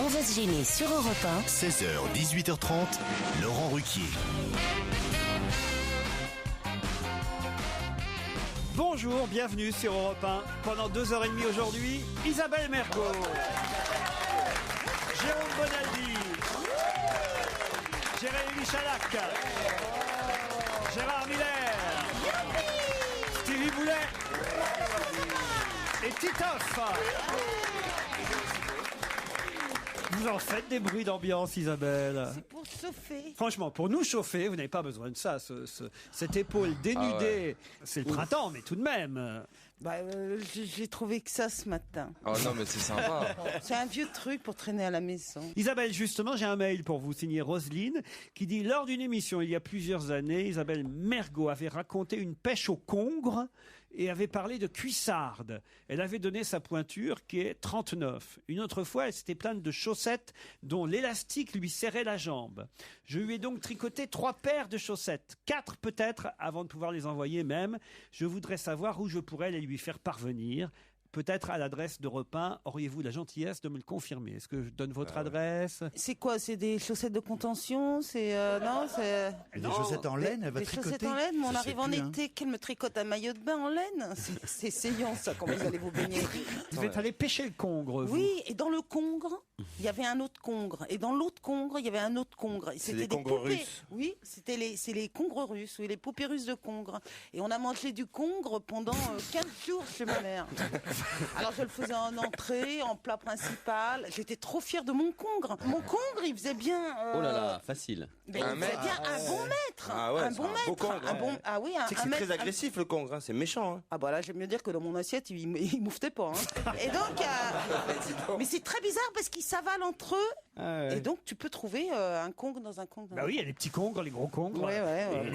On va se gêner sur Europe 1. 16h, 18h30, Laurent Ruquier. Bonjour, bienvenue sur Europe 1. Pendant 2h30 aujourd'hui, Isabelle Mergo, Jérôme Bonaldi, Jérémy Chalac, Gérard Miller, Stevie Boulet et Titoff. Vous en faites des bruits d'ambiance, Isabelle. C'est pour chauffer. Franchement, pour nous chauffer, vous n'avez pas besoin de ça. Cette épaule dénudée, c'est le printemps, mais tout de même. J'ai trouvé que ça ce matin. Oh non, mais c'est sympa. C'est un vieux truc pour traîner à la maison. Isabelle, justement, j'ai un mail pour vous, signé Roselyne, qui dit: lors d'une émission il y a plusieurs années, Isabelle Mergo avait raconté une pêche au congre et avait parlé de cuissarde. Elle avait donné sa pointure qui est 39. Une autre fois, elle s'était plainte de chaussettes dont l'élastique lui serrait la jambe. Je lui ai donc tricoté 3 paires de chaussettes, 4 peut-être, avant de pouvoir les envoyer même. Je voudrais savoir où je pourrais les lui faire parvenir. Peut-être à l'adresse d'Europe 1. Auriez-vous la gentillesse de me le confirmer? Est-ce que je donne votre adresse? C'est quoi? C'est des chaussettes de contention? C'est non, c'est des chaussettes en laine. Elle va tricoter. Des chaussettes en laine. Mais on arrive en été. Qu'elle me tricote un maillot de bain en laine? C'est essayant ça. Comment vous allez vous baigner? Vous êtes allé pêcher le congre, vous? Oui, et dans le congre, il y avait un autre congre. Et dans l'autre congre, il y avait un autre congre. Et c'était des congres poupées. russes. Oui, c'est les congres russes. Oui, les poupées russes de congre. Et on a mangé du congre pendant 15 jours chez ma mère. Alors je le faisais en entrée, en plat principal. J'étais trop fière de mon congre. Mon congre, il faisait bien. Oh là là, facile. Mais il faisait bien un bon mètre. Ah ouais, un bon mètre. beau congre. Un bon. Ah oui, un C'est mètre. très agressif le congre, hein. C'est méchant. Hein. Ah bah là, j'aime mieux dire que dans mon assiette, il mouftait pas. Hein. Et donc, mais c'est très bizarre parce qu'ils s'avalent entre eux. Ah ouais. Et donc, tu peux trouver un congre dans un congre. Bah oui, il y a les petits congres, les gros congres. Ouais.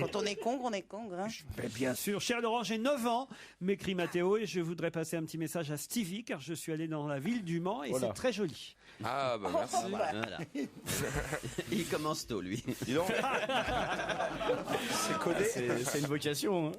Quand on est congre, on est congre. Hein. Ben, bien sûr. Cher Laurent, j'ai 9 ans, m'écrit Mathéo, et je voudrais passer un petit message à Stevie, car je suis allé dans la ville du Mans, et c'est très joli. Ah bah merci. Voilà. Il commence tôt, lui. Dis donc. C'est codé. C'est une vocation. Hein.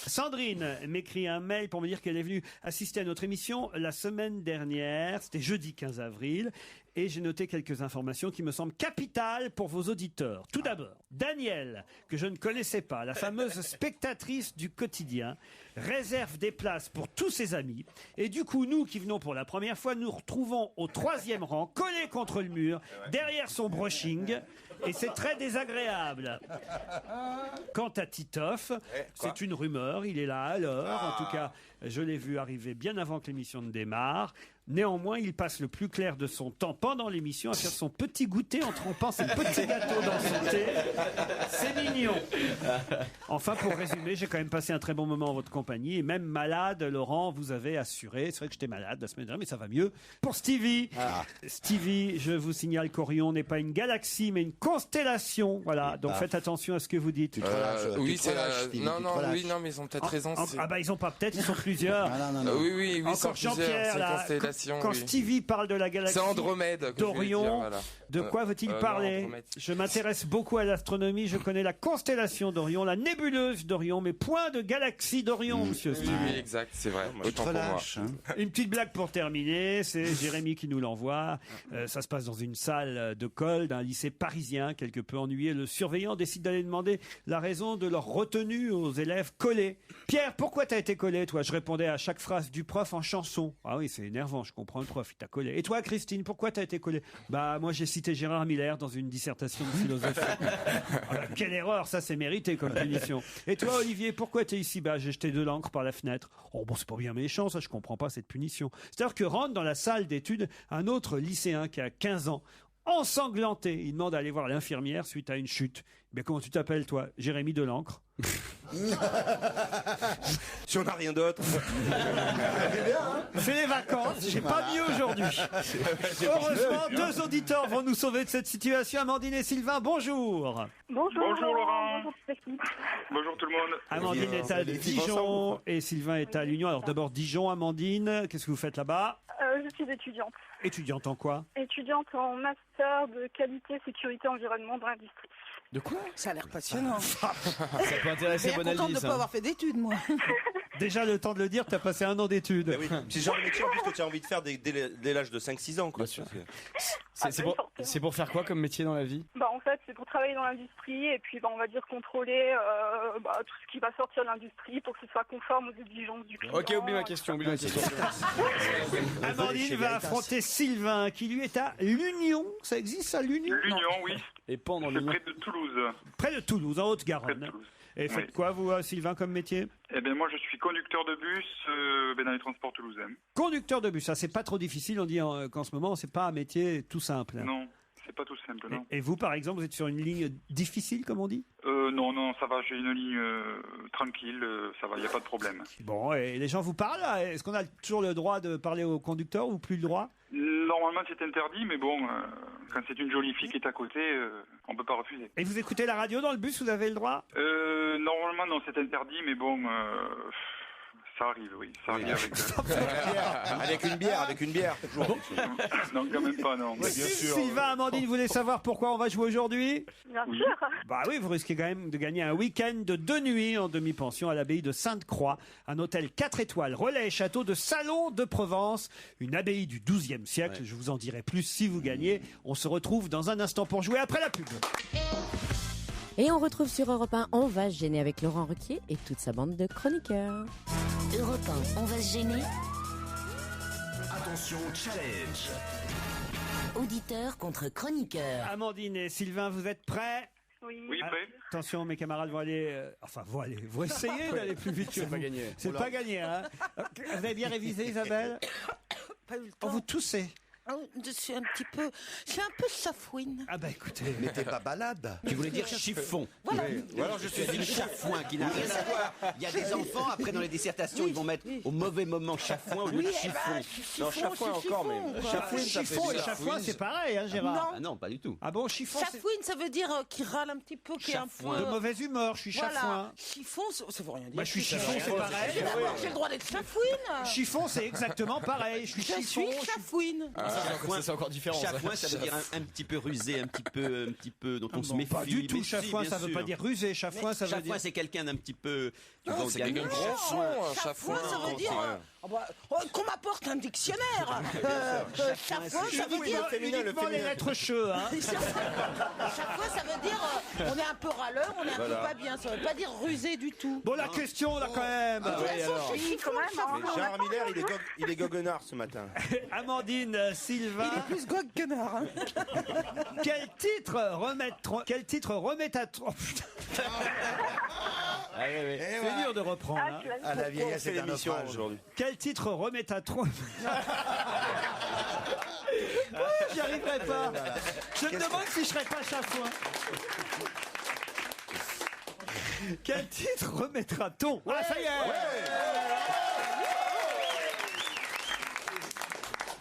Sandrine m'écrit un mail pour me dire qu'elle est venue assister à notre émission la semaine dernière, c'était jeudi 15 avril, et j'ai noté quelques informations qui me semblent capitales pour vos auditeurs. Tout d'abord, Danielle, que je ne connaissais pas, la fameuse spectatrice du quotidien, réserve des places pour tous ses amis, et du coup, nous qui venons pour la première fois, nous retrouvons au 3e rang, collés contre le mur, derrière son brushing, et c'est très désagréable. Quant à Titoff, c'est une rumeur, il est là à l'heure, en tout cas, je l'ai vu arriver bien avant que l'émission ne démarre. Néanmoins, il passe le plus clair de son temps pendant l'émission à faire son petit goûter en trempant ses petits gâteaux dans son thé. C'est mignon. Enfin, pour résumer, j'ai quand même passé un très bon moment en votre compagnie. Et même malade, Laurent, vous avez assuré. C'est vrai que j'étais malade la semaine dernière, mais ça va mieux. Pour Stevie. Stevie, je vous signale qu'Orion n'est pas une galaxie, mais une constellation. Voilà. Donc faites attention à ce que vous dites. Oui, c'est non, mais ils ont peut-être raison. Ah bah ils ont pas peut-être, ils sont plusieurs. Oui, Encore Jean-Pierre, là, quand Stevie parle de la galaxie c'est Andromède d'Orion, voilà. de quoi veut-il parler? Andromède. Je m'intéresse beaucoup à l'astronomie, je connais la constellation d'Orion, la nébuleuse d'Orion, mais point de galaxie d'Orion, monsieur Stevie. Oui, exact, c'est vrai. Autant pour moi. Une petite blague pour terminer, c'est Jérémy qui nous l'envoie. Ça se passe dans une salle de colle d'un lycée parisien, quelque peu ennuyé. Le surveillant décide d'aller demander la raison de leur retenue aux élèves collés. Pierre, pourquoi t'as été collé, toi? Je répondais à chaque phrase du prof en chanson. Ah oui, c'est énervant, je comprends le prof, il t'a collé. Et toi, Christine, pourquoi t'as été collé? Bah, moi, j'ai cité Gérard Miller dans une dissertation de philosophie. Quelle erreur, ça c'est mérité comme punition. Et toi, Olivier, pourquoi t'es ici? Bah, j'ai jeté de l'encre par la fenêtre. Oh bon, c'est pas bien méchant, ça, je comprends pas cette punition. C'est-à-dire que rentre dans la salle d'études un autre lycéen qui a 15 ans, ensanglanté. Il demande à aller voir l'infirmière suite à une chute. Ben, comment tu t'appelles, toi? Jérémy Delancre. Si on n'a rien d'autre. C'est les vacances, j'ai pas mieux aujourd'hui. Heureusement, 2 auditeurs vont nous sauver de cette situation. Amandine et Sylvain, bonjour. Bonjour Laurent. Bonjour tout le monde. Amandine est à Dijon et Sylvain est à l'Union. Alors d'abord Dijon, Amandine, qu'est-ce que vous faites là-bas? Je suis étudiante. Étudiante en quoi? Étudiante en master de qualité, sécurité, environnement dans l'industrie. De quoi? Ça a l'air passionnant. Ça peut intéresser Je suis contente de ne Bonaldi, pas avoir fait d'études, moi. Déjà, le temps de le dire, t'as passé un an d'études. Oui, c'est le genre de métier en plus que tu as envie de faire dès l'âge de 5-6 ans. Quoi. Bien sûr. C'est pour faire quoi comme métier dans la vie? Bah, en fait, c'est pour travailler dans l'industrie et puis on va dire contrôler tout ce qui va sortir de l'industrie pour que ce soit conforme aux exigences du client. Ok, oublie ma question. Amandine va affronter Sylvain, qui lui est à l'Union. Ça existe, ça, l'Union? L'Union, oui. Et pendant C'est près de Toulouse. Près de Toulouse, en Haute-Garonne. Et faites quoi, vous, Sylvain, comme métier? Eh bien, moi, je suis conducteur de bus dans les transports toulousains. Conducteur de bus, ça, c'est pas trop difficile. On dit qu'en ce moment, c'est pas un métier tout simple. Non, c'est pas tout simple, non. Et vous, par exemple, vous êtes sur une ligne difficile, comme on dit? Non, ça va, j'ai une ligne tranquille, ça va, il n'y a pas de problème. Bon, et les gens vous parlent, là? Est-ce qu'on a toujours le droit de parler au conducteur ou plus le droit? Normalement, c'est interdit, mais bon, quand c'est une jolie fille qui est à côté, on peut pas refuser. Et vous écoutez la radio dans le bus, vous avez le droit? Normalement, non, c'est interdit, mais bon, ça arrive, oui. Ça arrive avec une bière, toujours. Non, quand même pas, non. Bien sûr. Sylvain, Amandine, vous voulez savoir pourquoi on va jouer aujourd'hui? Bien sûr. Bah oui, vous risquez quand même de gagner un week-end de 2 nuits en demi-pension à l'abbaye de Sainte-Croix, un hôtel 4 étoiles, relais et château de Salon de Provence, une abbaye du XIIe siècle. Je vous en dirai plus si vous gagnez. On se retrouve dans un instant pour jouer après la pub. Et on retrouve sur Europe 1, on va se gêner avec Laurent Ruquier et toute sa bande de chroniqueurs. Europe 1, on va se gêner. Attention, challenge. Auditeur contre chroniqueur. Amandine et Sylvain, vous êtes prêts? Oui. Oui, prêt. Attention, mes camarades vont aller... vous essayez d'aller plus vite que vous. C'est pas gagné. C'est pas gagné, hein. Vous avez bien révisé, Isabelle? Pas eu le temps. Vous toussez. Je suis un peu chafouine. Ah bah écoutez... Mais t'es pas balade. Tu voulais dire chiffon. Voilà. Ou alors je suis une chafouin qui n'a rien à voir. Il y a des enfants, après dans les dissertations, ils vont mettre au mauvais moment chafouin au lieu de chiffon. Non, chafouin encore, mais. Chafouine, chiffon et chafouin, c'est pareil, hein, Gérard? Ah non, pas du tout. Ah bon, chiffon, c'est Chafouine, ça veut dire qui râle un petit peu, qui est un peu... de mauvaise humeur, je suis chafouin. Voilà. Chiffon, ça veut rien dire. Bah, je suis chiffon, c'est pareil. J'ai le droit d'être chafouine. Chiffon, c'est exactement pareil. Je suis Je chiffon. suis chafouine. C'est encore différent. Chafouin, ça veut dire un petit peu rusé, un petit peu dont on se Non, méfie. pas du tout, Mais si, chafouin, bien ça veut sûr. pas dire rusé. Chafouin, ça veut dire... Chafouin, c'est quelqu'un d'un petit peu. Tu vois, c'est quelqu'un de gros. Chafouin, ça veut dire qu'on m'apporte un dictionnaire. Chafouin, ça veut dire... Uniquement les lettres cheux, hein. Chafouin, ça veut dire on est un peu râleur, on est un peu pas bien. Ça veut pas dire rusé du tout. Bon, la question, là, quand même. Oui, quand même. Mais Gérard Miller, il est goguenard ce matin. Amandine, Sylvain, Il est plus gog que nard. Hein. quel titre remet à... Oh, putain. C'est dur de reprendre. Hein. À la vieillesse, C'est c'est un l'émission naufrage. aujourd'hui. Quel titre remet à trop... J'y arriverai pas. Je me demande si je serais pas chafouin. Quel titre remettra-t-on? Ah, ça y est.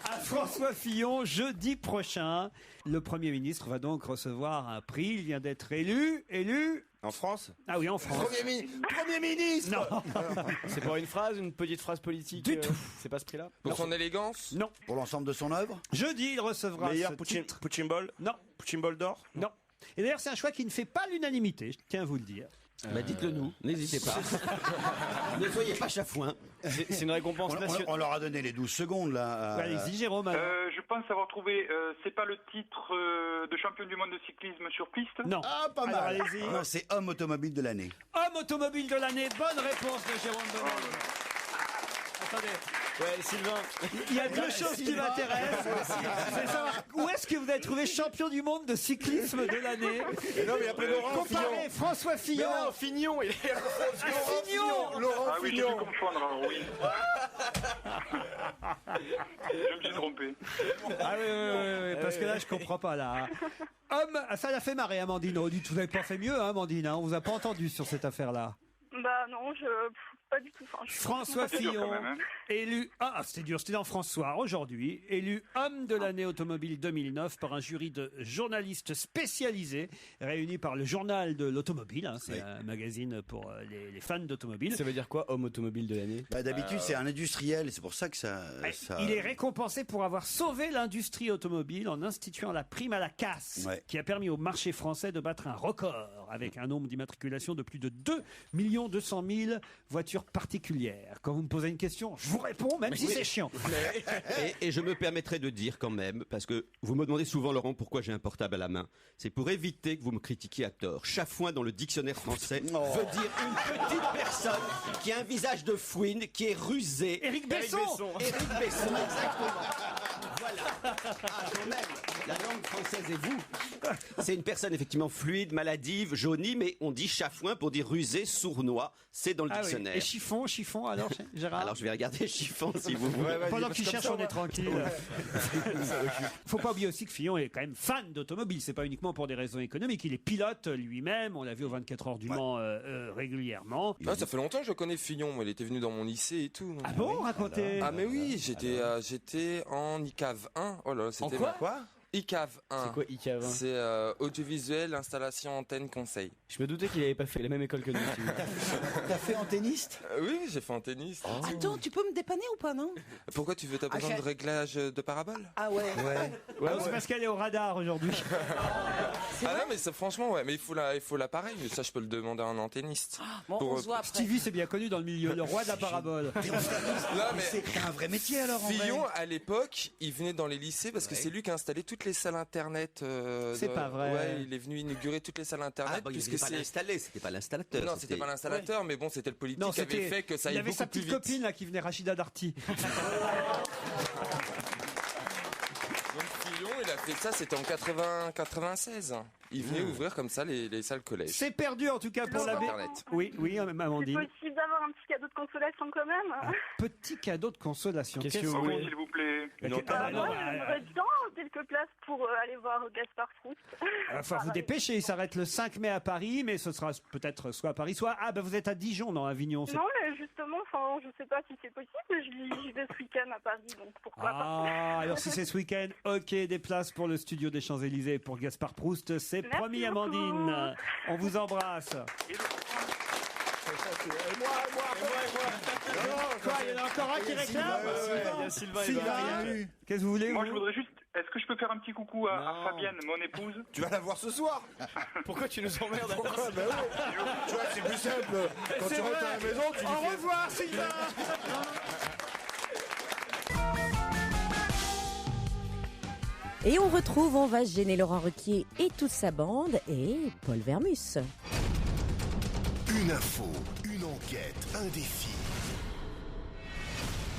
À François Fillon, jeudi prochain, le Premier ministre va donc recevoir un prix. Il vient d'être élu. En France? Ah oui, en France. Premier ministre. Non. C'est pour une phrase, une petite phrase politique. Du tout. C'est pas ce prix-là? Pour son élégance? Non. Pour l'ensemble de son œuvre. Jeudi, il recevra Meilleur ce titre. Puchin Ball? Non. Puchin Ball d'or? Non. Et d'ailleurs, c'est un choix qui ne fait pas l'unanimité, je tiens à vous le dire. Bah dites-le nous, n'hésitez pas. Ne soyez pas chafouin. C'est une récompense nationale. On leur a donné les 12 secondes, là. Allez-y, Jérôme. alors. Je pense avoir trouvé, c'est pas le titre de champion du monde de cyclisme sur piste? Non. Ah, pas Alors, mal. allez-y. Non, c'est homme automobile de l'année. Homme automobile de l'année, bonne réponse de Jérôme Dolan. Attendez, Ouais, Sylvain. il y a deux choses qui m'intéressent. C'est savoir où est-ce que vous avez trouvé champion du monde de cyclisme de l'année. Non, mais après Laurent Comparez François Fillon. Non, Fignon, il est. Fillon. Laurent Ah oui, j'ai dû Fillon. confondre, alors oui. Je me suis trompé. Ah oui, parce que là, je comprends pas, là. Homme, ça l'a fait marrer, Amandine. On dit, vous n'avez pas fait mieux, hein, Amandine. On vous a pas entendu sur cette affaire-là. Bah non, pas du tout. Enfin, François C'est dur Fillon, quand même, hein. élu... Ah, c'était dur, c'était dans François, aujourd'hui. Élu homme de l'année automobile 2009 par un jury de journalistes spécialisés, réunis par le Journal de l'Automobile. Hein, c'est un magazine pour les fans d'automobile. Ça veut dire quoi, homme automobile de l'année? Bah, d'habitude, c'est un industriel. C'est pour ça que ça... Il est récompensé pour avoir sauvé l'industrie automobile en instituant la prime à la casse, Ouais. qui a permis au marché français de battre un record. Nord, avec un nombre d'immatriculations de plus de 2 200 000 voitures particulières. Quand vous me posez une question, je vous réponds, même si c'est chiant. Et je me permettrai de dire quand même, parce que vous me demandez souvent, Laurent, pourquoi j'ai un portable à la main. C'est pour éviter que vous me critiquiez à tort. Chafouin dans le dictionnaire français veut dire une petite personne qui a un visage de fouine, qui est rusé. Éric Besson. Éric Besson, exactement. Voilà. Ah, quand même, la langue française et vous. C'est une personne effectivement fluide, maladive, jaunie, mais on dit chafouin pour dire rusé, sournois. C'est dans le Ah oui. dictionnaire. Et chiffon, alors, Gérard? Alors je vais regarder chiffon si vous voulez. Pendant qu'il cherche, on est tranquille. Faut pas oublier aussi que Fillon est quand même fan d'automobile. C'est pas uniquement pour des raisons économiques. Il est pilote lui-même. On l'a vu aux 24 heures du Mans régulièrement. Ah, ça fait longtemps que je connais Fillon. Moi, il était venu dans mon lycée et tout. Ah bon, racontez. Ah mais oui, j'étais en ICAV 1. Oh là, c'était quoi ICAV 1. C'est quoi ICAV 1? C'est audiovisuel, installation, antenne, conseil. Je me doutais qu'il avait pas fait la même école que nous. T'as fait antenniste? Oui, j'ai fait antenniste. Attends, tu peux me dépanner ou pas, non? Pourquoi tu veux? T'as besoin de réglage de parabole? Ah ouais. C'est parce qu'elle est au radar aujourd'hui. Ah non, mais franchement, ouais, mais il faut l'appareil. Mais ça, je peux le demander à un antenniste. Bon, on se voit après. Stevie, c'est bien connu dans le milieu, le roi de la parabole. Non, mais C'est un vrai métier alors en vrai. Fillon, à l'époque, il venait dans les lycées parce que c'est lui qui a installé toutes les salles internet. C'est pas vrai. Ouais, il est venu inaugurer toutes les salles internet. Ah, bon, il puisque n'était pas l'installer, c'était pas l'installateur. Non, c'était pas l'installateur, mais bon, c'était le politique Non, qui avait fait que ça il aille avait beaucoup sa plus petite vite. copine là qui venait, Rachida Darty. Donc Fillon, il a fait ça, c'était en 96. Il venait ouvrir comme ça les salles collèges. C'est perdu en tout cas pour la Internet. Oui, Amandine. C'est possible d'avoir un petit cadeau de consolation quand même. Petit cadeau de consolation. Qu'est-ce que Qu'est-ce vous Oui, voulez? s'il vous plaît. Non, Moi, j'aimerais bien quelques places pour aller voir Gaspard Proust. Enfin, vous dépêchez, il s'arrête le 5 mai à Paris, mais ce sera peut-être soit à Paris, soit... Ah, ben vous êtes à Dijon, non, à Avignon. Non, mais justement, je sais pas si c'est possible, j'y vais ce week-end à Paris, donc pourquoi pas. Ah, alors si c'est ce week-end, ok, des places pour le studio des Champs-Élysées pour Gaspard Proust, c'est Merci promis, beaucoup. Amandine. On vous embrasse. Quoi, il y en a encore un qui réclame? Il y a Sylvain et Sylvain, Valérie. qu'est-ce que vous voulez? Moi, vous je voudrais juste. Est-ce que je peux faire un petit coucou à Non. Fabienne, mon épouse? Tu vas la voir ce soir. Pourquoi tu nous emmerdes? Pourquoi? Ben oui. Tu vois, c'est plus simple. Quand C'est tu rentres vrai. à la maison, tu lui Au fais... revoir, Sylvain. Et on retrouve On va se gêner Laurent Ruquier et toute sa bande et Paul Vermus. Une info, une enquête, un défi.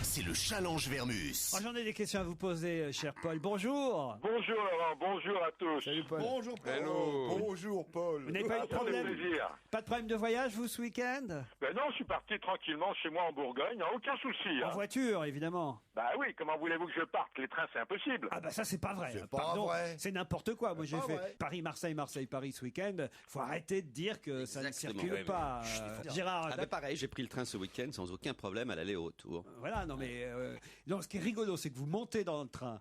C'est le challenge Vermus. Oh, j'en ai des questions à vous poser, cher Paul. Bonjour. Bonjour Laurent, bonjour à tous. Salut Paul. Bonjour Paul. Hello. Bonjour Paul. Vous n'avez pas eu de Ça fait problème? plaisir. Pas de problème de voyage, vous, ce week-end? Ben non, je suis parti tranquillement chez moi en Bourgogne, aucun souci. En voiture, évidemment. Bah oui, comment voulez-vous que je parte? Les trains, c'est impossible. Ah bah ça, c'est pas vrai. C'est pas Pardon, vrai. c'est n'importe quoi. Moi, j'ai pas fait vrai. Paris-Marseille, Marseille-Paris ce week-end. Faut arrêter de dire que ça ne Exactement. circule Oui, pas. Gérard, Ah ben pareil, j'ai pris le train ce week-end sans aucun problème à l'aller et au retour. voilà, non mais non, ce qui est rigolo, c'est que vous montez dans le train.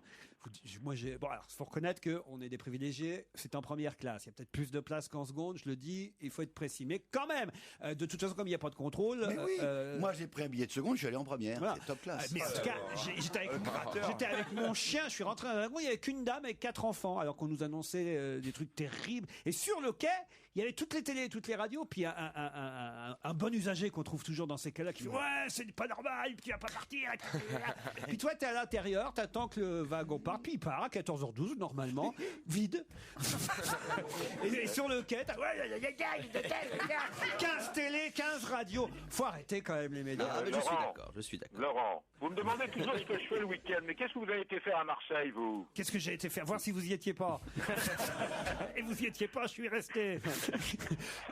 Moi, bon, alors, faut reconnaître qu'on est des privilégiés. C'est en première classe. Il y a peut-être plus de place qu'en seconde. Je le dis, il faut être précis. Mais quand même, de toute façon, comme il n'y a pas de contrôle. Mais oui, moi j'ai pris un billet de seconde, je suis allé en première. Voilà. C'est top classe. Mais en tout cas, j'étais avec mon chien, je suis rentré dans un wagon, il n'y avait qu'une dame avec 4 enfants, alors qu'on nous annonçait des trucs terribles. Et sur le quai, il y avait toutes les télés et toutes les radios, puis un bon usager qu'on trouve toujours dans ces cas-là qui fait « Ouais, c'est pas normal, tu vas pas partir !» Puis toi, t'es à l'intérieur, t'attends que le wagon parte, puis il part à 14h12, normalement, vide. et sur le quai, t'as 15 télés, 15 radios. Faut arrêter quand même les médias. Ah, mais je suis Laurent. d'accord, je suis d'accord. Laurent, vous me demandez toujours ce que je fais le week-end, mais qu'est-ce que vous avez été faire à Marseille, vous? Qu'est-ce que j'ai été faire? Voir si vous y étiez pas. Et vous y étiez pas, je suis resté.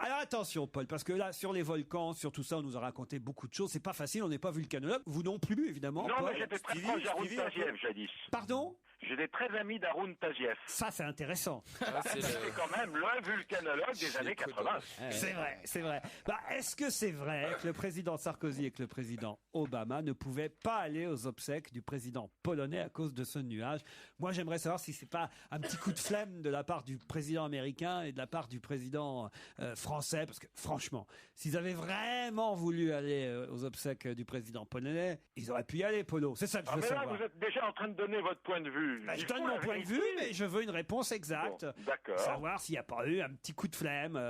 Alors attention, Paul, parce que là, sur les volcans, sur tout ça, on nous a raconté beaucoup de choses. C'est pas facile, on n'est pas vulcanologue. Vous non plus, évidemment. Non, Paul. mais j'étais très proche d'Haroun Taziev, jadis. Pardon? J'étais très ami d'Haroun Taziev. Ça, c'est intéressant. C'est quand même l'un vulcanologue des années 80. C'est vrai, c'est vrai. Bah, est-ce que c'est vrai que le président Sarkozy et que le président Obama ne pouvaient pas aller aux obsèques du président polonais à cause de ce nuage? Moi, j'aimerais savoir si c'est pas un petit coup de flemme de la part du président américain et de la part du président français, parce que franchement, s'ils avaient vraiment voulu aller aux obsèques du président polonais, ils auraient pu y aller, Polo. C'est ça que je veux Mais là, savoir. vous êtes déjà en train de donner votre point de vue. Je donne mon point de vue, mais je veux une réponse exacte. Bon, d'accord. Savoir s'il n'y a pas eu un petit coup de flemme.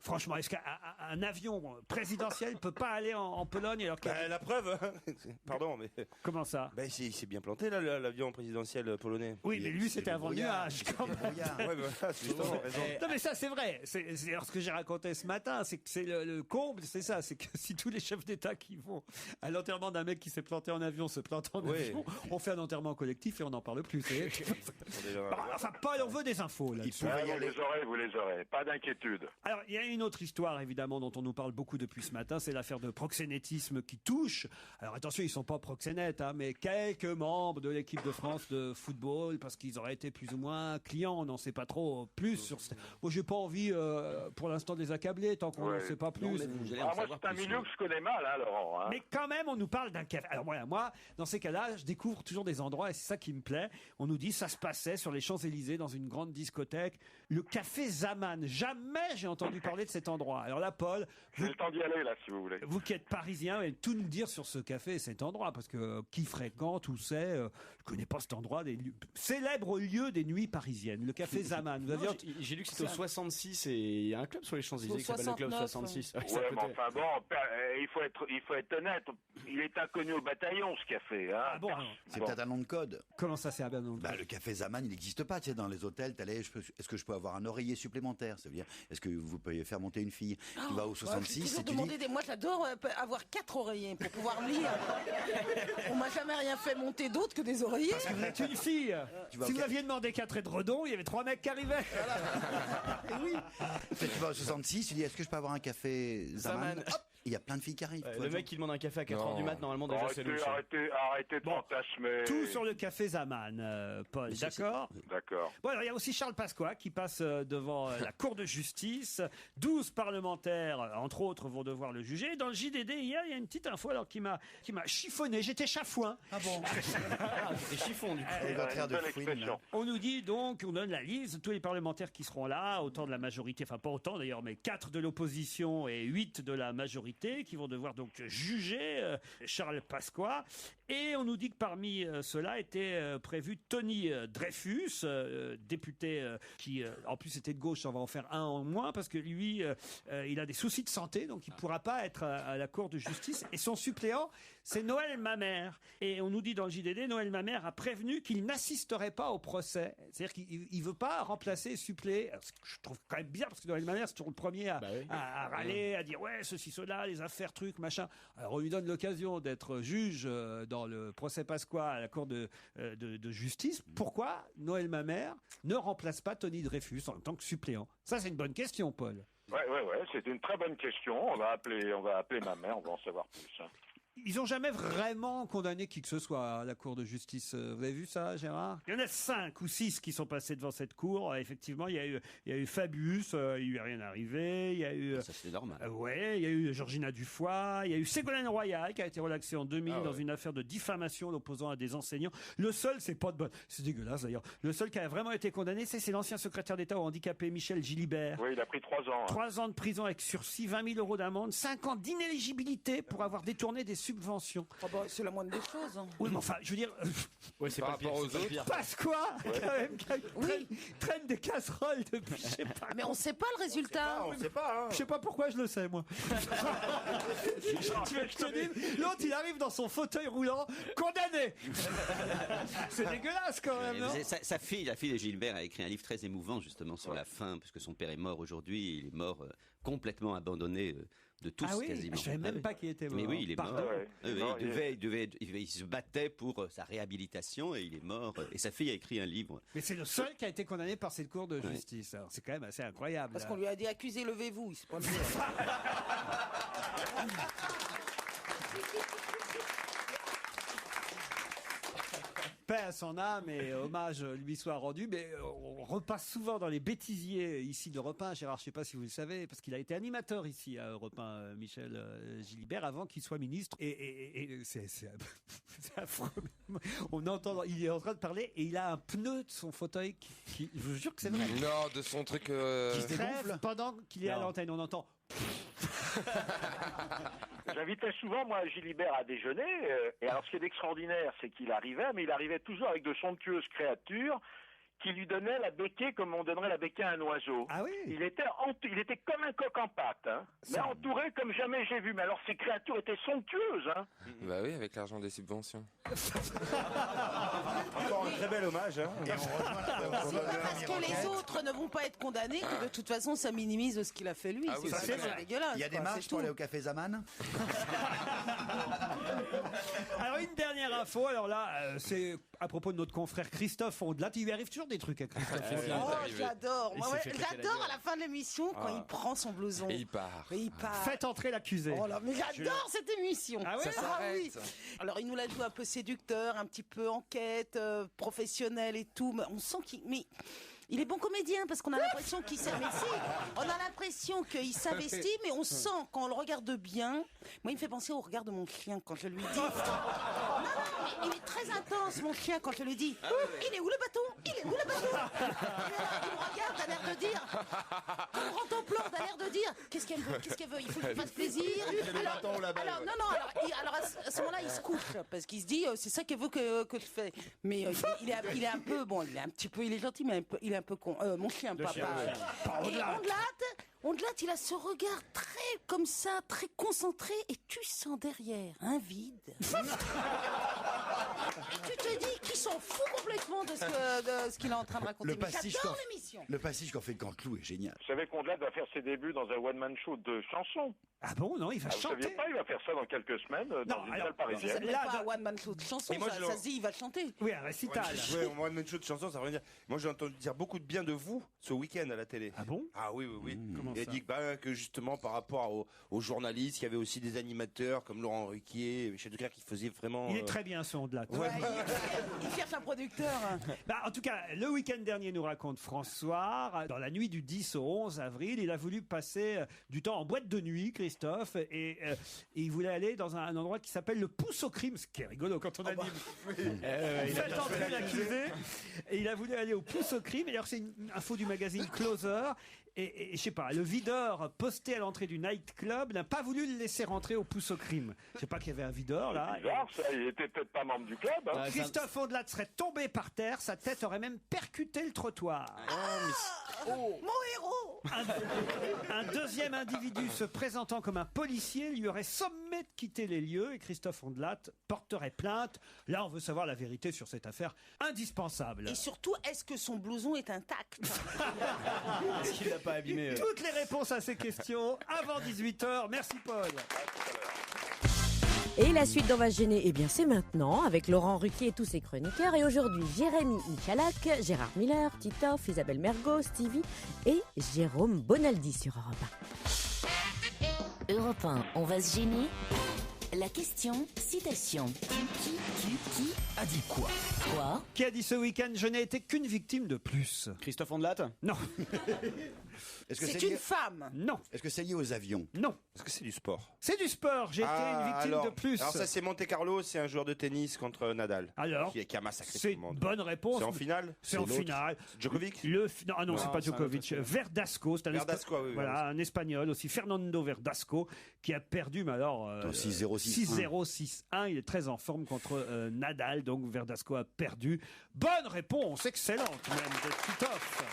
Franchement, est-ce qu'un avion présidentiel ne peut pas aller en Pologne alors qu'il y a... La preuve, pardon, mais. Comment ça? Ben, il s'est bien planté, là, l'avion présidentiel polonais. Oui, mais lui, c'était avant le nuage. quand même. Ouais, voilà, c'est justement raison. Non, mais ça, c'est vrai. C'est ce que j'ai raconté ce matin. C'est que c'est le comble, c'est ça. C'est que si tous les chefs d'État qui vont à l'enterrement d'un mec qui s'est planté en avion se plantent en avion, on fait un enterrement collectif et on n'en parle plus. Enfin, Paul, on veut des infos là. Vous les aurez. Pas d'inquiétude. Alors, il y a une autre histoire, évidemment, dont on nous parle beaucoup depuis ce matin. C'est l'affaire de proxénétisme qui touche. Alors, attention, ils ne sont pas proxénètes, hein, mais quelques membres de l'équipe de France de football, parce qu'ils auraient été plus ou moins clients. On n'en sait pas trop plus sur ça. Moi, j'ai pas envie, pour l'instant, de les accabler tant qu'on n'en sait pas plus. Moi, c'est un milieu que je connais mal, hein, Laurent. Hein. Mais quand même, on nous parle d'un café. Alors, moi, dans ces cas-là, je découvre toujours des endroits, et c'est ça qui me plaît. On nous dit ça se passait sur les Champs-Élysées, dans une grande discothèque. Le café Zaman. Jamais j'ai entendu parler de cet endroit. Alors là, Paul, j'ai le temps d'y aller, là, si vous voulez. Vous qui êtes parisien, et tout nous dire sur ce café et cet endroit, parce que qui fréquente, où c'est, je connais pas cet endroit, célèbre lieu des nuits parisiennes, le café Zaman. J'ai lu que c'était au 66 et il y a un club sur les Champs-Élysées qui s'appelle le club 66. Ouais, mais enfin bon, il faut être honnête. Il est inconnu au bataillon, ce café. Hein. Ah bon, c'est peut-être un nom de code. Comment ça, c'est un nom de code? Le café Zaman, il n'existe pas. Tu sais, dans les hôtels, est-ce que je peux avoir un oreiller supplémentaire? Ça veut dire, est-ce que vous pouvez faire monter une fille qui va au 66 Moi, j'adore avoir 4 oreillers pour pouvoir lire. On m'a jamais rien fait monter d'autre que des oreillers. Parce que vous êtes une fille. Si vous aviez demandé 4 édredons, il y avait 3 mecs qui arrivaient. Oui. Tu vas au 66, tu dis, est-ce que je peux avoir un café Zaman? Hop, il y a plein de filles qui arrivent. Le mec qui demande un café à 4h du mat, normalement, déjà, c'est louche. Arrêtez de fantasmer. Tout sur le café Zaman, Paul, d'accord? D'accord. Bon, alors il y a aussi Charles Pasqua qui passe devant la Cour de justice. 12 parlementaires, entre autres, vont devoir le juger. Dans le JDD, hier, il y a une petite info alors, qui m'a chiffonné. J'étais chafouin. Ah bon? Des chiffons, du coup. On nous dit donc, on donne la liste de tous les parlementaires qui seront là, autant de la majorité, enfin pas autant d'ailleurs, mais 4 de l'opposition et 8 de la majorité, qui vont devoir donc juger Charles Pasqua. Et on nous dit que parmi ceux-là était prévu Tony Dreyfus, député qui en plus était de gauche. On va en faire un en moins parce que lui, il a des soucis de santé, donc il ne pourra pas être à la Cour de justice. Et son suppléant, c'est Noël Mamère. Et on nous dit dans le JDD, Noël Mamère a prévenu qu'il n'assisterait pas au procès. C'est-à-dire qu'il ne veut pas remplacer et suppléer. Alors, ce que je trouve quand même bien, parce que Noël Mamère, c'est toujours le premier à râler, à dire ouais, ceci, cela, les affaires, trucs, machin. Alors on lui donne l'occasion d'être juge dans le procès Pasqua à la Cour de justice. Pourquoi Noël Mamère ne remplace pas Tony Dreyfus en tant que suppléant? Ça, c'est une bonne question, Paul. Ouais, c'est une très bonne question. On va appeler ma mère, on va en savoir plus. Hein. Ils n'ont jamais vraiment condamné qui que ce soit à la Cour de justice. Vous avez vu ça, Gérard? Il y en a 5 ou 6 qui sont passés devant cette cour. Effectivement, il y a eu Fabius, il lui est rien arrivé. Il y a eu... Ça, c'est normal. Il y a eu Georgina Dufoy. Il y a eu Ségolène Royal qui a été relaxée en 2000 dans une affaire de diffamation l'opposant à des enseignants. Le seul, c'est pas de bonne... C'est dégueulasse d'ailleurs. Le seul qui a vraiment été condamné, c'est l'ancien secrétaire d'État au handicapé Michel Gilibert. Oui, il a pris 3 ans. 3 ans de prison avec sursis, 20 000 € d'amende, 5 ans d'inéligibilité pour avoir détourné des subventions. C'est la moindre des choses. Hein. Oui, mais enfin, je veux dire... c'est par rapport aux autres. Pasqua, quand même, traîne des casseroles depuis, je sais pas. Mais on sait pas le résultat. On sait pas, hein. Je sais pas pourquoi je le sais, moi. Tu veux que je te dise, l'autre, il arrive dans son fauteuil roulant, condamné. C'est dégueulasse, quand même, non? Sa fille, la fille de Gilbert, a écrit un livre très émouvant, justement, sur la fin, parce que son père est mort aujourd'hui. Il est mort complètement abandonné de tous, quasiment. Je savais même pas qu'il était mort. Mais oui, il est mort. Il se battait pour sa réhabilitation et il est mort. Et sa fille a écrit un livre. Mais c'est le seul qui a été condamné par cette cour de justice. Alors, c'est quand même assez incroyable. Parce qu'on lui a dit accusé, levez-vous. C'est pas bien. Paix à son âme et hommage lui soit rendu. Mais on repasse souvent dans les bêtisiers ici d'Europe 1. Gérard, je ne sais pas si vous le savez, parce qu'il a été animateur ici à Europe 1, Michel Gilibert, avant qu'il soit ministre. Et c'est affreux. On entend, il est en train de parler et il a un pneu de son fauteuil qui je vous jure que c'est vrai. Non, de son truc... Qui se crève pendant qu'il est à l'antenne. On entend... J'invitais souvent, moi, Gilibert à déjeuner. Et alors, ce qui est extraordinaire, c'est qu'il arrivait, mais il arrivait toujours avec de somptueuses créatures qui lui donnait la béquille comme on donnerait la béquille à un oiseau. Ah oui. Il était comme un coq en pâte, hein, mais entouré comme jamais j'ai vu. Mais alors ces créatures étaient somptueuses, hein. Bah oui, avec l'argent des subventions. Encore un très bel hommage. Hein. C'est pas parce que les autres ne vont pas être condamnés que de toute façon ça minimise ce qu'il a fait lui. C'est dégueulasse. Il y a des marches pour aller au café Zaman. Alors une dernière info, alors là, c'est à propos de notre confrère Christophe Ondelat. Il lui arrive toujours des trucs à Christophe. Oh, j'adore. J'adore à la fin de l'émission quand il prend son blouson. Et il part. Faites entrer l'accusé. Oh là, mais j'adore cette émission. Ah ouais, ça s'arrête. Oui. Alors il nous l'a joué un peu séducteur, un petit peu enquête, professionnel et tout. Mais on sent il est bon comédien parce qu'on a l'impression qu'il s'investit. On a l'impression qu'il s'investit, mais on sent quand on le regarde bien. Moi, il me fait penser au regard de mon chien quand je lui dis. Non, mais il est très intense, mon chien, quand je lui dis. Il est où le bâton? Il est où le bâton? Il me regarde d'un air de dire. Un grand en plan d'un air de dire. Qu'est-ce qu'elle veut? Qu'est-ce qu'elle veut? Il faut qu'il fasse plaisir. Alors à ce moment-là, il se couche parce qu'il se dit c'est ça qu'elle veut que je fais. Mais il est un peu bon, il est gentil, mais il est un peu con. Mon chien, papa. Et Ondelat, il a ce regard très comme ça, très concentré, et tu sens derrière un vide. Et tu te dis qu'il s'en fout complètement de ce qu'il est en train de raconter. J'adore l'émission. Le passage qu'on fait de Canteloup est génial. Vous savez qu'Ondelat va faire ses débuts dans un one-man show de chansons. Ah bon, non, il va Vous chanter. saviez pas, il va faire ça dans quelques semaines dans une salle Ça parisienne. s'appelle pas un one-man show de chansons, ça se dit, il va chanter. Oui, un récital. Ouais, un one-man show de chansons, ça veut rien dire. Moi, j'ai entendu dire beaucoup de bien de vous ce week-end à la télé. Ah bon? Ah oui. Comment Il a ça? dit que justement, par rapport aux journalistes, il y avait aussi des animateurs comme Laurent Ruquier, Michel Drucker qui faisaient vraiment... Il est très bien, ce Ondelat. Ouais, il cherche un producteur. En tout cas, le week-end dernier, nous raconte François, dans la nuit du 10 au 11 avril, il a voulu passer du temps en boîte de nuit, Christophe, et il voulait aller dans un endroit qui s'appelle le Pouce au crime, ce qui est rigolo quand on anime. Faites entrer l'accusé. Et il a voulu aller au Pouce au crime. Et alors, c'est une info du magazine Closer. Et je sais pas, le videur posté à l'entrée du nightclub n'a pas voulu le laisser rentrer au Pouce au crime. Je sais pas qu'il y avait un videur là. C'est bizarre, ça, il était peut-être pas membre du club. Hein. Christophe Ondelat serait tombé par terre, sa tête aurait même percuté le trottoir. Mon héros. Un deuxième individu se présentant comme un policier lui aurait sommé de quitter les lieux et Christophe Ondelat porterait plainte. Là, on veut savoir la vérité sur cette affaire indispensable. Et surtout, est-ce que son blouson est intact? Est-ce qu'il l'a pas abîmé? Toutes les réponses à ces questions avant 18h. Merci Paul. Et la suite d'On va se gêner, eh bien c'est maintenant, avec Laurent Ruquier et tous ses chroniqueurs. Et aujourd'hui, Jérémy Michalak, Gérard Miller, Titoff, Isabelle Mergo, Stevie et Jérôme Bonaldi sur Europe 1. Europe 1, on va se gêner. La question, citation. Qui a dit quoi? Quoi? Qui a dit ce week-end, je n'ai été qu'une victime de plus? Christophe Ondelat? Non. C'est une femme. Non. Est-ce que c'est lié aux avions? Non. Est-ce que c'est du sport? C'est du sport, j'ai été une victime de plus. Alors ça, c'est Monte Carlo, c'est un joueur de tennis contre Nadal. Alors, qui a massacré tout c'est le une monde. bonne réponse. C'est en finale? C'est en finale. Djokovic? Non, c'est pas Djokovic. Verdasco, c'est un Verdasco, oui, voilà, un Espagnol aussi, Fernando Verdasco, qui a perdu, mais alors 6-0, 6-0, 6-1. Il est très en forme contre Nadal, donc Verdasco a perdu. Bonne réponse, excellente même de Titoff.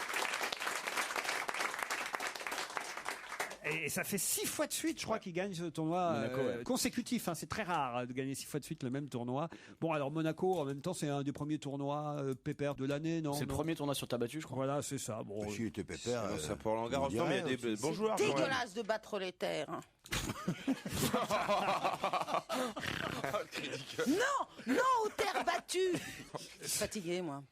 Et ça fait 6 fois de suite, je crois, qu'il gagne ce tournoi consécutif. C'est très rare de gagner 6 fois de suite le même tournoi. Bon, alors Monaco, en même temps, c'est un des premiers tournois pépères de l'année, non? C'est le premier tournoi sur terre battue, je crois. Voilà, c'est ça. Bon, Si, il était pépère. Ça pour Roland Garros, non, mais il y a des bons joueurs. quand même. Dégueulasse de battre les terres. Non, aux terres battues. Je suis fatiguée, moi.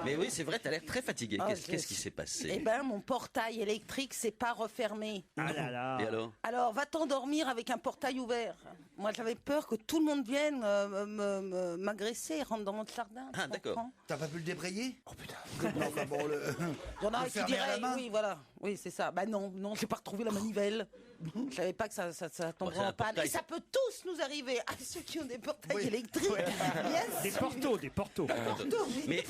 Mais oui, c'est vrai, t'as l'air très fatigué. Ah, Qu'est-ce qui s'est passé? Eh ben, mon portail électrique s'est pas refermé. Ah là là. Et alors? Alors, va t'endormir avec un portail ouvert. Moi, j'avais peur que tout le monde vienne m'agresser et rentre dans mon jardin. Ah, d'accord. T'as pas pu le débrayer? Oh putain. Il y en a qui diraient, oui, voilà. Oui, c'est ça. Bah non, j'ai pas retrouvé la manivelle. Je savais pas que ça tomberait c'est un en panne. portail. Et ça peut tous nous arriver, à ceux qui ont des portails électriques. Bien Des sûr. portos, des portos. Mais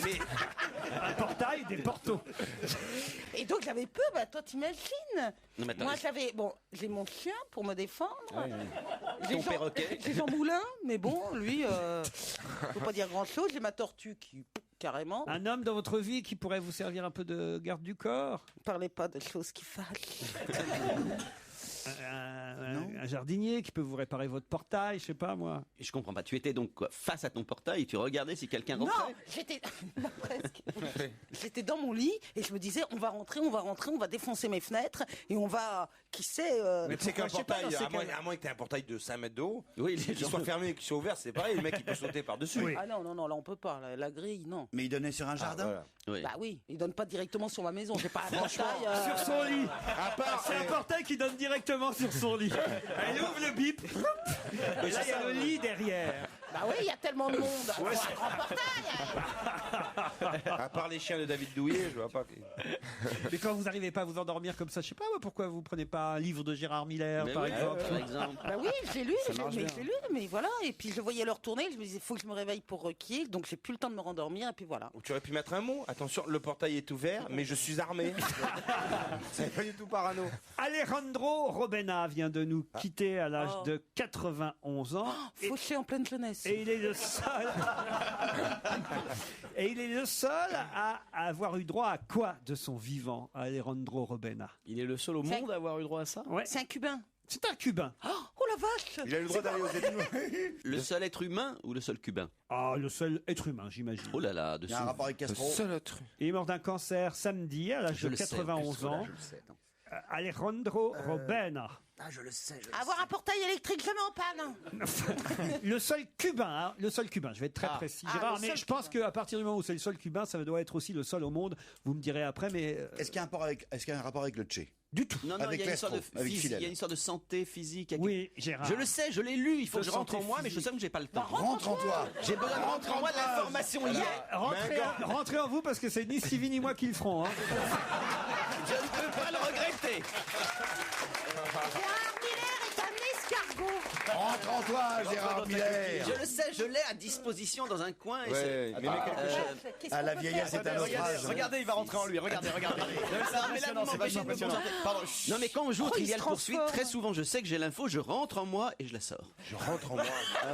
Un portail, des portos. Et donc j'avais peur, bah toi t'imagines. Non, mais attends, Moi j'ai mon chien pour me défendre. J'ai Ton perroquet. J'ai Jean Moulin, mais bon, lui, faut pas dire grand chose. J'ai ma tortue qui, carrément. Un homme dans votre vie qui pourrait vous servir un peu de garde du corps. Parlez pas de choses qui fâchent. Un jardinier qui peut vous réparer votre portail, je sais pas moi. Et je comprends pas. Tu étais donc quoi, face à ton portail et tu regardais si quelqu'un Non, rentrait. j'étais presque. J'étais dans mon lit et je me disais on va rentrer, on va défoncer mes fenêtres et on va, qui sait. Mais tu sais qu'un je sais pas, portail, dans ces à moins que tu aies un portail de 5 mètres de haut, Oui, qu'il soit fermé et qu'il soit ouvert, c'est pareil, le mec il peut sauter par-dessus. Oui. Ah non, là on peut pas, la grille, non. Mais il donnait sur un jardin. Voilà. Oui. Bah oui, il donne pas directement sur ma maison, j'ai pas un portail. Sur son lit. À part, C'est un portail qui donne directement sur son lit. Elle ouvre le bip. Et là, il y a le lit derrière. Bah oui, il y a tellement de monde. Faut un grand portail. à part les chiens de David Douillet, je vois pas. Mais quand vous n'arrivez pas à vous endormir comme ça, je sais pas moi, pourquoi vous prenez pas un livre de Gérard Miller, Mais par oui, exemple. par exemple. Bah oui, j'ai lu, Ça marche bien. mais voilà. Et puis je voyais l'heure tourner, je me disais, faut que je me réveille pour requier. Donc j'ai plus le temps de me rendormir, et puis voilà. Ou tu aurais pu mettre un mot. Attention, le portail est ouvert, mais je suis armé. Ça n'est pas du tout parano. Alejandro Robena vient de nous quitter à l'âge Oh. de 91 ans. Fauché en pleine jeunesse. Et il est le seul. Et il est le seul à avoir eu droit à quoi de son vivant, Alejandro Robena? Il est le seul au monde à avoir eu droit à ça. Ouais. C'est un Cubain. C'est un Cubain. Oh la vache. Il a eu le droit d'aller aux États-Unis. Le seul être humain ou le seul cubain? Ah, le seul être humain, j'imagine. Oh là là, Il y a un rapport avec Castro. Il est mort d'un cancer samedi à l'âge Je de le sais, 91 ans. Je le sais. non. Alejandro Robena. Ah, je le sais. Avoir un portail électrique jamais en panne. Le seul cubain, hein, le seul cubain, je vais être très précis, Gérard, le mais seul je pense qu'à partir du moment où c'est le seul cubain, ça doit être aussi le seul au monde. Vous me direz après, mais Est-ce qu'il y a un rapport avec le Tché? du tout. Non, non, Avec il y a une sorte de Castro, avec physique, Fidel. il y a une sorte de santé physique. Oui, Gérard. Je le sais, je l'ai lu. Il faut De que je rentre en santé moi, mais je physique. sais que j'ai pas le temps. Rentre en toi. J'ai besoin de rentrer en moi de l'information hier. Rentrez en vous parce que c'est ni Stevie ni moi qui le ferons. Hein. Je ne peux pas le regretter. Gérard Miller est un escargot. Rentre en toi, Gérard Miller. Je le sais, je l'ai à disposition dans un coin. Et Ouais, mais Qu'est-ce À qu'on la peut vieillesse, faire c'est un naufrage. Regardez, il va rentrer en lui. Regardez. Non, mais là, vous C'est m'empêchez vachement de me impressionnant. concentrer. Pardon. Non, mais quand on joue au Oh, il Trivial se Poursuite, transforme. très souvent, je sais que j'ai l'info, je rentre en moi et je la sors. Je rentre en moi. Je me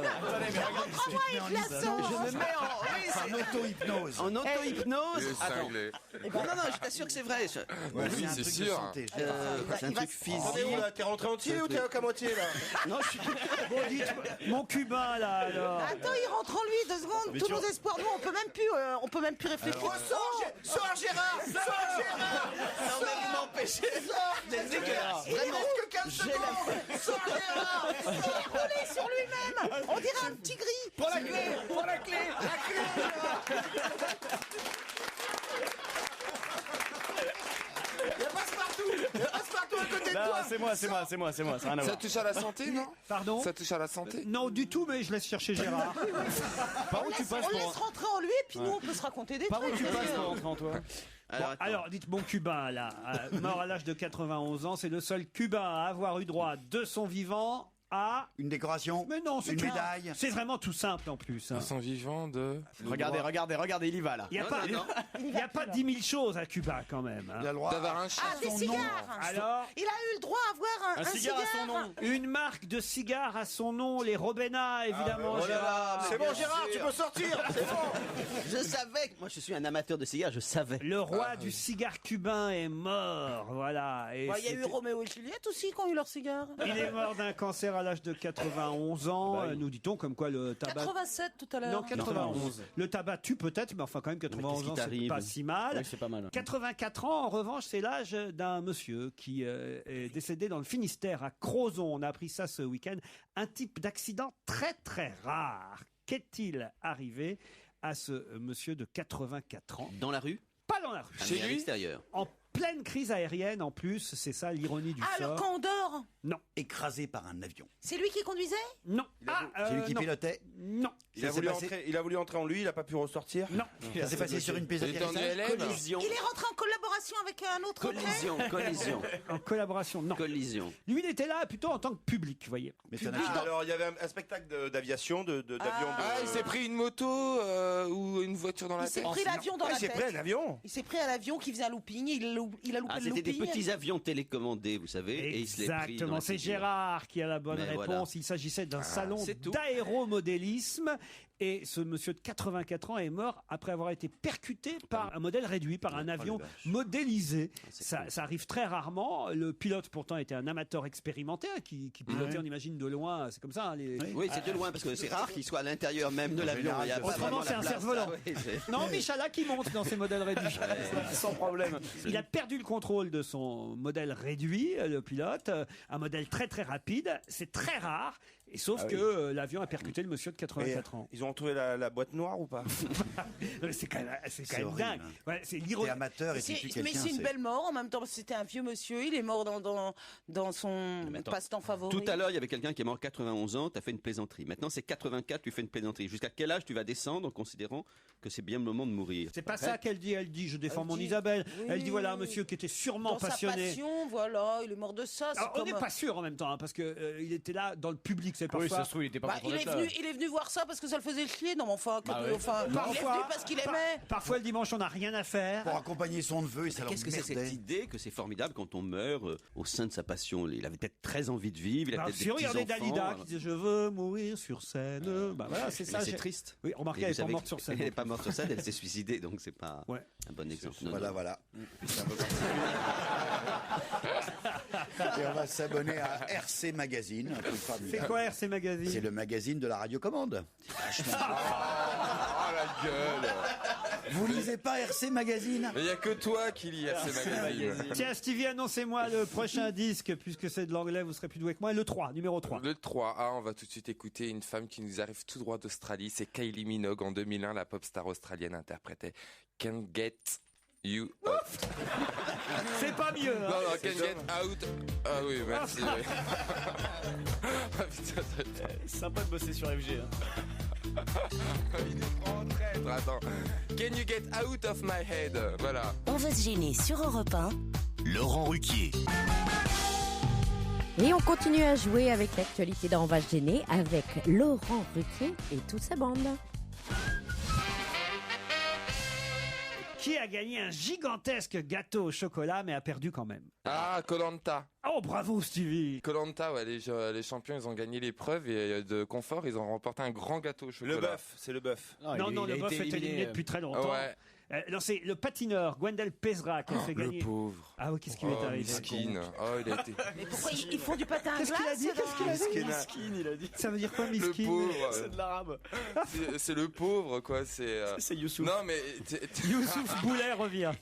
mets en... Oui, En auto-hypnose. en auto-hypnose. Il est Attends. cinglé. Non, non, je t'assure que c'est vrai. Oui, C'est un c'est truc de sûr. santé. C'est un truc physique. Attendez, où là? T'es rentré entier ou t'es qu'à moitié là? Non, je suis... Bon, dites, mon cubain là alors. Attends, il rentre en lui 2 secondes. Tous nos espoirs, nous, on peut même plus réfléchir. Sors Gérard! Sors Gérard! Non, mais vous m'empêchez. C'est dégueulasse. Il Vraiment. reste que 15 J'ai secondes! Sors Gérard! Il est roulé sur lui-même. On dirait un petit gris. Prends la clé! Prends la clé! La clé! Il y a Passe-Partout! Il y a Passe-Partout à côté de Non, toi! c'est moi. Ça n'a rien à Ça voir. touche à la santé, non? Pardon? Ça touche à la santé? Non, du tout, mais je laisse chercher Gérard. Par où tu passes On laisse pour rentrer en lui et puis nous, on peut se raconter des Par où trucs. tu passes pour rentrer en toi? Alors, attends. Alors, dites mon cubain là, mort à l'âge de 91 ans, c'est le seul cubain à avoir eu droit de son vivant à... Une décoration. Mais non, c'est Une tout- médaille. C'est vraiment tout simple en plus. hein. Ils sont vivants de... Regardez, il y va là. Il n'y a, Non, pas, non, il y a pas 10 000 choses à Cuba quand même. hein. Il a le droit D'avoir un chien. Ah, des Son cigares. Alors, Il a eu le droit à avoir un cigare à son nom. une marque de cigares à son nom, les Robena évidemment. Oh là là, Gérard. mais C'est bon bien Gérard, sûr. tu peux sortir! C'est bon! Je savais. Moi, je suis un amateur de cigares, je savais. Le roi du cigare cubain est mort, voilà. Et Il y a eu c'était- Roméo et Juliette aussi qui ont eu leur cigare. Il est mort d'un cancer à l'âge de 91 ans, nous dit-on, comme quoi le tabac... 87 tout à l'heure. Non, 91. Le tabac tue peut-être, mais enfin quand même 91 qui ans, c'est t'arrive? pas si mal. Oui, c'est pas mal. 84 ans, en revanche, c'est l'âge d'un monsieur qui est décédé dans le Finistère, à Crozon. On a appris ça ce week-end. Un type d'accident très très rare. Qu'est-il arrivé à ce monsieur de 84 ans? Dans la rue? Pas dans la rue. Chez lui? À l'extérieur. En pleine crise aérienne en plus, c'est ça l'ironie du Ah, sort. le Condor. Non. Écrasé par un avion. C'est lui qui conduisait? Non. C'est lui qui non. pilotait? Non. Il a voulu entrer en lui, il a pas pu ressortir. Non. Ça s'est passé sur une piste d'atterrissage? Collision. Il est rentré en collaboration avec un autre Collision. En collaboration, non. Collision. Lui, il était là plutôt en tant que public, vous voyez. Mais Alors il y avait un spectacle d'aviation, d'avion. Ah, il s'est pris une moto ou une voiture dans la Il s'est tête. pris l'avion dans la tête. Il s'est pris un avion. Il s'est pris un avion qui faisait un looping. Il a loupé le C'était des looping. petits avions télécommandés, vous savez, et il se les pris. Exactement, c'est Gérard qui a la bonne Mais réponse. voilà. Il s'agissait d'un salon c'est tout. d'aéromodélisme. Et ce monsieur de 84 ans est mort après avoir été percuté par un modèle réduit, par un avion modélisé. Ça arrive très rarement. Le pilote, pourtant, était un amateur expérimenté qui pilotait, on imagine, de loin. C'est comme ça. Oui, c'est de loin, parce que c'est rare qu'il soit à l'intérieur même de l'avion. Il y a pas Autrement, vraiment c'est la un place. cerf-volant. Ah oui, Non, Michalak qui monte dans ces modèles réduits. Sans problème. Il a perdu le contrôle de son modèle réduit, le pilote. Un modèle très très rapide. C'est très rare. Et sauf que l'avion a percuté le monsieur de 84 ans. Ils ont retrouvé la boîte noire ou pas? C'est quand même horrible, dingue. hein. Ouais, c'est T'es l'ironie. amateur et tu tues quelqu'un. Mais c'est une belle mort en même temps, parce que c'était un vieux monsieur. Il est mort dans son Mais attends, passe-temps favori. Tout à l'heure, il y avait quelqu'un qui est mort à 91 ans, tu as fait une plaisanterie. Maintenant, c'est 84, tu fais une plaisanterie. Jusqu'à quel âge tu vas descendre en considérant que c'est bien le moment de mourir? C'est pas ça qu'elle dit. Elle dit, je défends mon Isabelle. Oui. Elle dit, voilà, un monsieur qui était sûrement Dans sa passionné. passion, voilà, il est mort de ça. c'est Alors, on comme- n'est pas sûr en même temps, hein, parce que il était là dans le public. C'est Oui, parfois. ça se trouve, il était pas Bah, content il est d'être là. venu, il est venu voir ça parce que ça le faisait chier. Non, mais enfin, Bah oui. il est venu parce qu'il aimait. Parfois le dimanche, on n'a rien à faire. Pour accompagner son neveu et ça Qu'est-ce que c'est cette l'emmerdait. idée que c'est formidable quand on meurt au sein de sa passion? Il avait peut-être très envie de vivre, il a Bah, peut-être si des on regardait petits-enfants. Dalida qui disait je veux mourir sur scène. Bah voilà, c'est ça. Mais c'est triste. Oui, remarquez, Et elle vous n'est pas savez morte sur scène. Elle n'est pas morte sur scène, elle s'est suicidée, donc c'est pas Ouais. un bon exemple. Non, Voilà, non. voilà. C'est un peu particulier. Et on va s'abonner à RC Magazine. un peu extraordinaire. C'est quoi RC Magazine? C'est le magazine de la radiocommande. Oh la gueule. Vous lisez pas RC Magazine? Mais il y a que toi qui lis RC Magazine. Tiens, Stevie, annoncez-moi le prochain disque, puisque c'est de l'anglais, vous serez plus doué que moi. Le 3, numéro 3. Le 3A, on va tout de suite écouter une femme qui nous arrive tout droit d'Australie. C'est Kylie Minogue. En 2001, la pop star australienne interprétait Can't Get You Out. C'est pas mieux. Hein. Non, Can't Get Out. Ah oui, merci. oui. Ah, putain, Sympa de bosser sur FG. Hein. il est en traître. Attends. Can you get out of my head? Voilà. On va se gêner sur Europe 1. Laurent Ruquier. Et on continue à jouer avec l'actualité d'En va se gêner avec Laurent Ruquier et toute sa bande. Qui a gagné un gigantesque gâteau au chocolat, mais a perdu quand même? Ah, Koh-Lanta. Oh, bravo, Stevie. Koh-Lanta, ouais, les champions, ils ont gagné l'épreuve et de confort, ils ont remporté un grand gâteau au chocolat. Le bœuf, c'est le bœuf. Non, le bœuf est éliminé depuis très longtemps. Ouais. Non, c'est le patineur, Gwendal Pesra, qui a fait gagner. Le pauvre. Ah oui, qu'est-ce qui lui est arrivé? Miskin. Oh, il a été. Mais pourquoi ils font du patin à Qu'est-ce qu'il a glace dit? Qu'est-ce qu'il a dit? Miskin, il a dit. Ça veut dire quoi, miskin? Le pauvre. C'est de l'arabe. C'est le pauvre, quoi. C'est Youssouf. Non, mais. Youssouf Boulet revient.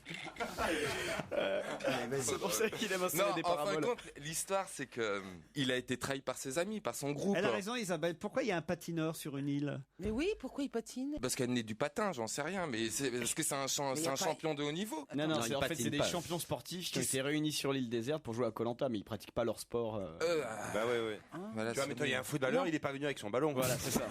C'est pour ça qu'il aime installer Non, des en fin de paraboles. compte, l'histoire, c'est que il a été trahi par ses amis, par son groupe. Elle a raison, Isabelle. Pourquoi il y a un patineur sur une île? Mais oui, pourquoi ils patinent? Parce qu'elle naît du patin, j'en sais rien. Mais est-ce que c'est un champion de haut niveau? Non, Non, c'est il en fait patine c'est des pas. champions sportifs qui ont été réunis sur l'île déserte pour jouer à Koh-Lanta, mais ils pratiquent pas leur sport. Bah ouais. Voilà, Tu vois, mais toi, il y a un footballeur, il est pas venu avec son ballon. Voilà, c'est ça.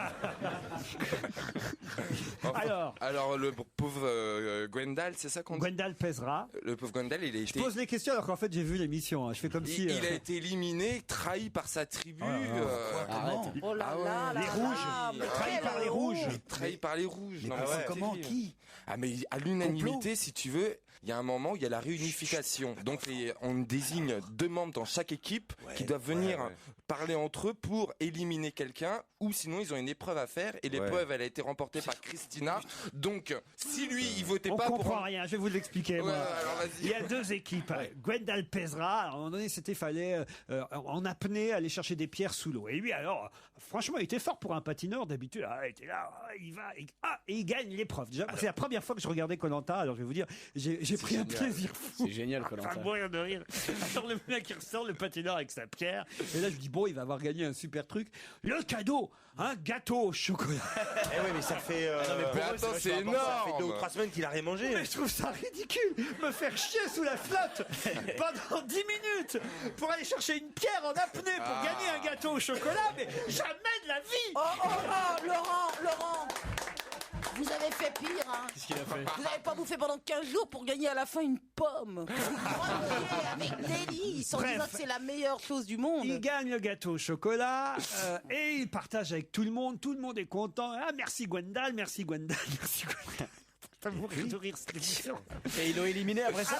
Enfin, alors le pauvre Gwendal, c'est ça qu'on dit? Gwendal Pesra. Le pauvre Gwendal, il a Je été. pose les questions alors qu'en fait j'ai vu l'émission. Hein. Je fais comme si. Il a été éliminé, trahi par sa tribu. Comment? Oh là Ah ouais. là là Les là, rouges. mais Trahi quelle par les rouges. honte. Trahi par les rouges. Mais Non, pourquoi, c'est comment? terrible. Qui? Ah mais à l'unanimité, si tu veux, il y a un moment où il y a la réunification. Donc on désigne 2 membres dans chaque équipe qui doivent venir parler entre eux pour éliminer quelqu'un, ou sinon ils ont une épreuve à faire et l'épreuve elle a été remportée par Christina. Donc si lui il votait On pas pour comprend rien, je vais vous l'expliquer. moi. Ouais, alors vas-y. Il y a 2 équipes. Gwendal Pesra, à un moment donné, fallait en apnée aller chercher des pierres sous l'eau. Et lui, alors, franchement, il était fort pour un patineur. D'habitude, il était là, il va, et il gagne l'épreuve. Déjà, c'est la première fois que je regardais Koh-Lanta. Alors, je vais vous dire, j'ai j'ai pris un plaisir fou. C'est génial, Koh-Lanta. Enfin, mourir de rire. Alors, le mec, il ressort le patineur avec sa pierre. Et là, je dis, bon, il va avoir gagné un super truc. Le cadeau, un gâteau au chocolat. Eh oui, mais ça fait. non, mais pour eux, attends, c'est vachement important. Ça fait énorme. 2 ou 3 semaines qu'il a rien mangé. Mais je trouve ça ridicule. Me faire chier sous la flotte pendant 10 minutes pour aller chercher une pierre en apnée pour gagner un gâteau au chocolat. Mais jamais de la vie. Oh, Laurent, vous avez fait pire, hein. Qu'est-ce qu'il a fait? Vous n'avez pas bouffé pendant 15 jours pour gagner à la fin une pomme. Vous croyez avec délice en Bref. disant que c'est la meilleure chose du monde. Il gagne le gâteau au chocolat et il partage avec tout le monde. Tout le monde est content. Ah, merci Gwendal, merci Gwendal, merci Gwendal. Ça va mourir de rire, cette émission. Et ils l'ont éliminé après ça?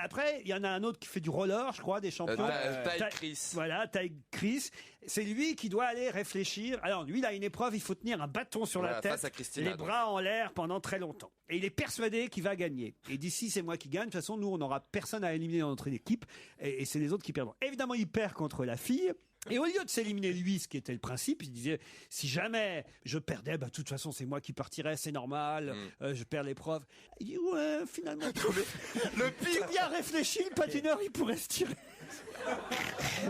Après, il y en a un autre qui fait du roller, je crois, des champions. Ty Chris. Voilà, Ty Chris. C'est lui qui doit aller réfléchir. Alors, lui, il a une épreuve, il faut tenir un bâton sur la tête, face à Christina, les bras en l'air pendant très longtemps. Et il est persuadé qu'il va gagner. Et d'ici, c'est moi qui gagne. De toute façon, nous, on n'aura personne à éliminer dans notre équipe. Et c'est les autres qui perdront. Évidemment, il perd contre la fille. Et au lieu de s'éliminer lui, ce qui était le principe, il disait, si jamais je perdais, de toute façon c'est moi qui partirais, c'est normal, je perds l'épreuve. Il dit, ouais, finalement, le pire, bien réfléchi, le patineur, il pourrait se tirer.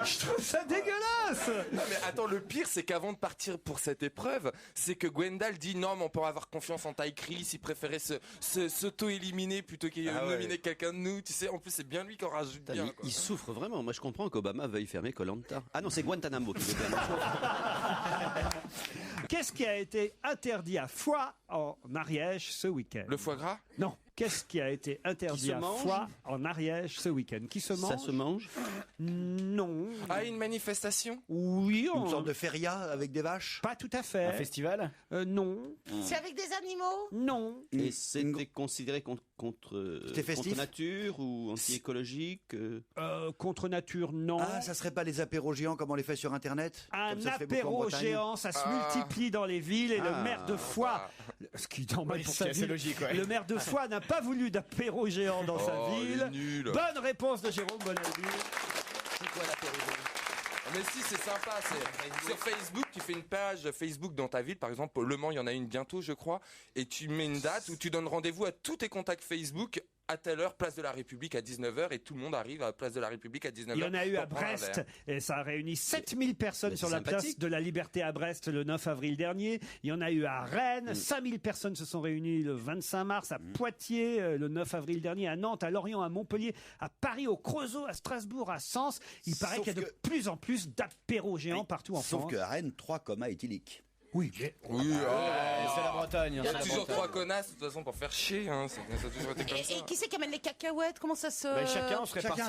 Je trouve ça dégueulasse. Non mais attends, le pire c'est qu'avant de partir pour cette épreuve, c'est que Gwendal dit non mais on peut avoir confiance en Ty Chris, il préférait s'auto-éliminer plutôt qu'il nominer quelqu'un de nous, tu sais, en plus c'est bien lui qui en rajoute bien. Quoi. Il souffre vraiment, moi je comprends qu'Obama veuille fermer Koh-Lanta. Ah non, c'est Guantanamo qui veut fermer. Qu'est-ce qui a été interdit à foie en Ariège ce week-end? Le foie gras? Non. Qu'est-ce qui a été interdit à foie en Ariège ce week-end? Qui se mange? Ça se mange? Non. Ah, une manifestation? Oui. Une sorte de feria avec des vaches? Pas tout à fait. Un festival? Non. C'est avec des animaux? Non. Et c'était considéré contre nature ou anti-écologique? Contre nature, non. Ah, ça serait pas les apéros géants comme on les fait sur Internet? Un Comme ça se fait beaucoup en apéro Bretagne. géant, ça se multiplie dans les villes et le maire de Foix, ce qui est normal pour sa c'est assez ville, logique, ouais. le maire de Foix n'a pas voulu d'apéro géant dans sa il est ville. nul. Bonne réponse de Jérôme Bonaldi. C'est quoi l'apéro? Mais si, c'est sympa. C'est sur Facebook, tu fais une page Facebook dans ta ville. Par exemple, Le Mans, il y en a une bientôt, je crois. Et tu mets une date où tu donnes rendez-vous à tous tes contacts Facebook à telle heure, place de la République à 19h. Et tout le monde arrive à la place de la République à 19h. Il y en a eu pour à prendre un Brest, verre. et ça a réuni 7000 personnes Mais sur c'est la place sympathique. de la Liberté à Brest le 9 avril dernier. Il y en a eu à Rennes, 5000 personnes se sont réunies le 25 mars, à Poitiers le 9 avril dernier, à Nantes, à Lorient, à Montpellier, à Paris, au Creusot, à Strasbourg, à Sens. Il paraît Sauf qu'il y a de que- plus en plus d'apéros géants partout en Sauf France. qu'à Rennes, 3 comas éthyliques. Oui, mais Oui, C'est la Bretagne. il y a toujours 3 connasses de toute façon pour faire chier. Hein. Ça a toujours été comme ça. Et qui c'est qui amène les cacahuètes? Comment ça se... Chacun, on se répartit.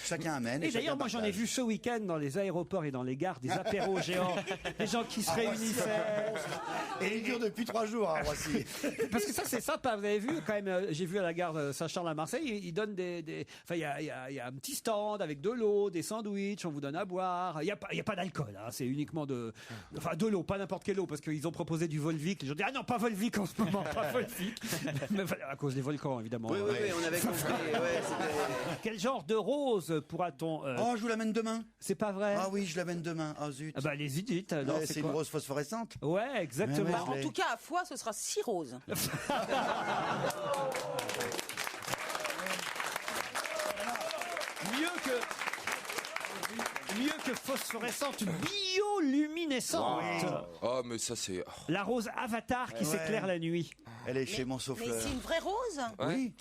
Chacun amène. Et d'ailleurs, moi, j'en ai vu ce week-end dans les aéroports et dans les gares des apéros géants, des gens qui se réunissaient. Et il dure depuis 3 jours à Roissy. Parce que ça, c'est sympa. Vous avez vu, quand même, j'ai vu à la gare de Saint-Charles à Marseille, ils donnent enfin, il y a un petit stand avec de l'eau, des sandwichs, on vous donne à boire. Il n'y a pas d'alcool, hein, c'est uniquement de l'eau, pas n'importe quelle eau, parce qu'ils ont proposé du Volvic. Les gens disent, ah non, pas Volvic en ce moment, pas Volvic. Mais, à cause des volcans, évidemment. Oui, on avait compris. Ouais, Quel genre de rose pourra-t-on... Oh, je vous l'amène demain. C'est pas vrai? Ah oui, je l'amène demain. Ah zut. Ah bah, allez-y, dites. Alors, Ouais, c'est une quoi? rose phosphorescente. Ouais, exactement. Ouais, Bah, en tout cas, à Foix, ce sera 6 roses. Mieux que phosphorescente, bioluminescente. Oh, mais ça c'est. La rose Avatar qui s'éclaire la nuit. Elle est chez mon Mais souffleur. c'est une vraie rose? Oui.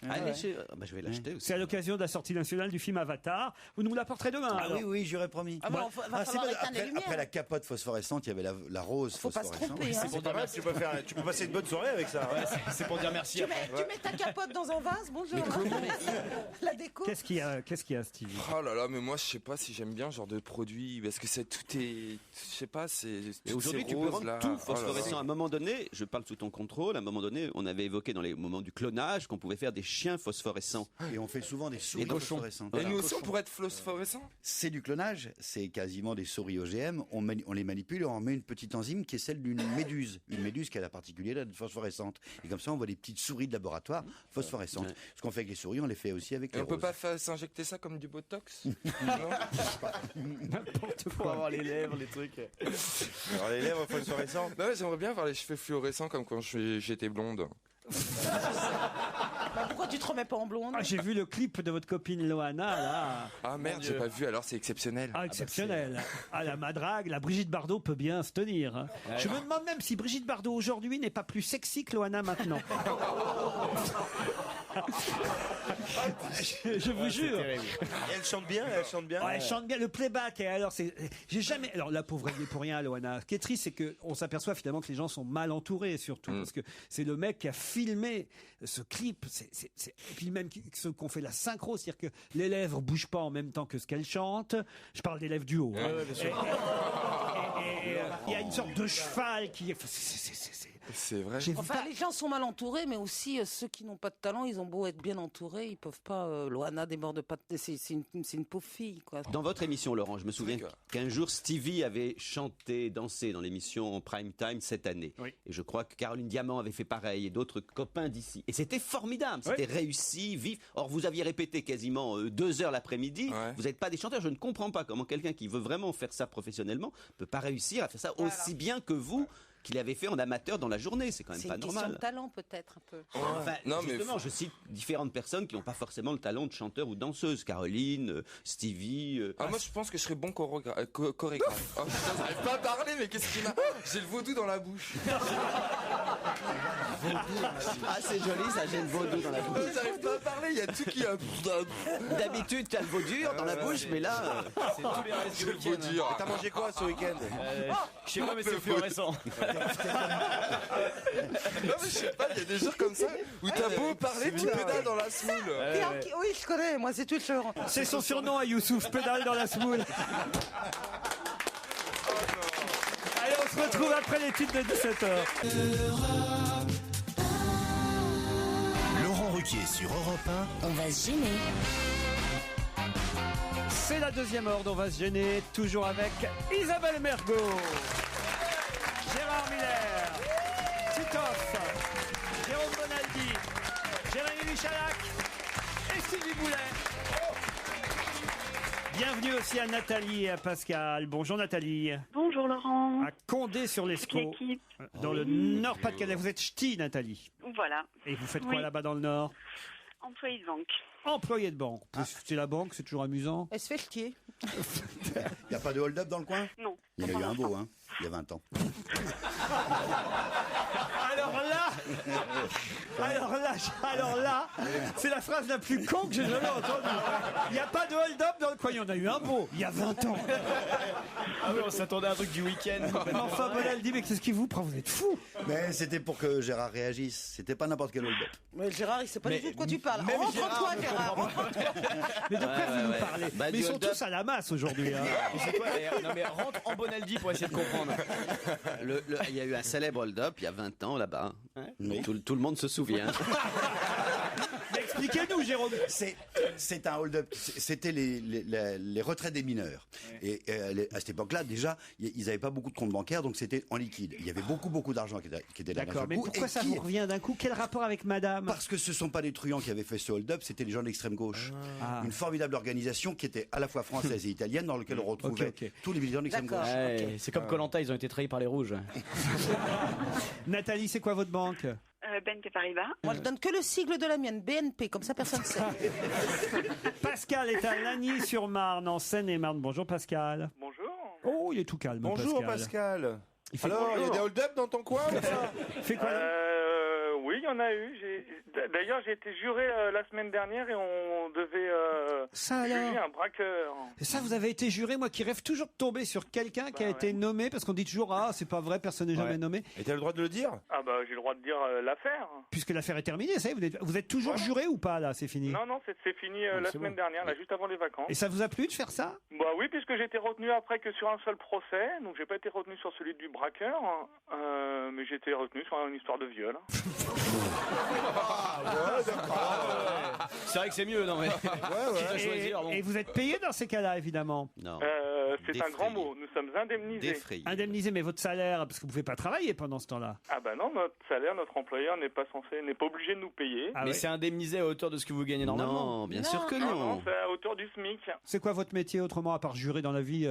je vais l'acheter aussi. C'est à l'occasion de la sortie nationale du film Avatar. Vous nous l'apporterez demain. Ah alors. oui, j'aurais promis. Ah, va falloir c'est pas- éteindre les lumières. après la capote phosphorescente, il y avait la rose Faut pas se phosphorescente. tromper, hein. C'est pas mal, tu peux passer une bonne soirée avec ça. C'est pour dire merci. Tu mets ta capote dans un vase, bonjour. La déco. Qu'est-ce qu'il y a, Stevie? Oh là là, mais moi je sais pas si j'aime bien ce genre de produit parce que tout est, je sais pas, c'est. Et aujourd'hui, tu peux rendre tout phosphorescent. À un moment donné, je parle sous ton contrôle, à un moment donné, on avait évoqué dans les moments du clonage qu'on pouvait faire des chiens phosphorescents. Et on fait souvent des souris cochons. phosphorescentes. Et nous aussi on pourrait être phosphorescents. C'est du clonage, c'est quasiment des souris OGM. On les manipule et on met une petite enzyme qui est celle d'une méduse. Une méduse qui a la particularité d'être phosphorescente. Et comme ça, on voit des petites souris de laboratoire phosphorescentes. Ouais. Ce qu'on fait avec les souris, on les fait aussi avec Et les on peut roses. pas s'injecter ça comme du botox? Pour avoir les lèvres, les trucs. Alors les lèvres phosphorescentes. Non, mais j'aimerais bien avoir les cheveux fluorescents comme quand j'étais blonde. Bah, pourquoi tu te remets pas en blonde? J'ai vu le clip de votre copine Loana, là. Ah merde, j'ai pas vu, alors c'est exceptionnel. Ah, exceptionnel. La madrague, la Brigitte Bardot peut bien se tenir. Hein. Ouais. Je me demande même si Brigitte Bardot aujourd'hui n'est pas plus sexy que Loana maintenant. je vous jure. Et elle chante bien, elle chante bien. Ouais, elle chante bien le playback. Et alors, j'ai jamais. Alors, la pauvre, elle y est pour rien, Loana. Ce qui est triste, c'est qu'on s'aperçoit finalement que les gens sont mal entourés, surtout. Parce que c'est le mec qui a filmé ce clip. Et puis même ceux qui ont fait la synchro, c'est-à-dire que les lèvres bougent pas en même temps que ce qu'elle chante. Je parle des lèvres du haut. Hein. Ouais, bien sûr. Et il y a une sorte de cheval qui. C'est vrai. Enfin, les gens sont mal entourés, mais aussi ceux qui n'ont pas de talent, ils ont beau être bien entourés, ils peuvent pas. Loana déborde pas. C'est une pauvre fille, quoi. Dans votre émission, Laurent, je me souviens qu'un jour, Stevie avait chanté, dansé dans l'émission Prime Time cette année. Oui. Et je crois que Caroline Diamant avait fait pareil et d'autres copains d'ici. Et c'était formidable, c'était réussi, vif. Or, vous aviez répété quasiment 2 heures l'après-midi. Vous n'êtes pas des chanteurs. Je ne comprends pas comment quelqu'un qui veut vraiment faire ça professionnellement peut pas réussir à faire ça aussi bien que vous. Qu'il avait fait en amateur dans la journée, c'est quand même pas normal. C'est une question de talent peut-être un peu. Enfin, justement, je cite différentes personnes qui n'ont pas forcément le talent de chanteur ou danseuse. Caroline, Stevie. Moi, je pense que je serais bon chorégraphe. Oh putain, j'arrive pas à parler, mais qu'est-ce qu'il m'a... J'ai le vaudou dans la bouche. Ah, c'est joli, ça, j'ai le vaudou dans la bouche. J'arrive pas à parler, il y a tout qui... D'habitude, t'as le veau dur dans la bouche, mais là... C'est tous les restes du week-end. Et t'as mangé quoi ce week-end? Je sais pas, mais c'est fluorescent. Non mais je sais pas, il y a des jours comme ça où t'as beau parler, tu pédales dans la semoule. Oui, je connais, moi c'est toujours. C'est son surnom à Youssouf, pédale dans la semoule. Allez, on se retrouve après les titres de 17h. Laurent Ruquier sur Europe 1. On va se gêner. C'est la deuxième heure d'On va se gêner, toujours avec Isabelle Mergo, Gérard Miller, Titoff, Jérôme Bonaldi, Jérémy Michalak et Sylvie Boulet. Bienvenue aussi à Nathalie et à Pascal. Bonjour Nathalie. Bonjour Laurent. À Condé-sur-l'Escaut, dans le Nord-Pas-de-Calais. Vous êtes ch'ti, Nathalie. Voilà. Et vous faites quoi là-bas dans le Nord? Employé de banque. Employé de banque. C'est la banque, c'est toujours amusant. Elle se fait ch'tier. Il n'y a pas de hold-up dans le coin? Non. Il y a eu un beau, hein, il y a 20 ans. Alors là, c'est la phrase la plus con que j'ai jamais entendue. Il n'y a pas de hold-up dans le coin. Il y en a eu un beau, il y a 20 ans. Ah oui, on s'attendait à un truc du week-end. Enfin, Bonal dit, mais qu'est-ce qui vous prend? Vous êtes fou. Mais c'était pour que Gérard réagisse. C'était pas n'importe quel hold-up. Mais Gérard, il sait pas du tout de quoi tu parles. Rentre-toi, Gérard. Mais de quoi vous nous parlez? Mais ils sont tous à la masse aujourd'hui. Hein. Non mais rentre en Bonaldi pour essayer de comprendre. Il y a eu un célèbre hold-up il y a 20 ans là-bas. Tout le monde se souvient. Expliquez-nous, Jérôme. C'est un hold-up. C'était les retraites des mineurs. Et à cette époque-là, déjà, ils n'avaient pas beaucoup de comptes bancaires, donc c'était en liquide. Il y avait beaucoup d'argent qui était là. D'accord, mais pourquoi ça vous revient d'un coup? Quel rapport avec madame? Parce que ce ne sont pas des truands qui avaient fait ce hold-up, c'était les gens de l'extrême gauche. Une formidable organisation qui était à la fois française et italienne, dans laquelle on retrouvait tous les militants de l'extrême gauche. C'est comme Koh-Lanta, ils ont été trahis par les rouges. Nathalie, c'est quoi votre banque? BNP Paribas. Moi, je donne que le sigle de la mienne, BNP, comme ça personne ne sait. Pascal est à Lagny-sur-Marne, en Seine-et-Marne. Bonjour Pascal. Bonjour. Oh, il est tout calme. Bonjour Pascal. fait Alors, quoi il y a des hold-up dans ton coin ou ça fait quoi Oui, il y en a eu. D'ailleurs, j'ai été juré la semaine dernière et on devait juger un braqueur. Et ça, vous avez été juré, moi qui rêve toujours de tomber sur quelqu'un qui a été nommé, parce qu'on dit toujours, ah, c'est pas vrai, personne n'est jamais nommé. Et t'as le droit de le dire? Ah bah, j'ai le droit de dire l'affaire. Puisque l'affaire est terminée, ça y est, vous êtes toujours juré ou pas, là, c'est fini? Non, c'est fini la semaine dernière, là, juste avant les vacances. Et ça vous a plu de faire ça? Bah oui, puisque j'ai été retenu après que sur un seul procès, donc j'ai pas été retenu sur celui du braqueur, mais j'ai été retenu sur une histoire de viol. C'est vrai que c'est mieux, non mais. Et vous êtes payé dans ces cas-là, évidemment? Non. C'est un grand mot. Nous sommes indemnisés. Indemnisé, mais votre salaire, parce que vous ne pouvez pas travailler pendant ce temps-là. Ah bah non, notre salaire, notre employeur n'est pas obligé de nous payer. Ah mais ouais. c'est indemnisé à hauteur de ce que vous gagnez normalement. Non, bien sûr que non. Non, c'est à hauteur du SMIC. C'est quoi votre métier autrement, à part jurer dans la vie,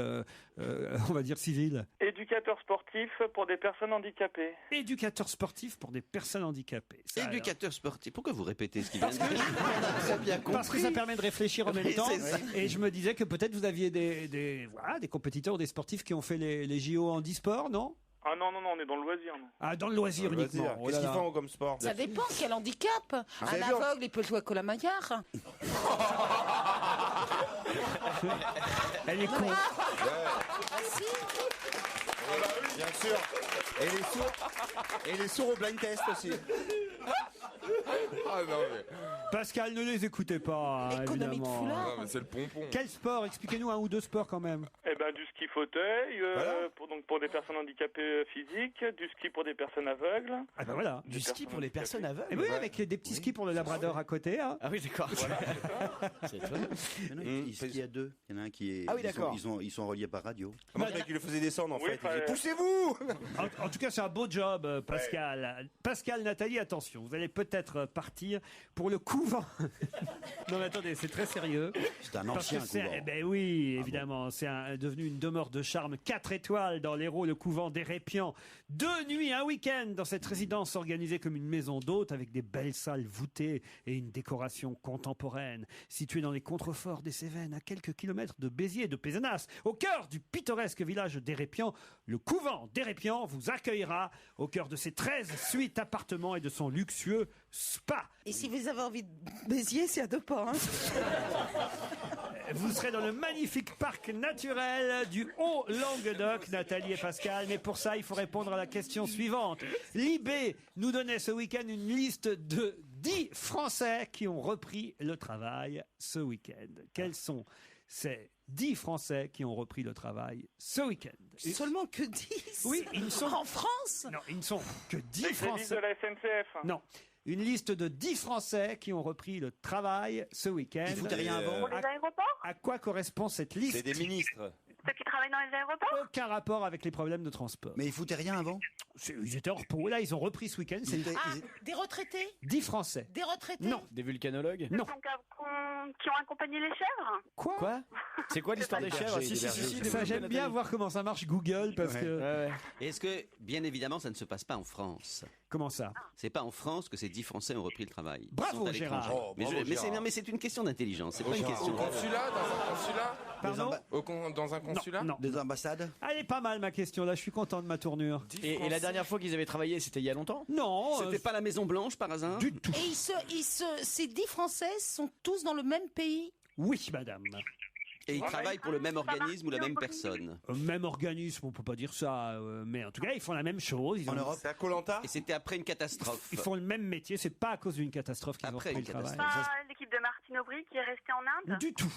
on va dire civile? Éducateur sportif pour des personnes handicapées. Éducateur sportif pour des personnes handicapées. Ça, Éducateur sportif. Pourquoi vous répétez ce qu'il vient de dire? Parce que ça permet de réfléchir en même Oui, temps. c'est ça. Et je me disais que peut-être vous aviez des compétiteurs, des sportifs qui ont fait les JO en e-sport, non? Ah non, on est dans le loisir. Non. Ah, dans le loisir uniquement. Oh Qu'est-ce là qu'ils là. font comme sport? Ça dépend, quel handicap. Un bien. aveugle, il peut jouer à Colamaillard. Elle est con. Bien sûr. Et les sourds au blind test aussi. Ah non, mais. Pascal, ne les écoutez pas, Économie de évidemment. foulard. Non, mais c'est le pompon. Quel sport? Expliquez-nous un ou deux sports quand même. Eh ben du ski fauteuil pour des personnes handicapées physiques, du ski pour des personnes aveugles. Ah ben voilà. Du ski pour les personnes aveugles. Et oui, avec des petits skis pour le Labrador à côté. Hein. Ah oui, d'accord. C'est étonnant. Il y a deux. Il y en a un qui est. Ah oui, d'accord. Ils sont reliés par radio. Moi, je croyais qu'il le faisait descendre en Oui, fait. Il enfin, disait, poussez-vous. En tout cas, c'est un beau job, Pascal. Pascal, Nathalie, attention, vous allez peut-être partir pour le couvent. Non, mais attendez, c'est très sérieux. C'est un Parce ancien que c'est, couvent. eh ben oui, évidemment, c'est devenu une demeure de charme 4 étoiles dans l'Hérault, le couvent d'Hérépian. 2 nuits, un week-end dans cette résidence organisée comme une maison d'hôte avec des belles salles voûtées et une décoration contemporaine. Située dans les contreforts des Cévennes, à quelques kilomètres de Béziers et de Pézenas, au cœur du pittoresque village d'Hérépian, le couvent d'Hérépian vous accueillera au cœur de ses 13 suites appartements et de son luxueux spa. Et si vous avez envie de Béziers, c'est à 2 pas. Hein. Vous serez dans le magnifique parc naturel du Haut-Languedoc, Nathalie et Pascal. Mais pour ça, il faut répondre à la question suivante. Libé nous donnait ce week-end une liste de 10 Français qui ont repris le travail ce week-end. Quels sont ces 10 Français qui ont repris le travail ce week-end? Seulement que 10? Oui, ils sont... En France? Non, ils ne sont que 10 C'est les listes Français. de la SNCF. Non. Une liste de 10 Français qui ont repris le travail ce week-end. Ils foutaient rien avant. Pour les aéroports? À quoi correspond cette liste? C'est des ministres. Ceux qui travaillent dans les aéroports? Aucun rapport avec les problèmes de transport. Mais ils foutaient rien avant. Ils étaient en repos. Là, ils ont repris ce week-end. C'est Ah, des retraités? 10 Français. Des retraités? Non. Des vulcanologues? Non. Qui ont accompagné les chèvres? Quoi? C'est quoi l'histoire des chèvres? Si, Ça, j'aime bien voir comment ça marche Google parce que. Est-ce que, bien évidemment, ça ne se passe pas en France? Comment ça? C'est pas en France que ces 10 Français ont repris le travail. Ils Bravo, sont à Gérard. l'étranger. Oh, Mais bravo, mais Gérard. mais c'est une question d'intelligence. C'est pas une question. Au consulat, dans un consulat Pardon? Dans un consulat Non. Des ambassades. Elle est pas mal ma question là. Je suis content de ma tournure. Et la dernière fois qu'ils avaient travaillé, c'était il y a longtemps? Non. C'était pas la Maison Blanche par hasard? Du tout. Et ces 10 Français sont tous dans le même pays? Oui, madame. Et ils travaillent pour le même organisme ou la même personne? Même organisme, on peut pas dire ça, mais en tout cas, ils font la même chose. Ils En ont- Europe. C'est à Koh-Lanta? Et c'était après une catastrophe. Ils font le même métier. C'est pas à cause d'une catastrophe qu'ils ont Après repris une le travail. catastrophe. Pas l'équipe de Martine Aubry qui est restée en Inde? Du tout.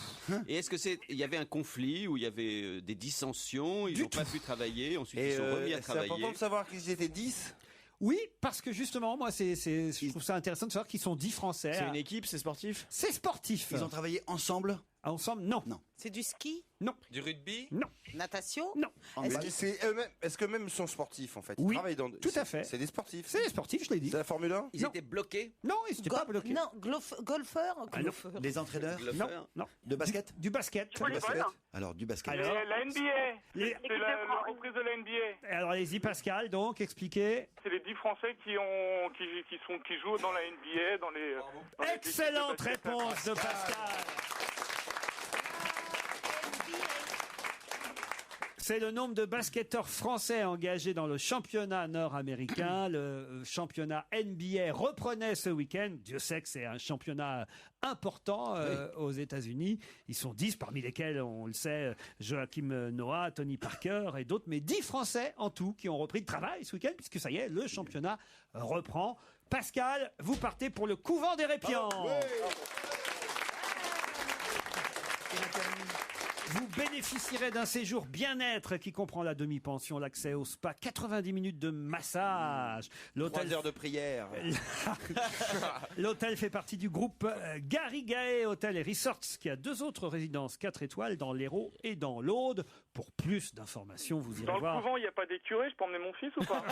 Et est-ce que il y avait un conflit où il y avait des dissensions, ils Du n'ont pas pu travailler, ensuite Et ils sont remis à c'est important travailler? de savoir qu'ils étaient 10. Oui, parce que justement, moi, je trouve ça intéressant de savoir qu'ils sont 10 Français. C'est une équipe, c'est sportif? C'est sportif. Ils ont travaillé ensemble. Ensemble, non. Non. C'est du ski? Non. Du rugby? Non. Natation? Non. Est-ce que même ils sont sportifs en fait? Ils Oui, travaillent dans... tout à fait. C'est des sportifs. C'est des sportifs, je l'ai dit. C'est la Formule 1? Ils Non. étaient bloqués? Non, ils n'étaient pas bloqués. Non, golfeur? Ah, non. Des entraîneurs. Non, non. De basket. Du basket. Du volleyball? Alors du basket. Alors, La NBA. les- C'est la reprise de la NBA. alors allez-y, Pascal, donc, expliquez. C'est les 10 Français qui jouent dans la NBA, dans les Excellente réponse de Pascal. C'est le nombre de basketteurs français engagés dans le championnat nord-américain. Le championnat NBA reprenait ce week-end. Dieu sait que c'est un championnat important aux États-Unis. Ils sont 10, parmi lesquels, on le sait, Joachim Noah, Tony Parker et d'autres. Mais 10 Français en tout qui ont repris le travail ce week-end, puisque ça y est, le championnat reprend. Pascal, vous partez pour le couvent d'Hérépian. Vous bénéficierez d'un séjour bien-être qui comprend la demi-pension, l'accès au spa, 90 minutes de massage. 3 heures de prière. L'hôtel fait partie du groupe Garrigae Hôtel et Resorts, qui a 2 autres résidences 4 étoiles dans l'Hérault et dans l'Aude. Pour plus d'informations, vous irez Dans voir. le couvent, il n'y a pas des curés, je peux emmener mon fils ou pas?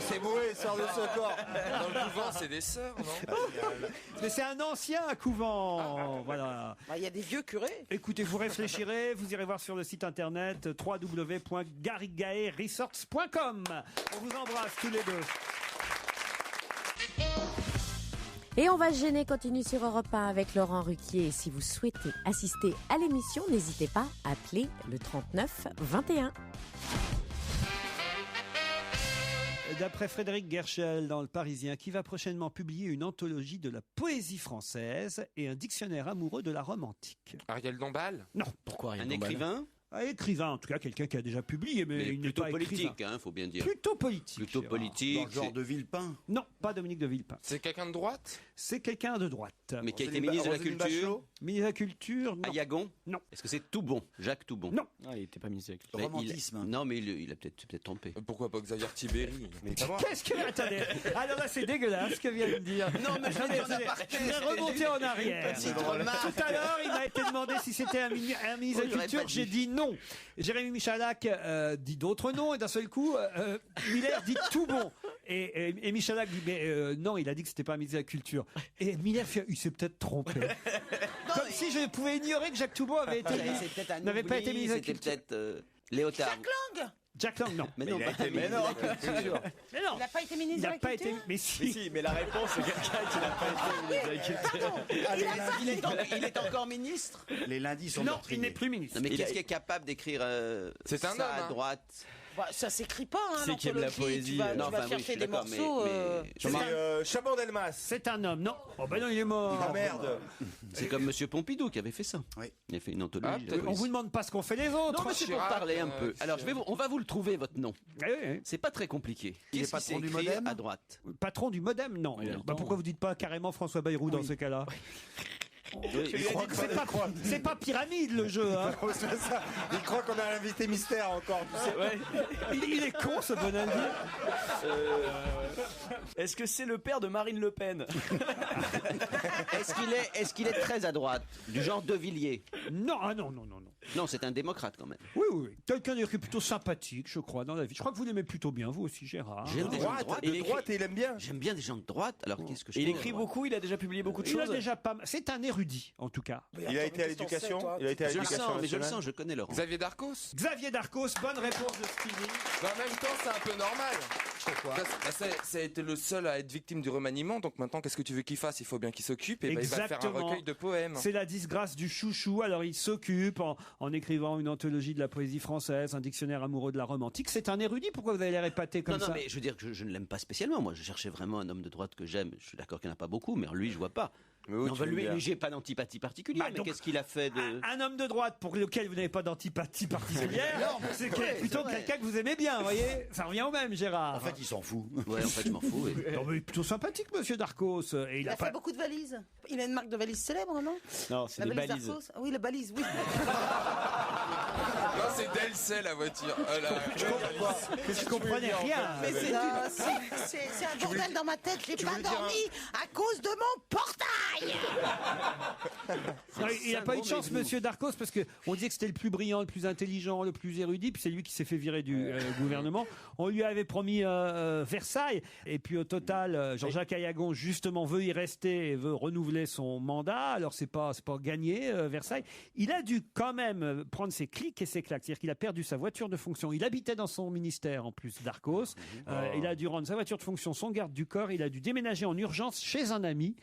C'est bourré, sort de ce corps. Dans le couvent, c'est des sœurs, non? Mais c'est un ancien couvent. Voilà. Il y a des vieux curés. Écoutez, vous réfléchirez, vous irez voir sur le site internet www.garrigaeresorts.com. On vous embrasse tous les deux. Et on va se gêner, continue sur Europe 1 avec Laurent Ruquier. Et si vous souhaitez assister à l'émission, n'hésitez pas à appeler le 39 21. D'après Frédéric Gerschel dans Le Parisien, qui va prochainement publier une anthologie de la poésie française et un dictionnaire amoureux de la Rome antique. Ariel Dombal? Non. Pourquoi Un écrivain? Écrivain, en tout cas, quelqu'un qui a déjà publié, mais il n'est plutôt pas politique, écrivain. faut bien dire. Plutôt politique. Plutôt Gérard. politique. Dans le genre de Villepin? Non, pas Dominique de Villepin. C'est quelqu'un de droite? C'est quelqu'un de droite. Mais qui a été ministre de la Culture? Ministre de la Culture, non. Ayagon? Non. Est-ce que c'est Toubon? Jacques Toubon? Non. Ah, il n'était pas ministre de la Culture. Mais Romantisme. non, mais il a peut-être trompé. Pourquoi pas Xavier Tibéri? Qu'est-ce que... Attendez. Alors là, c'est dégueulasse ce que vient de dire. Non, mais je l'ai dit en Attendez, aparté, je vais c'était remonter juste en arrière. petite remarque. Tout à l'heure, il m'a été demandé si c'était un ministre de la Culture. J'ai dit non. Jérémy Michalak dit d'autres noms et d'un seul coup, Miller dit tout bon. Et Michalak dit mais non, il a dit que c'était pas un ministre de la Culture. Et Miller fait, il s'est peut-être trompé. Comme si je pouvais ignorer que Jacques Toubon n'avait pas été ministre de la Culture. C'était peut-être Léotard. Jacques Lang. Jack Lang, non. Mais non, pas Mais non, Culture. Mais non. Il n'a pas été ministre Il de n'a la pas Culture. été. Mais si. Mais la réponse, c'est quelqu'un qui n'a pas été ministre de la Culture. Il est encore ministre? Les lundis sont Non, meurtriers. il n'est plus ministre. Non, mais qu'est-ce qui est capable d'écrire C'est un ça homme, à hein. droite? Bah, ça s'écrit pas, hein, C'est qu'il y a de la l'anthologie. poésie. Tu vas, Non, tu vas enfin, oui, je chercher suis des d'accord, morceaux. mais- Chabon Delmas. C'est un homme, non. Oh ben non, il est mort. Ah merde. C'est comme Monsieur Pompidou qui avait fait ça. Oui. Il a fait une anthologie. On vous demande pas ce qu'on fait les autres. Non, mais c'est pour Chirac, parler un peu. Alors, on va vous le trouver, votre nom. Ah oui. C'est pas très compliqué. Il est Qu'est-ce qui patron s'est du écrit Modem à droite? Patron du Modem, non. Il a le Bah, temps. pourquoi vous dites pas carrément François Bayrou dans ce cas-là? C'est pas pyramide le jeu. Hein. Il croit qu'on a un invité mystère encore. Il est con ce Bonaldi. Est-ce que c'est le père de Marine Le Pen? Est-ce qu'il est très à droite? Du genre De Villiers? Non, ah non. Non, c'est un démocrate quand même. Oui. Quelqu'un qui est plutôt sympathique, je crois, dans la vie. Je crois que vous l'aimez plutôt bien, vous aussi, Gérard. J'aime des gens de droite. De droite, et il aime bien. J'aime bien des gens de droite. Alors qu'est-ce que je Et il fais écrit à droite? beaucoup, il a déjà publié beaucoup de Il a choses. déjà pas. C'est un érudit, en tout cas. Il a été à l'éducation. Il a été à Je le l'éducation sens, mais je le nationale. sens, je connais Laurent. Xavier Darcos? Xavier Darcos, bonne réponse de Stevie. Bah, en même temps, c'est un peu normal. Ça a été le seul à être victime du remaniement, donc maintenant, qu'est-ce que tu veux qu'il fasse? Il faut bien qu'il s'occupe, et bah, il va faire un Exactement. recueil de poèmes. C'est la disgrâce du chouchou. Alors il s'occupe en écrivant une anthologie de la poésie française, un dictionnaire amoureux de la Rome antique. C'est un érudit. Pourquoi vous allez l'air épaté comme Non, ça? mais je veux dire que je ne l'aime pas spécialement. Moi, je cherchais vraiment un homme de droite que j'aime. Je suis d'accord qu'il n'y en a pas beaucoup, mais lui, je vois pas. oui, Non, tu bah, veux lui, bien. j'ai pas d'antipathie particulière. Bah, mais donc, qu'est-ce qu'il a fait de. Un homme de droite pour lequel vous n'avez pas d'antipathie particulière, c'est plutôt quelqu'un que vous aimez bien, vous voyez. Ça revient au même, Gérard. En fait, il s'en fout. Ouais, en fait, je m'en fous. oui. Non, mais il est plutôt sympathique, monsieur Darcos. Et Il a fait beaucoup de valises. Il a une marque de valises célèbre, non? Non, c'est La des valise balises. Darcos. Ah oui, la balise, oui. Non, c'est Delcel, la voiture. Je comprenais rien. Mais c'est un bordel dans ma tête. J'ai pas dormi à cause de mon portail. Non, il n'a pas eu de chance, monsieur Darcos, parce qu'on disait que c'était le plus brillant, le plus intelligent, le plus érudit, puis c'est lui qui s'est fait virer du gouvernement. On lui avait promis Versailles, et puis au total, Jean-Jacques Ayagon, justement, veut y rester et veut renouveler son mandat. Alors, c'est pas gagné, Versailles. Il a dû quand même prendre ses clics et ses claques. C'est-à-dire qu'il a perdu sa voiture de fonction. Il habitait dans son ministère, en plus, Darcos. Il a dû rendre sa voiture de fonction son garde du corps. Il a dû déménager en urgence chez un ami.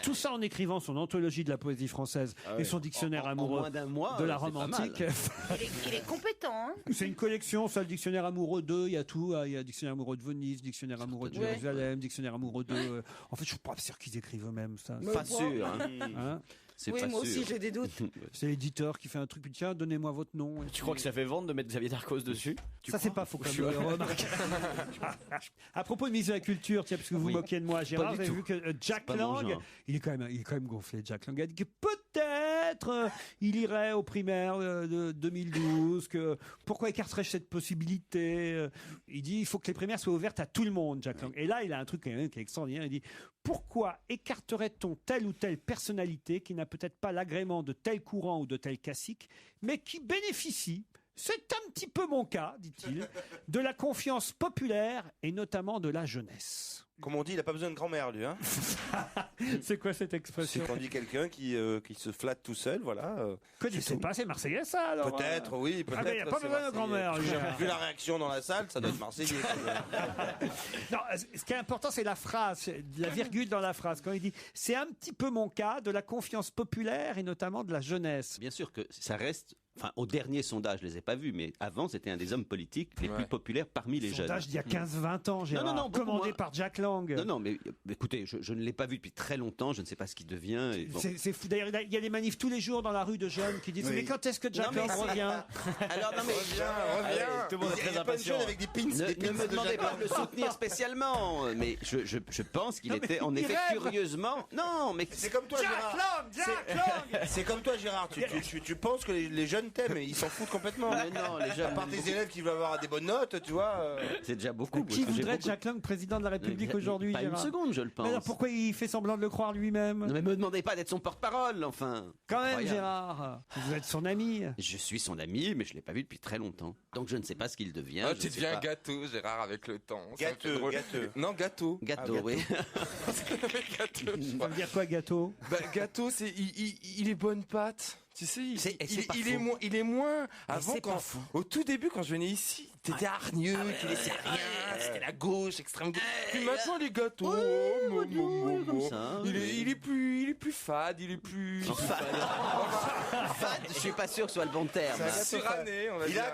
Tout ça en écrivant son anthologie de la poésie française et son dictionnaire amoureux moins d'un mois, de la c'est Rome pas mal. antique. Il est compétent, hein. C'est une collection, ça, le dictionnaire amoureux de, il y a tout. Il y a dictionnaire amoureux de Venise, dictionnaire amoureux de Jérusalem, dictionnaire amoureux de... En fait, je suis pas sûr qu'ils écrivent eux-mêmes ça. Pas sûr. Hein. Hein? C'est Oui, pas moi sûr. aussi, j'ai des doutes. C'est l'éditeur qui fait un truc, puis tiens, donnez-moi votre nom. Tu crois que ça fait vendre de mettre Xavier Darcos dessus? Ça, c'est pas faux comme remarque. À propos de mise à la culture, tiens, parce que vous Oui. moquez de moi, Gérard, Pas vous du avez tout. vu que Jack pas mon Lang, genre. il est quand même gonflé, Jack Lang. Il a dit que peut-être peut-être il irait aux primaires de 2012, que pourquoi écarterais-je cette possibilité? Il dit il faut que les primaires soient ouvertes à tout le monde, Jack Lang. Et là, il a un truc quand même qui est extraordinaire. Il dit pourquoi écarterait-on telle ou telle personnalité qui n'a peut-être pas l'agrément de tel courant ou de tel classique, mais qui bénéficie, c'est un petit peu mon cas, dit-il, de la confiance populaire et notamment de la jeunesse. Comme on dit, il n'a pas besoin de grand-mère, lui. Hein. C'est quoi cette expression? C'est quand on dit quelqu'un qui se flatte tout seul, voilà. Connaissez pas, c'est marseillais ça alors? Peut-être, oui, peut-être. Ah, mais il n'y a pas besoin de grand-mère. Vu la réaction dans la salle, ça doit être marseillais. Non, ce qui est important, c'est la phrase, la virgule dans la phrase. Quand il dit « c'est un petit peu mon cas de la confiance populaire et notamment de la jeunesse ». Bien sûr que ça reste... Enfin, au dernier sondage, je les ai pas vus, mais avant, c'était un des hommes politiques les plus populaires parmi les jeunes. Sondage d'il y a 15-20 ans, Gérard, non, commandé par Jack Lang. Non, mais écoutez, je ne l'ai pas vu depuis très longtemps, je ne sais pas ce qu'il devient. Et bon. C'est fou. D'ailleurs, il y a des manifs tous les jours dans la rue de jeunes qui disent mais quand est-ce que Jack Lang revient? Alors, non, mais reviens. Tout le monde est très impatient. Avec des pins, ne me demandez pas de le soutenir spécialement, mais je pense qu'il était en effet curieusement. Non, mais c'est comme toi, Gérard. Jack Lang. C'est comme toi, Gérard. Tu penses que les jeunes t'aiment, mais ils s'en foutent complètement. Mais non, les jeunes. À part tes élèves qui veulent avoir des bonnes notes, tu vois. C'est déjà beaucoup. Qui voudrait Jack Lang président de la République aujourd'hui, Pas Gérard? une seconde, je le pense. Mais alors pourquoi il fait semblant de le croire lui-même? Non, mais me demandez pas d'être son porte-parole, enfin. Quand même, Incroyable. Gérard, vous êtes son ami. Je suis son ami, mais je l'ai pas vu depuis très longtemps. Donc je ne sais pas ce qu'il devient. Tu deviens gâteau, Gérard, avec le temps. Gâteux. Non, gâteau. Gâteau, oui. Gâteau, je Ça crois. veut dire quoi, gâteau? Gâteau, c'est il est bonne pâte. Tu sais, il est moins. Avant, au tout début, quand je venais ici, t'étais hargneux, tu laissais rien, c'était la gauche, extrême gauche. Puis maintenant, les gâteaux, il est plus fade, il est plus. Fade, je suis pas sûr que ce soit le bon terme. Suranné, on va Il dire. a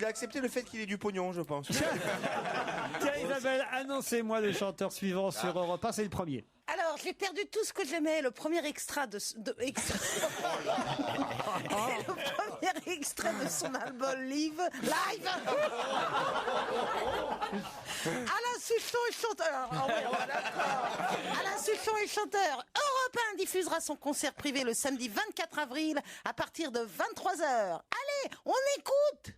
accepté le fait qu'il ait du pognon, je pense. Tiens, Isabelle, annoncez-moi le chanteur suivant sur Europe 1, c'est le premier. Alors, j'ai perdu tout ce que j'aimais. Le premier extrait de son album Live. Alain Souchon est chanteur. Ah ouais, d'accord. Alain Souchon est chanteur. Europe 1 diffusera son concert privé le samedi 24 avril à partir de 23h. Allez, on écoute.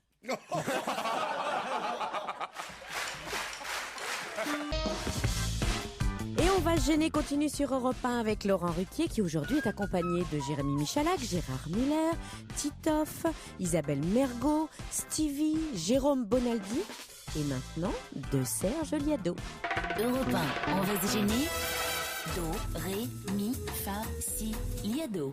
Et on va se gêner continue sur Europe 1 avec Laurent Ruquier qui aujourd'hui est accompagné de Jérémy Michalak, Gérard Miller, Titoff, Isabelle Mergo, Stevie, Jérôme Bonaldi et maintenant de Serge Liado. Europe 1, on va se gêner. Do, ré, mi, fa, si, liado.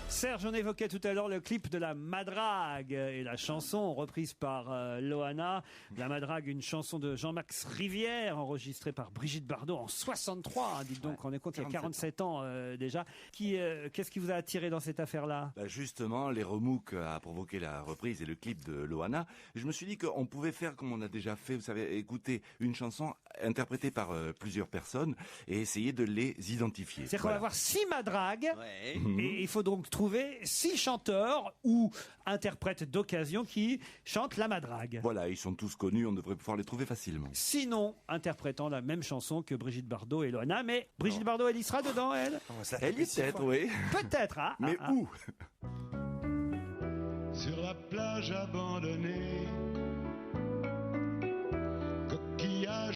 Serge, on évoquait tout à l'heure le clip de La Madrague et la chanson reprise par Loana. La Madrague, une chanson de Jean-Max Rivière enregistrée par Brigitte Bardot en 63. Dites donc, on est compte, il y a 47 ans déjà. Qu'est-ce qui vous a attiré dans cette affaire-là? Justement, les remous qu'a provoqué la reprise et le clip de Loana. Je me suis dit qu'on pouvait faire comme on a déjà fait, vous savez, écouter une chanson interprétée par plusieurs personnes et essayer de les identifier. C'est-à-dire qu'on va avoir 6 madragues et il faut donc trouver 6 chanteurs ou interprètes d'occasion qui chantent la madrague. Voilà, ils sont tous connus, on devrait pouvoir les trouver facilement. Sinon, interprétant la même chanson que Brigitte Bardot et Loana, mais Brigitte Bardot, elle y sera dedans, elle? Elle y est peut-être, oui. Peut-être, hein. Mais où? Sur la plage abandonnée, coquillage.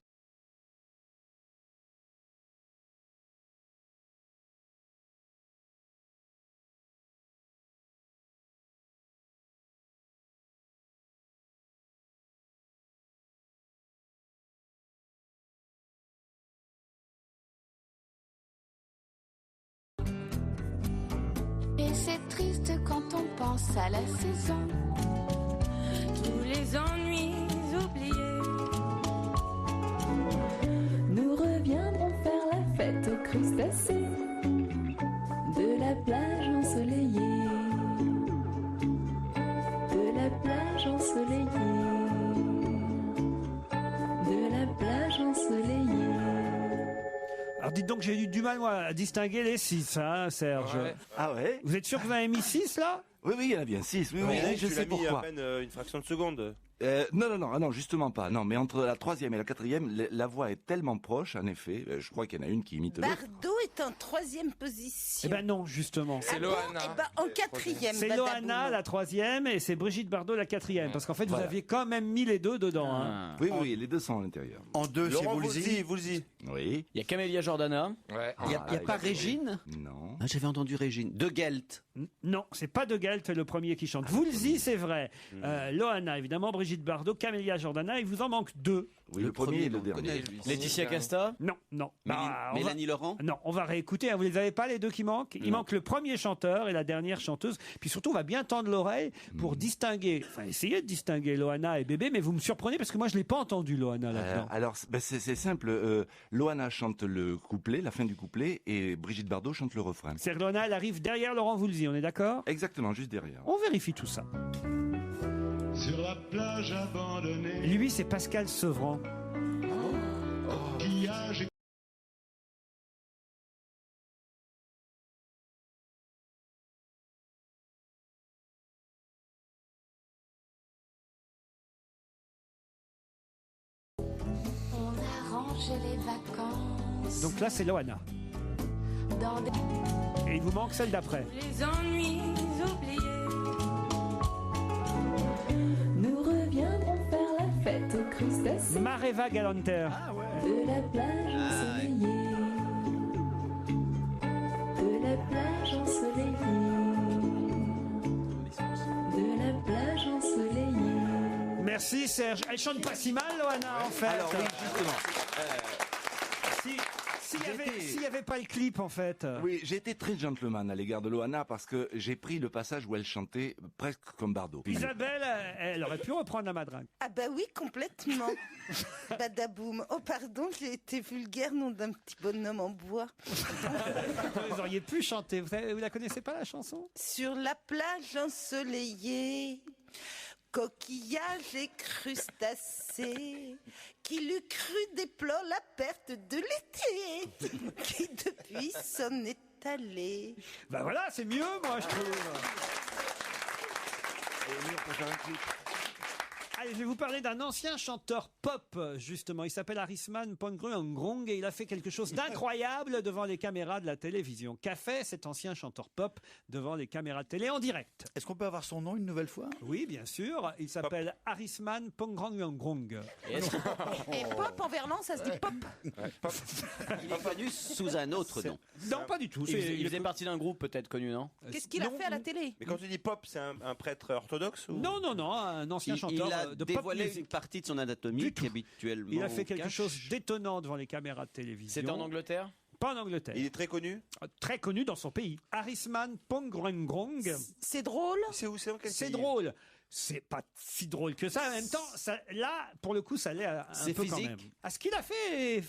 Et c'est triste quand on pense à la saison, tous les ennuis oubliés. Nous reviendrons faire la fête aux crustacés de la plage ensoleillée, de la plage ensoleillée, de la plage ensoleillée. Alors dites donc, j'ai eu du mal moi à distinguer les 6, hein, Serge. Ouais. Ah ouais? Vous êtes sûr que vous avez mis 6 là? Oui, il y en a bien 6. Oui, je sais pourquoi. à peine une fraction de seconde. Non, justement pas. Non, mais entre la 3e et la 4e, la voix est tellement proche, en effet. Je crois qu'il y en a une qui imite l'autre. Bardot est en 3e position. Eh ben non, justement. C'est Loana. Eh ben en 4e. C'est Loana la 3e et c'est Brigitte Bardot la 4e. Parce qu'en fait, vous aviez quand même mis les deux dedans. Hein. Oui, les deux sont à l'intérieur. En 2, c'est Woolsey. Oui. Il y a Camélia Jordana. Il n'y a pas Régine? Non. Ah, j'avais entendu Régine. De Gelt. Non, c'est pas De Gelt le premier qui chante. Woolsey, c'est vrai. Loana, évidemment, Brigitte Bardot, Camélia Jordana, il vous en manque 2. Oui, le premier et le dernier. Laetitia Casta? Non. Mélanie Laurent? Non, on va réécouter. Vous les avez pas les deux qui manquent? Il manque le premier chanteur et la dernière chanteuse. Puis surtout, on va bien tendre l'oreille pour distinguer, essayer de distinguer Loana et Bébé, mais vous me surprenez parce que moi je l'ai pas entendu Loana là-dedans. Alors, c'est simple. Loana chante le couplet, la fin du couplet, et Brigitte Bardot chante le refrain. C'est Loana, elle arrive derrière Laurent Voulzy, on est d'accord? Exactement, juste derrière. On vérifie tout ça. Sur la plage abandonnée. Lui, c'est Pascal Sevran. Coquillage. On a rangé les vacances. Donc là, c'est Loana. Dans des... Et il vous manque celle d'après. Les ennuis oubliés. Nous reviendrons faire la fête aux crustacés. Mareva Galanter. De la plage ensoleillée. De la plage ensoleillée. De la plage ensoleillée. Merci Serge. Elle chante pas si mal, Loana, en fait. Alors oui, justement. S'il n'y avait pas le clip, en fait. Oui, j'ai été très gentleman à l'égard de Loana parce que j'ai pris le passage où elle chantait presque comme Bardot. Isabelle, elle aurait pu reprendre la madringue. Ah bah oui, complètement. Badaboum. Oh pardon, j'ai été vulgaire, nom d'un petit bonhomme en bois. Vous auriez pu chanter. Vous la connaissez pas, la chanson? Sur la plage ensoleillée, coquillages et crustacés, qui l'eût cru déplore la perte de l'été, qui depuis s'en est allé. Ben voilà, c'est mieux, moi, je trouve. Allez, je vais vous parler d'un ancien chanteur pop, justement. Il s'appelle Arisman Pongrong et il a fait quelque chose d'incroyable devant les caméras de la télévision. Qu'a fait cet ancien chanteur pop devant les caméras de télé en direct? Est-ce qu'on peut avoir son nom une nouvelle fois? Oui, bien sûr. Il s'appelle Arisman Pongrong. Et pop en verlan, ça se dit pop. Il est connu sous un autre nom. Non, pas du tout. Il faisait partie d'un groupe peut-être connu, non? Qu'est-ce qu'il a fait à la télé? Mais quand tu dis pop, c'est un prêtre orthodoxe ou... Non, un ancien chanteur il a de pop dévoilé music. une partie de son anatomie qui habituellement Il a fait quelque cache. chose d'étonnant devant les caméras de télévision. C'était en Angleterre? Pas en Angleterre. Il est très connu? Très connu dans son pays. Arisman Pongrong. C'est drôle? C'est où? C'est dans quel C'est pays? drôle. C'est pas si drôle que ça. En même temps, là, pour le coup, ça l'est un C'est peu physique. quand même. Ah, ce qu'il a fait,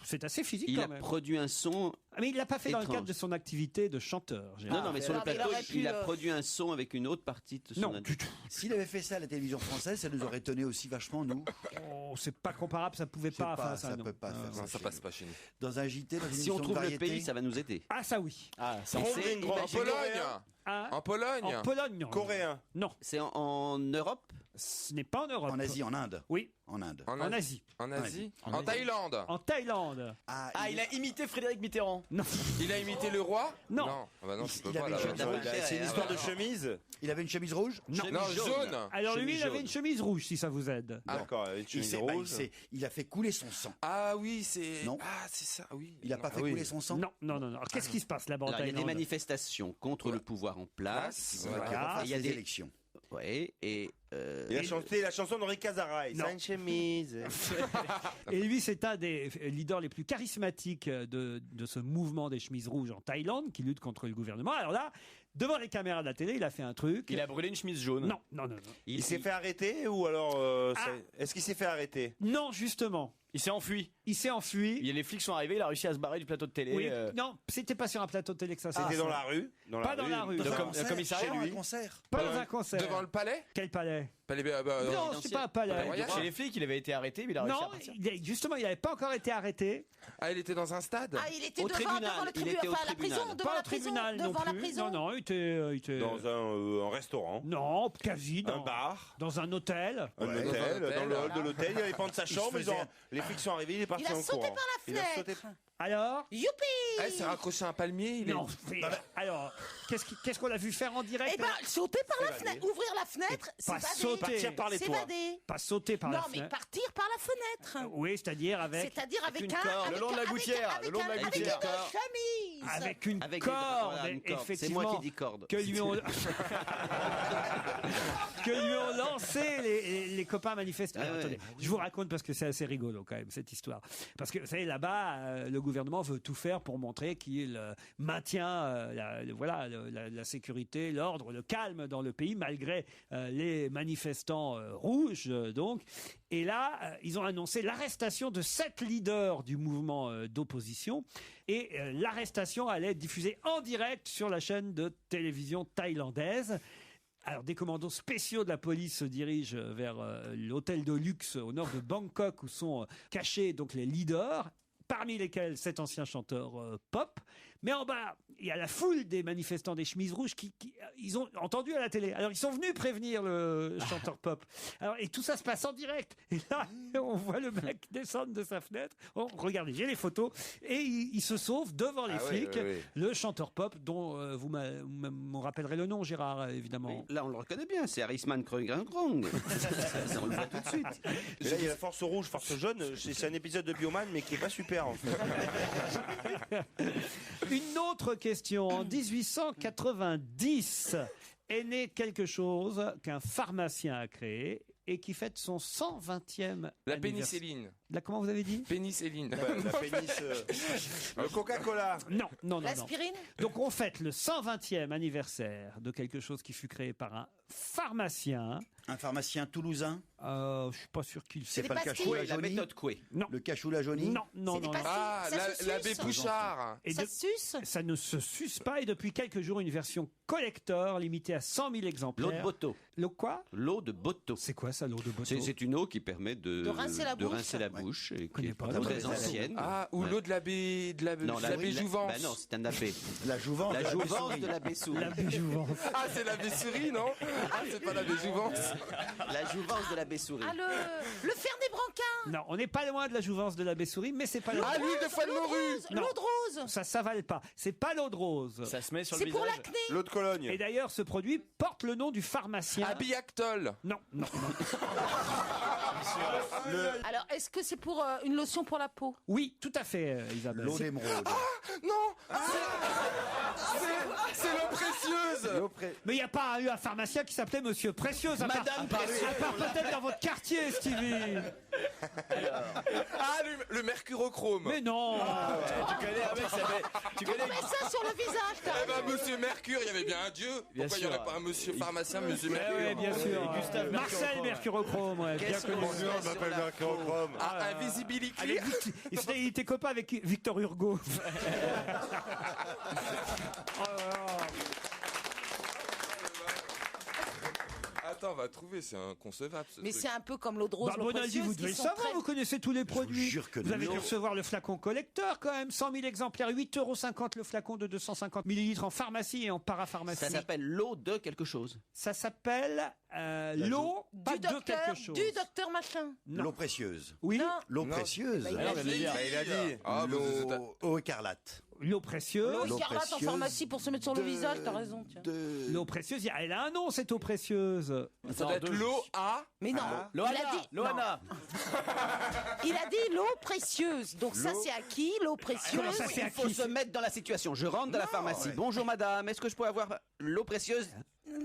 c'est assez physique Il quand a même. produit un son. Mais il l'a pas fait dans le étrange. cadre de son activité de chanteur. Non, mais sur le mais il plateau, aurait pu, il a produit un son avec une autre partie de son Non, anatomie. du tout. S'il avait fait ça à la télévision française, ça nous aurait étonné aussi vachement, nous. Oh, c'est pas comparable, ça pouvait pas faire ça. ça non. peut pas faire Non, ça passe pas chez nous. Dans un JT, dans une Si émission on de trouve le variété. pays, ça va nous aider. Ah, ça oui. Ah, ça En Pologne. Hein En Pologne. En Pologne, non. Coréen. Non, C'est en Europe? ce n'est pas en Europe. En Asie, en Inde. Oui, En Inde. en Asie. En Asie. En En Asie. Thaïlande. En Thaïlande. Ah, il a imité Frédéric Mitterrand. Non. Il a imité le roi? Non. Ah bah non, tu peux Il pas avait là. une chemise- C'est une histoire de chemise? Il avait une chemise rouge? Non. Non, jaune. Alors lui, Chemise il avait jaune. une chemise rouge, si ça vous aide. D'accord, une Il, chemise s'est- rouge. il a fait couler son sang. Ah oui, c'est... Non. Ah, c'est ça, oui. Il a pas Ah fait oui. couler son sang? Non. Alors, qu'est-ce qui se passe là-bas en Alors, il y a des Thaïlande manifestations contre le pouvoir en place. Voilà. Voilà. Et il y a des élections. Ouais, et Il a chanté la chanson d'Henri Cazaray. Non. C'est une chemise. Et lui, c'est un des leaders les plus charismatiques de ce mouvement des chemises rouges en Thaïlande qui lutte contre le gouvernement. Alors là, devant les caméras de la télé, il a fait un truc. Il a brûlé une chemise jaune. Non. Il s'est fait arrêter ou alors... Ah. Est-ce qu'il s'est fait arrêter? Non, justement. Il s'est enfui. Il s'est enfui. Les flics sont arrivés, il a réussi à se barrer du plateau de télé. Oui, non, c'était pas sur un plateau de télé que ça s'est C'était passé. dans la rue. Pas dans la rue. Dans un commissariat. Chez lui. Pas dans un concert. Devant le palais Quel palais? Non, c'est pas un palais. Chez les flics, il avait été arrêté, mais il a réussi à Non, partir. justement, il n'avait pas encore été arrêté. Ah, il était dans un stade. Ah, il était devant le tribunal, enfin la prison, devant Pas la au prison, tribunal non devant la plus. prison. Non, il était Dans un restaurant. Non, quasi. Un bar. Dans un hôtel. Un hôtel, dans le hall de l'hôtel, il avait pas de sa chambre, les flics sont arrivés, il est parti Il a en sauté courant. par la Il a sauté fenêtre. Alors Youpi! Ah, il s'est raccroché à un palmier. Non. Alors, qu'est-ce qu'on a vu faire en direct? Eh ben, sauter par la fenêtre, ouvrir la fenêtre, Pas s'évader. sauter. Partir par les toits. S'évader. Pas sauter par la Non, fenêtre. mais partir par la fenêtre. Oui, c'est-à-dire avec. C'est-à-dire avec une un. corde, avec le long de la un- gouttière, avec le long de la un- gouttière. Avec une chemise. Avec une Avec corde, voilà, une corde. C'est effectivement. moi qui dis corde. Que lui ont, que lui ont lancé les copains manifestants. Ah ouais. Attendez, je vous raconte parce que c'est assez rigolo quand même cette histoire. Parce que vous savez là-bas, le gouvernement veut tout faire pour montrer qu'il maintient la sécurité, l'ordre, le calme dans le pays malgré les manifestants rouges donc. Et là, ils ont annoncé l'arrestation de 7 leaders du mouvement d'opposition. Et l'arrestation allait être diffusée en direct sur la chaîne de télévision thaïlandaise. Alors, des commandos spéciaux de la police se dirigent vers l'hôtel de luxe au nord de Bangkok où sont cachés donc les leaders, parmi lesquels cet ancien chanteur pop. Mais en bas, il y a la foule des manifestants des chemises rouges qui ils ont entendu à la télé. Alors, ils sont venus prévenir le chanteur pop. Alors, et tout ça se passe en direct. Et là, on voit le mec descendre de sa fenêtre. Oh, regardez, j'ai les photos. Et il se sauve devant les flics. oui. Le chanteur pop, dont vous m'en rappellerez le nom, Gérard, évidemment. Là, on le reconnaît bien, c'est Harrisman Kreugrang. Ça, on le voit tout de suite. Et là, il y a la force rouge, force jaune. C'est un épisode de Bioman, mais qui est pas super, en fait. Une autre question. En 1890 est né quelque chose qu'un pharmacien a créé et qui fête son 120e La anniversaire. pénicilline. Comment vous avez dit? Pénicilline. La pénis. Le Coca-Cola. Non. L'aspirine. Donc on fête le 120e anniversaire de quelque chose qui fut créé par un pharmacien. Un pharmacien toulousain. Je suis pas sûr qu'il C'est sait. pas le pastilles. cachou la La Johnny. méthode Coué. Non. Le cachou la Johnny. Non. des pastilles. Ah, Ça se l'abbé suce. Pouchard. Et Ça de- se suce. Ça ne se suce pas et depuis quelques jours une version collector limitée à 100 000 exemplaires. L'eau de Botto. L'eau quoi? L'eau de Botto. C'est quoi ça, l'eau de Botto? C'est une eau qui permet de rincer la bouche. rincer la bouche et qui connais est pas. très L'eau de ancienne. Ah, ou Ouais. l'eau de l'abbé Non, l'abbé Jouvence. Bah non, c'est un abbé. La jouvence. La de l'abbé jouvence Souris. de l'abbé Souris. L'abbé Jouvence. Ah, c'est l'abbé Souris, non? Ah, c'est pas l'abbé Jouvence. La jouvence de l'abbé Souris. Ah, le fer des brancards. Non, on n'est pas loin de la jouvence de l'abbé Souris, mais c'est pas la Ah, l'huile de foie de morue. Non. L'eau de rose. Ça s'avale pas. C'est pas l'eau de rose. Ça se met sur le C'est pour visage. l'acné. L'eau de Cologne. Et d'ailleurs, ce produit porte le nom du pharmacien. Abiyactol. Non. Alors, est-ce que c'est pour une lotion pour la peau? Oui, tout à fait, Isabelle. L'eau d'émeraude. Non. C'est l'eau précieuse. Mais il n'y a pas eu un pharmacien qui s'appelait Monsieur Précieuse, à part, Madame à part peut-être dans votre quartier, Stevie. Ah, le mercurochrome. Mais non. Tu connais un mec qui s'appelle. Tu On connais. met ça sur le visage. t'as Eh ben, raison. monsieur Mercure, il y avait bien un dieu. Bien Pourquoi il n'y aurait sûr. pas un monsieur pharmacien, monsieur Eh Mercure? oui, bien sûr. Et Gustave Marcel Mercurochrome, ouais, bien Qu'est-ce connu. qu'on se met sur la Mercurochrome. Ah, Invisibility. Allez, il était copain avec Victor Hugo. Attends, on va trouver, c'est inconcevable ce Mais truc. c'est un peu comme l'eau de rose. Bah, l'eau Bonaldi, précieuse, vous devez qui le sont savoir, très- vous connaissez tous les produits. jure que vous avez dû non. recevoir le flacon collecteur quand même, 100 000 exemplaires, 8,50 € le flacon de 250 millilitres en pharmacie et en parapharmacie. Ça s'appelle l'eau de quelque chose. Ça s'appelle l'eau pas Du de docteur, quelque chose. du docteur machin. Non. L'eau précieuse. Oui, Non. L'eau Non. précieuse. Bah, il a dit. Il a dit. Ah, bah, L'eau écarlate. l'eau précieuse. L'eau écarlate en précieuse pharmacie pour se mettre sur le visage, t'as raison. Tiens. L'eau précieuse, elle a un nom cette eau précieuse. ça doit être l'eau à. Mais non, Loana. il a dit. Loana. non. Il a dit l'eau précieuse. Donc ça, c'est à qui l'eau précieuse? Comment ça, c'est à Il faut qui se mettre dans la situation. Je rentre dans la pharmacie. Bonjour madame, est-ce que je pourrais avoir l'eau précieuse?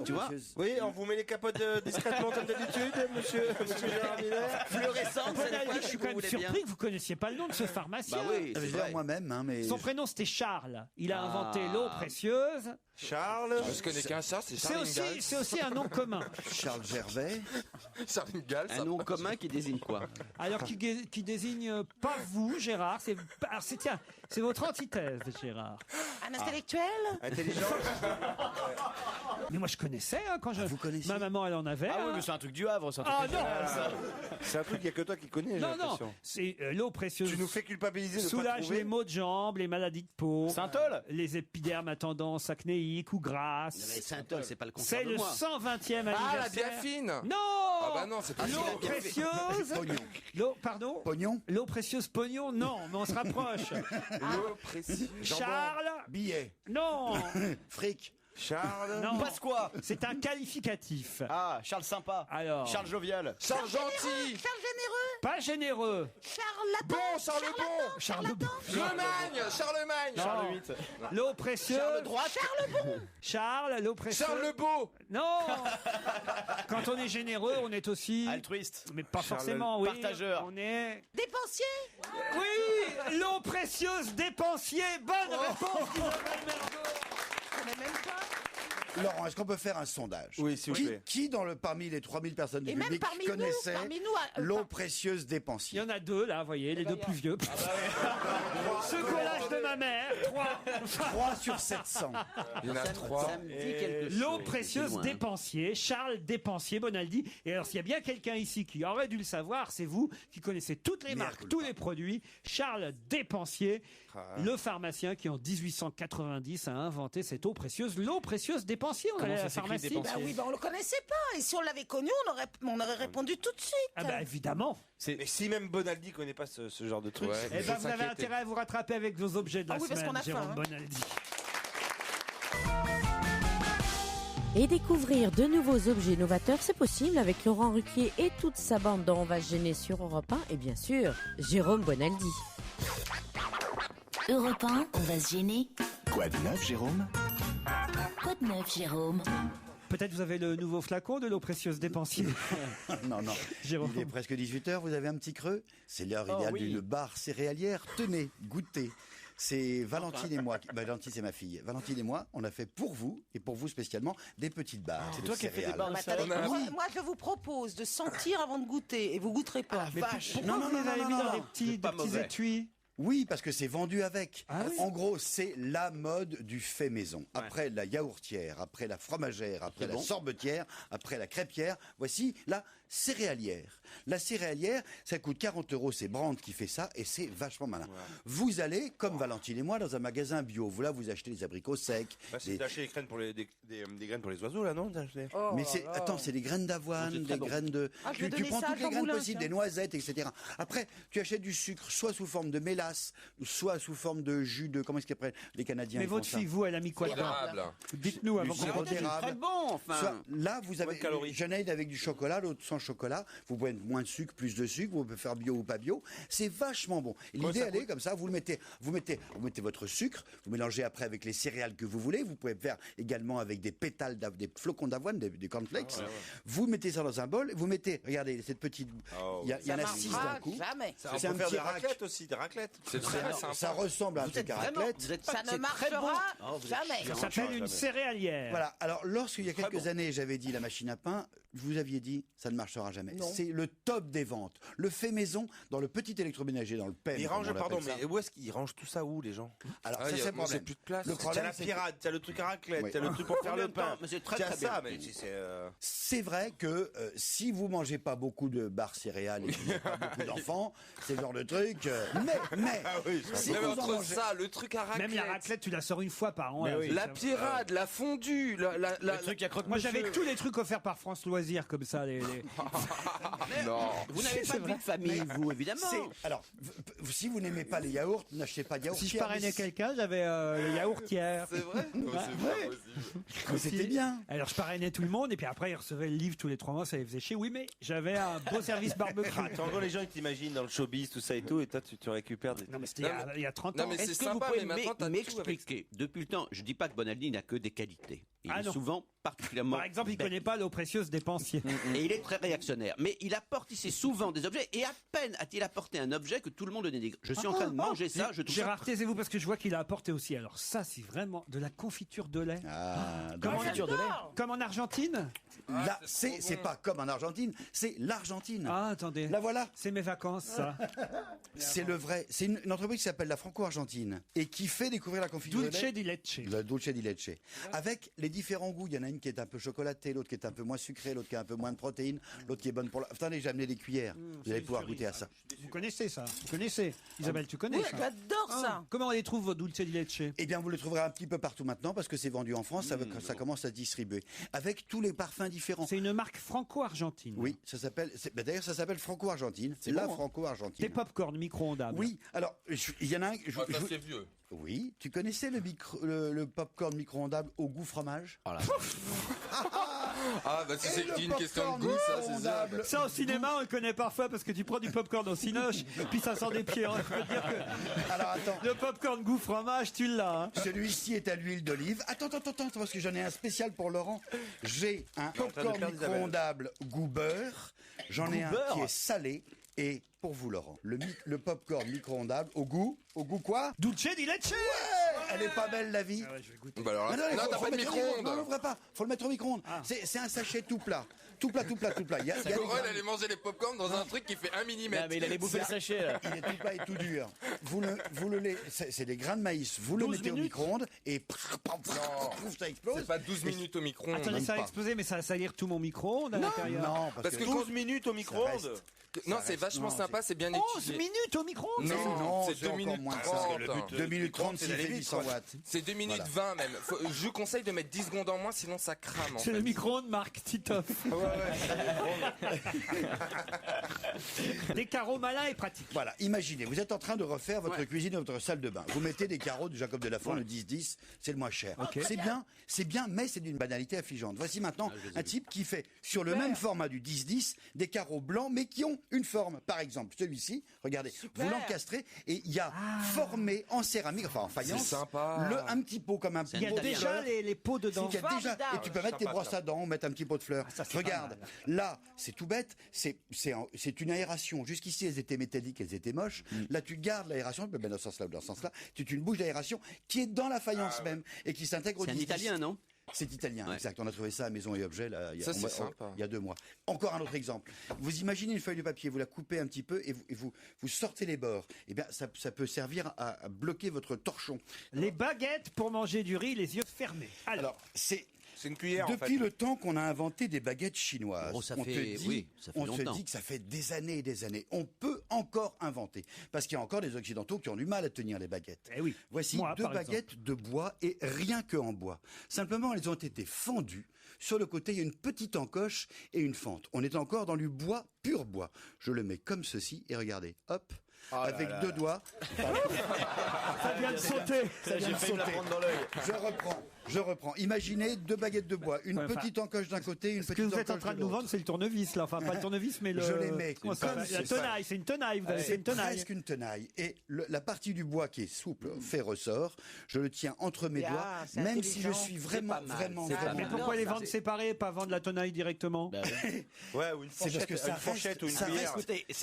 Tu vois? Oui, on vous met les capotes discrètement comme d'habitude, monsieur Gérard Miller. Fluorescente, Je suis quand même surpris que vous connaissiez pas le nom de ce pharmacien. Bah oui, c'est vrai. Moi-même, hein, mais Son prénom c'était Charles. Il a inventé l'eau précieuse. Charles. Je connais qu'un Charles, c'est Charles Ingalls. C'est aussi un nom commun. Charles Gervais. Charles Ingalls. Un nom commun qui désigne quoi? Alors qui désigne pas vous, Gérard. C'est votre antithèse, Gérard. Un intellectuel? Intelligent. Mais moi je connaissais quand vous connaissez? ma maman elle en avait. Ah oui, mais c'est un truc du Havre, c'est un Ah truc non, C'est un truc qu'il n'y a que toi qui connais, j'ai non, l'impression. c'est l'eau précieuse. Tu nous fais culpabiliser de pas Soulage trouver. les maux de jambes, les maladies de peau, Saint-Ol, les épidermes à tendance acnéique ou grasse. Saint-Ol, c'est pas le C'est contraire de le moi. 120e anniversaire. Ah, la biafine. Non. Ah bah non, c'est pas L'eau la biafine. précieuse. Pognon. Pardon. Pognon. L'eau précieuse pognon. Non, mais on se rapproche. L'eau précieuse. Charles. Billet. Non. Fric. Charles. Non. Passe quoi? C'est un qualificatif. Ah, Charles sympa. Alors. Charles jovial. Charles gentil. Charles généreux? Pas généreux. Charles Bon, Charles le bon. Charlemagne. Charlemagne. Charles VIII. L'eau précieuse. Charles droite. Charles bon? Charles, l'eau précieuse. Charles le beau. Non. Quand on est généreux, on est aussi. Altruiste. Mais pas Charles forcément, oui. partageur. On est. Dépensier? Oui, l'eau précieuse dépensier. Bonne réponse d'Isabelle Mergo. Je connais même pas. Laurent, est-ce qu'on peut faire un sondage? Oui, s'il vous plaît. Qui parmi les 3000 personnes du Et même public parmi connaissait nous, l'eau précieuse Il dépensier? y en a deux là, vous voyez, les deux plus vieux. Ce collage de ma mère, 3 sur 700. Il y en a 3. Ça me dit quelque chose. L'eau précieuse C'est loin. dépensier, Charles Dépensier Bonaldi. Et alors s'il y a bien quelqu'un ici qui aurait dû le savoir, c'est vous qui connaissez toutes les marques, tous les produits. Charles Dépensier, le pharmacien qui en 1890 a inventé cette eau précieuse. L'eau précieuse Dépensier, on Comment allait à ça la s'écrit, pharmacie. Dépensier? Bah oui, bah on le connaissait pas. Et si on l'avait connu, on aurait répondu tout de suite. Ah bah évidemment. Mais si même Bonaldi connaît pas ce genre de truc. Ouais. Eh ben vous avez intérêt à vous rattraper avec vos objets de la Ah oui, parce semaine, qu'on a faim, Jérôme hein. Bonaldi. Et découvrir de nouveaux objets novateurs, c'est possible avec Laurent Ruquier et toute sa bande dont On va se gêner sur Europe 1 et bien sûr Jérôme Bonaldi. Europe 1, on va se gêner. Quoi de neuf, Jérôme? Quoi de neuf, Jérôme? Peut-être vous avez le nouveau flacon de l'eau précieuse Dépensier. Non, Jérôme. il est presque 18h, vous avez un petit creux? C'est l'heure Oh, idéale oui. d'une barre céréalière. Tenez, goûtez. C'est Valentine et moi. Valentine, c'est ma fille. Valentine et moi, on a fait pour vous, et pour vous spécialement, des petites barres. C'est de toi qui as fait des céréales. barres de Bah, attendez, céréales. moi, je vous propose de sentir avant de goûter. Et vous goûterez pas. Mais vache. pourquoi Non, vous non, les avez non, mis non, dans non. des petits pas mauvais. étuis? Oui, parce que c'est vendu avec. Ah oui. En gros, c'est la mode du fait maison. Après la yaourtière, après la fromagère, après la sorbetière, après la crêpière, voici la céréalière. La céréalière, ça coûte 40 €, c'est Brandt qui fait ça, et c'est vachement malin. Vous allez, comme Valentine et moi, dans un magasin bio. Vous là, vous achetez des abricots secs. Bah, c'est des- d'acheter des graines pour des graines pour les oiseaux, là, non? Oh Mais là c'est, là. attends, c'est des graines d'avoine, des graines de. Ah, je vais tu donner prends ça à toutes les Jean graines Moulin, possibles, tiens. des noisettes, etc. Après, tu achètes du sucre, soit sous forme de mélasse, soit sous forme de jus de. Comment est-ce qu'ils appellent les Canadiens? Mais ils font votre ça. fille, vous, elle a mis quoi dedans? Érable. Dites-nous avant Du qu'on sirop continue. d'érable. Très bon, enfin. Soit- là, vous avez de calories. Jeanne avec du chocolat, l'autre sans chocolat. Vous pouvez mettre moins de sucre, plus de sucre. Vous pouvez faire bio ou pas bio. C'est vachement bon. Et l'idée, elle est comme ça. Vous mettez votre sucre. Vous mélangez après avec les céréales que vous voulez. Vous pouvez faire également avec des pétales, des flocons d'avoine, des cornflakes. Vous mettez ça dans un bol. Vous mettez, regardez cette petite. Il y en a 6 d'un coup. Jamais. On C'est un peut faire petit des rack. raclettes aussi, des raclettes. C'est très sympa. Ça ressemble à un truc à raclette. Ça ne marchera jamais. Ça s'appelle une céréalière. Voilà. Alors, lorsqu'il y a quelques années, j'avais dit la machine à pain, vous aviez dit, ça ne marchera jamais. C'est le top des ventes. Le fait maison, dans le petit électroménager, dans le PEM. Ils comme rangent, on l'appelle pardon, ça. mais où est-ce qu'ils rangent tout ça où, les gens? Alors, Ah, ça, y a- c'est le moi, problème. j'ai plus de place. Le T'as problème, la c'est pirate, t'as le truc à raclette, Oui. t'as le truc pour faire le Combien de pain. temps? Mais c'est très, T'as très ça, bien. mais c'est. c'est vrai que si vous mangez pas beaucoup de barres céréales et que vous n'avez pas beaucoup d'enfants, c'est le genre de truc. Mais, si Non, mais vous en entre mangez- ça, le truc à raclette. Même la raclette, tu la sors une fois par an. Mais là, oui. c'est La ça. pirade, la fondue, Le truc à croque Moi, j'avais tous les trucs offerts par France Loisirs, comme ça. Non. Vous n'avez pas de vie de famille, vous, évidemment. Alors, si vous n'aimez pas les yaourts, n'achetez pas de yaourts. Si je parrainais quelqu'un, j'avais les yaourtières. C'est vrai? Non, c'est pas possible. Mais c'était bien. Alors, je parrainais tout le monde, et puis après, ils recevaient le livre tous les 3 mois, ça les faisait chier. Oui, mais j'avais un beau service barbecue. En gros, les gens, ils t'imaginent dans le showbiz, tout ça et tout, et toi, tu récupères des. Non, mais c'était Non, il y a 30 non, ans. mais c'est Est-ce que vous sympa, pouvez mais maintenant, t'as tout avec m'expliquer, depuis le temps, je dis pas que Bonaldi n'a que des qualités, Il est souvent particulièrement... Par exemple, il ne connaît pas l'eau précieuse dépensier. Et il est très réactionnaire. Mais il apporte ici souvent des objets, et à peine a-t-il apporté un objet que tout le monde le dénigre. Je suis en train de manger ça, je trouve ça... Gérard, taisez-vous parce que je vois qu'il a apporté aussi. Alors ça, c'est vraiment de la confiture de lait. Comme en Argentine. Là, c'est pas comme en Argentine, c'est l'Argentine. Ah, attendez. Là, voilà. C'est mes vacances, ça. C'est le vrai. C'est une entreprise qui s'appelle la Franco-Argentine et qui fait découvrir la confiture de lait. Dulce di leche. Le Dulce di leche. Avec les différents goûts. Il y en a une qui est un peu chocolatée, l'autre qui est un peu moins sucrée, l'autre qui a un peu moins de protéines, l'autre qui est bonne pour la... Attendez, j'ai amené des cuillères. Vous allez pouvoir goûter à ça. Vous connaissez ça? Vous connaissez? Isabelle, tu connais Oui, ça? j'adore ça. Comment on les trouve, vos Dulce di leche? Eh bien, vous les trouverez un petit peu partout maintenant parce que c'est vendu en France, ça commence à se distribuer. Avec tous les parfums différents. C'est une marque franco-argentine. Oui, ça s'appelle... D'ailleurs, ça s'appelle Franco-Argentine. C'est la Franco-Argentine. Des pop-corn micro-ondables. Oui, alors, il y en a un... ça, c'est vieux. Oui, tu connaissais le pop-corn micro-ondable au goût fromage? Ah, bah c'est une question de goût, ça, c'est ça. Ça, au cinéma, on le connaît parfois parce que tu prends du popcorn au cinoche, puis ça sent des pieds. Je peux te dire que alors, attends. Le popcorn goût fromage, tu l'as. Hein. Celui-ci est à l'huile d'olive. Attends, parce que j'en ai un spécial pour Laurent. J'ai un popcorn micro-ondable goût beurre. J'en ai un qui est salé. Et pour vous, Laurent, le popcorn micro-ondable au goût quoi? Dulce di leche. Ouais, elle est pas belle la vie. Ah ouais, je vais goûter. Bah alors, non, t'as pas de micro-ondes. Non, l'ouvrez pas. Faut le mettre au micro-ondes. C'est un sachet tout plat. Tout plat. Corel allait manger les popcorn dans un truc qui fait 1 mm. Non, mais il allait bouffer le sachet. Là. Il est tout plat et tout dur. C'est des grains de maïs. Vous le mettez au micro-ondes et ça explose. C'est pas 12 minutes au micro-ondes. Attendez, ça a explosé, mais ça va salir tout mon micro-ondes à l'intérieur. Non, parce que 12 minutes au micro-ondes. Non, c'est vachement sympa, c'est bien étudié. 11 minutes au micro-ondes. Non, c'est 2 minutes moins 30. 2 minutes 30, c'est 800 watts. C'est 2 minutes 20 même. Je vous conseille de mettre 10 secondes en moins, sinon ça crame. C'est le micro-ondes Marc Titoff. Des carreaux malins et pratiques. Voilà, imaginez, vous êtes en train de refaire votre cuisine et votre salle de bain. Vous mettez des carreaux du Jacob de la Font, le 10-10, c'est le moins cher. C'est bien, mais c'est d'une banalité affligeante. Voici maintenant un type qui fait, sur le même format du 10-10, des carreaux blancs, mais qui ont une forme. Par exemple, celui-ci, regardez, vous l'encastrez et il y a formé en céramique, enfin en faïence, sympa. Un petit pot comme un pot. Il y a déjà les pots dedans. Et tu peux mettre tes brosses à dents, mettre un petit pot de fleurs. Regarde, là, c'est tout bête, c'est une aération. Jusqu'ici, elles étaient métalliques, elles étaient moches. Là, tu gardes l'aération, tu peux mettre dans ce sens-là ou dans ce sens-là. C'est une bouche d'aération qui est dans la faïence même et qui s'intègre au 10-10. C'est un italien, non? C'est italien, exact. On a trouvé ça à Maison et Objets là, il y a 2 mois. Encore un autre exemple. Vous imaginez une feuille de papier, vous la coupez un petit peu et vous sortez les bords. Eh bien, ça peut servir à bloquer votre torchon. Les baguettes pour manger du riz les yeux fermés. Alors c'est une cuillère. Depuis le temps qu'on a inventé des baguettes chinoises, on se dit que ça fait des années et des années. On peut encore inventer. Parce qu'il y a encore des Occidentaux qui ont du mal à tenir les baguettes. Eh oui. Voici 2 baguettes de bois et rien que en bois. Simplement, elles ont été fendues. Sur le côté, il y a une petite encoche et une fente. On est encore dans du bois, pur bois. Je le mets comme ceci et regardez, hop. Avec 2 doigts. Ça vient de sauter. J'ai failli me la prendre dans l'œil. Je reprends. Imaginez 2 baguettes de bois, une petite encoche d'un côté, une petite encoche de l'autre. Ce que vous êtes en train de nous vendre, c'est le tournevis, là. Enfin, pas le tournevis, mais le... Je les mets comme la tenaille, c'est une tenaille. C'est presque une tenaille. Et la partie du bois qui est souple fait ressort. Je le tiens entre mes doigts, même si je suis vraiment. Mais pourquoi les vendre séparés, pas vendre la tenaille directement? Ouais, ou une fourchette ou une cuillère.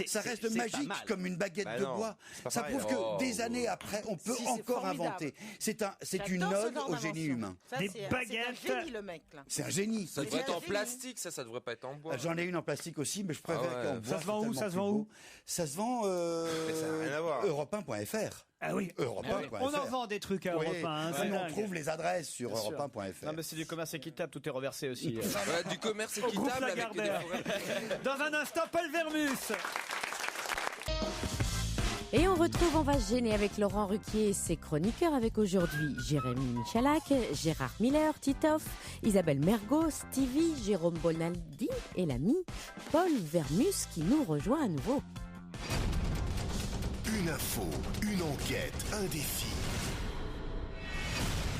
Ça reste magique comme une baguette de bois. Ça prouve que des années après, on peut encore inventer. C'est une ode au génie humain. Des baguettes. C'est un génie, le mec, là. C'est un génie. Ça devrait être en plastique, ça devrait pas être en bois. J'en ai une en plastique aussi, mais je préfère qu'en bois. Ça se vend où? Ça se vend Europe1.fr. Ah oui. Europe1.fr. On en vend des trucs à Europe 1. On trouve les adresses sur Europe1.fr. Non, mais c'est du commerce équitable, tout est reversé aussi. Du commerce équitable avec des forêts. Dans un instant, Paul Vermus. Et on retrouve On va se gêner avec Laurent Ruquier et ses chroniqueurs avec aujourd'hui Jérémy Michalak, Gérard Miller, Titoff, Isabelle Mergo, Stevie, Jérôme Bonaldi et l'ami Paul Vermus qui nous rejoint à nouveau. Une info, une enquête, un défi.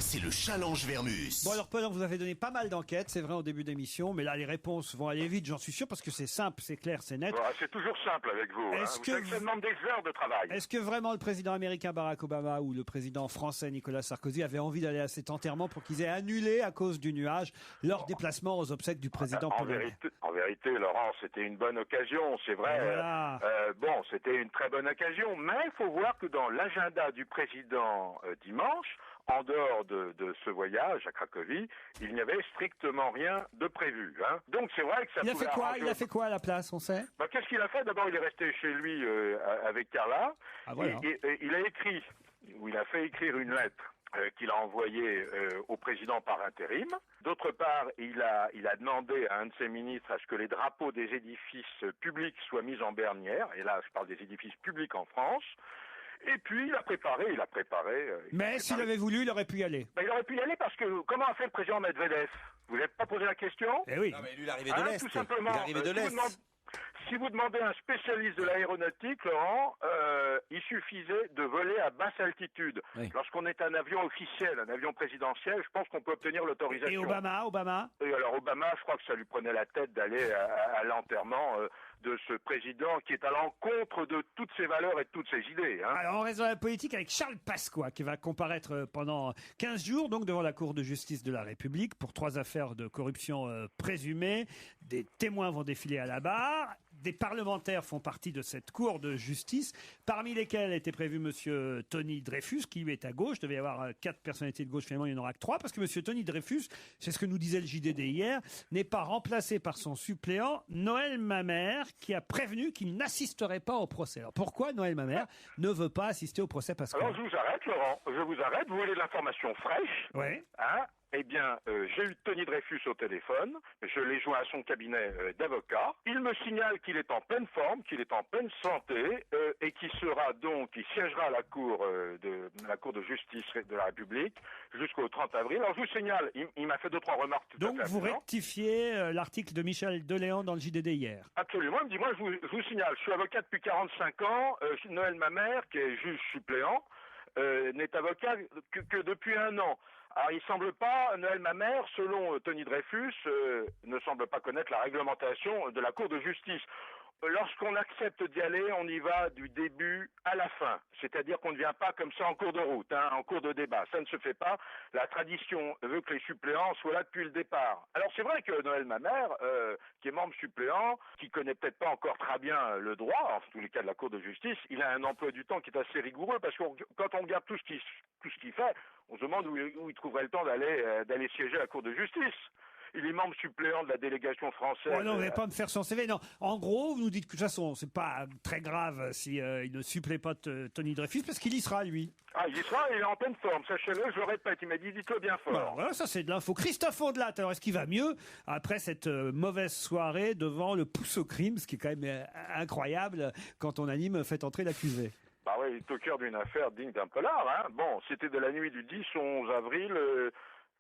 c'est le challenge Vermus. Bon alors Paul, vous avez donné pas mal d'enquêtes, c'est vrai au début d'émission, mais là les réponses vont aller vite, j'en suis sûr, parce que c'est simple, c'est clair, c'est net. C'est toujours simple avec vous. Est-ce Vous que savez que ça demande des heures de travail. Est-ce que vraiment le président américain Barack Obama ou le président français Nicolas Sarkozy avaient envie d'aller à cet enterrement pour qu'ils aient annulé à cause du nuage leur déplacement aux obsèques du président polonais? En vérité, Laurent, c'était une bonne occasion, c'est vrai. Voilà. Bon, c'était une très bonne occasion, mais il faut voir que dans l'agenda du président dimanche, en dehors de ce voyage à Cracovie, il n'y avait strictement rien de prévu. Hein. Donc c'est vrai que ça Il a pouvait fait quoi arranger- Il a fait quoi à la place, on sait? Qu'est-ce qu'il a fait? D'abord, il est resté chez lui avec Carla. Ah, voilà. Et il a écrit, ou il a fait écrire une lettre qu'il a envoyée au président par intérim. D'autre part, il a demandé à un de ses ministres à ce que les drapeaux des édifices publics soient mis en bernière. Et là, je parle des édifices publics en France. Et puis, il a préparé. Mais s'il avait voulu, il aurait pu y aller. Il aurait pu y aller parce que, comment a fait le président Medvedev? Vous n'avez pas posé la question? Eh oui. Non, mais lui, il est arrivé de l'Est. Tout simplement. Il est arrivé de l'Est. Si vous demandez à un spécialiste de l'aéronautique, Laurent, il suffisait de voler à basse altitude. Oui. Lorsqu'on est un avion officiel, un avion présidentiel, je pense qu'on peut obtenir l'autorisation. Et Obama Et alors Obama, je crois que ça lui prenait la tête d'aller à l'enterrement de ce président qui est à l'encontre de toutes ses valeurs et de toutes ses idées. Hein. Alors, on reste dans la politique avec Charles Pasqua, qui va comparaître pendant 15 jours donc devant la Cour de justice de la République pour 3 affaires de corruption présumées. Des témoins vont défiler à la barre. Des parlementaires font partie de cette Cour de justice, parmi lesquels était prévu Monsieur Tony Dreyfus, qui lui est à gauche. Il devait y avoir 4 personnalités de gauche, finalement il n'y en aura que 3, parce que Monsieur Tony Dreyfus, c'est ce que nous disait le JDD hier, n'est pas remplacé par son suppléant Noël Mamère, qui a prévenu qu'il n'assisterait pas au procès. Alors pourquoi Noël Mamère ne veut pas assister au procès Pasqua? Alors je vous arrête, Laurent, je vous arrête. Vous voulez de l'information fraîche? Oui. Hein? Eh bien, j'ai eu Tony Dreyfus au téléphone, je l'ai joint à son cabinet d'avocat. Il me signale qu'il est en pleine forme, qu'il est en pleine santé et qu'il siégera à la Cour de justice de la République jusqu'au 30 avril. Alors je vous signale, il m'a fait 2-3 remarques tout Donc à fait vous amusantes. rectifiez l'article de Michel Deléan dans le JDD hier. Absolument, il me dit, moi je vous signale, je suis avocat depuis 45 ans, Noël Mamère, qui est juge suppléant, n'est avocat que depuis 1 an. Alors, il semble pas, Noël Mamère, selon Tony Dreyfus, ne semble pas connaître la réglementation de la Cour de justice. Lorsqu'on accepte d'y aller, on y va du début à la fin. C'est-à-dire qu'on ne vient pas comme ça en cours de route, en cours de débat. Ça ne se fait pas. La tradition veut que les suppléants soient là depuis le départ. Alors c'est vrai que Noël Mamère, qui est membre suppléant, qui connaît peut-être pas encore très bien le droit, en tous les cas de la Cour de justice, il a un emploi du temps qui est assez rigoureux parce que quand on regarde tout ce qu'il fait, on se demande où il trouverait le temps d'aller siéger à la Cour de justice. Il est membre suppléant de la délégation française. Oh non, vous n'allez pas me faire son CV. Non, en gros, vous nous dites que de toute façon, c'est pas très grave si il ne supplée pas Tony Dreyfus, parce qu'il y sera, lui. Ah, il y sera, il est en pleine forme. Sachez-le, je le répète, il m'a dit, dites-le bien fort. Bon, voilà, ça c'est de l'info. Christophe Ondelat, alors est-ce qu'il va mieux après cette mauvaise soirée devant le pouce au crime, ce qui est quand même incroyable quand on anime Faites entrer l'accusé? Bah oui, il est au cœur d'une affaire digne d'un polar. Hein. Bon, c'était de la nuit du 10 au 11 avril,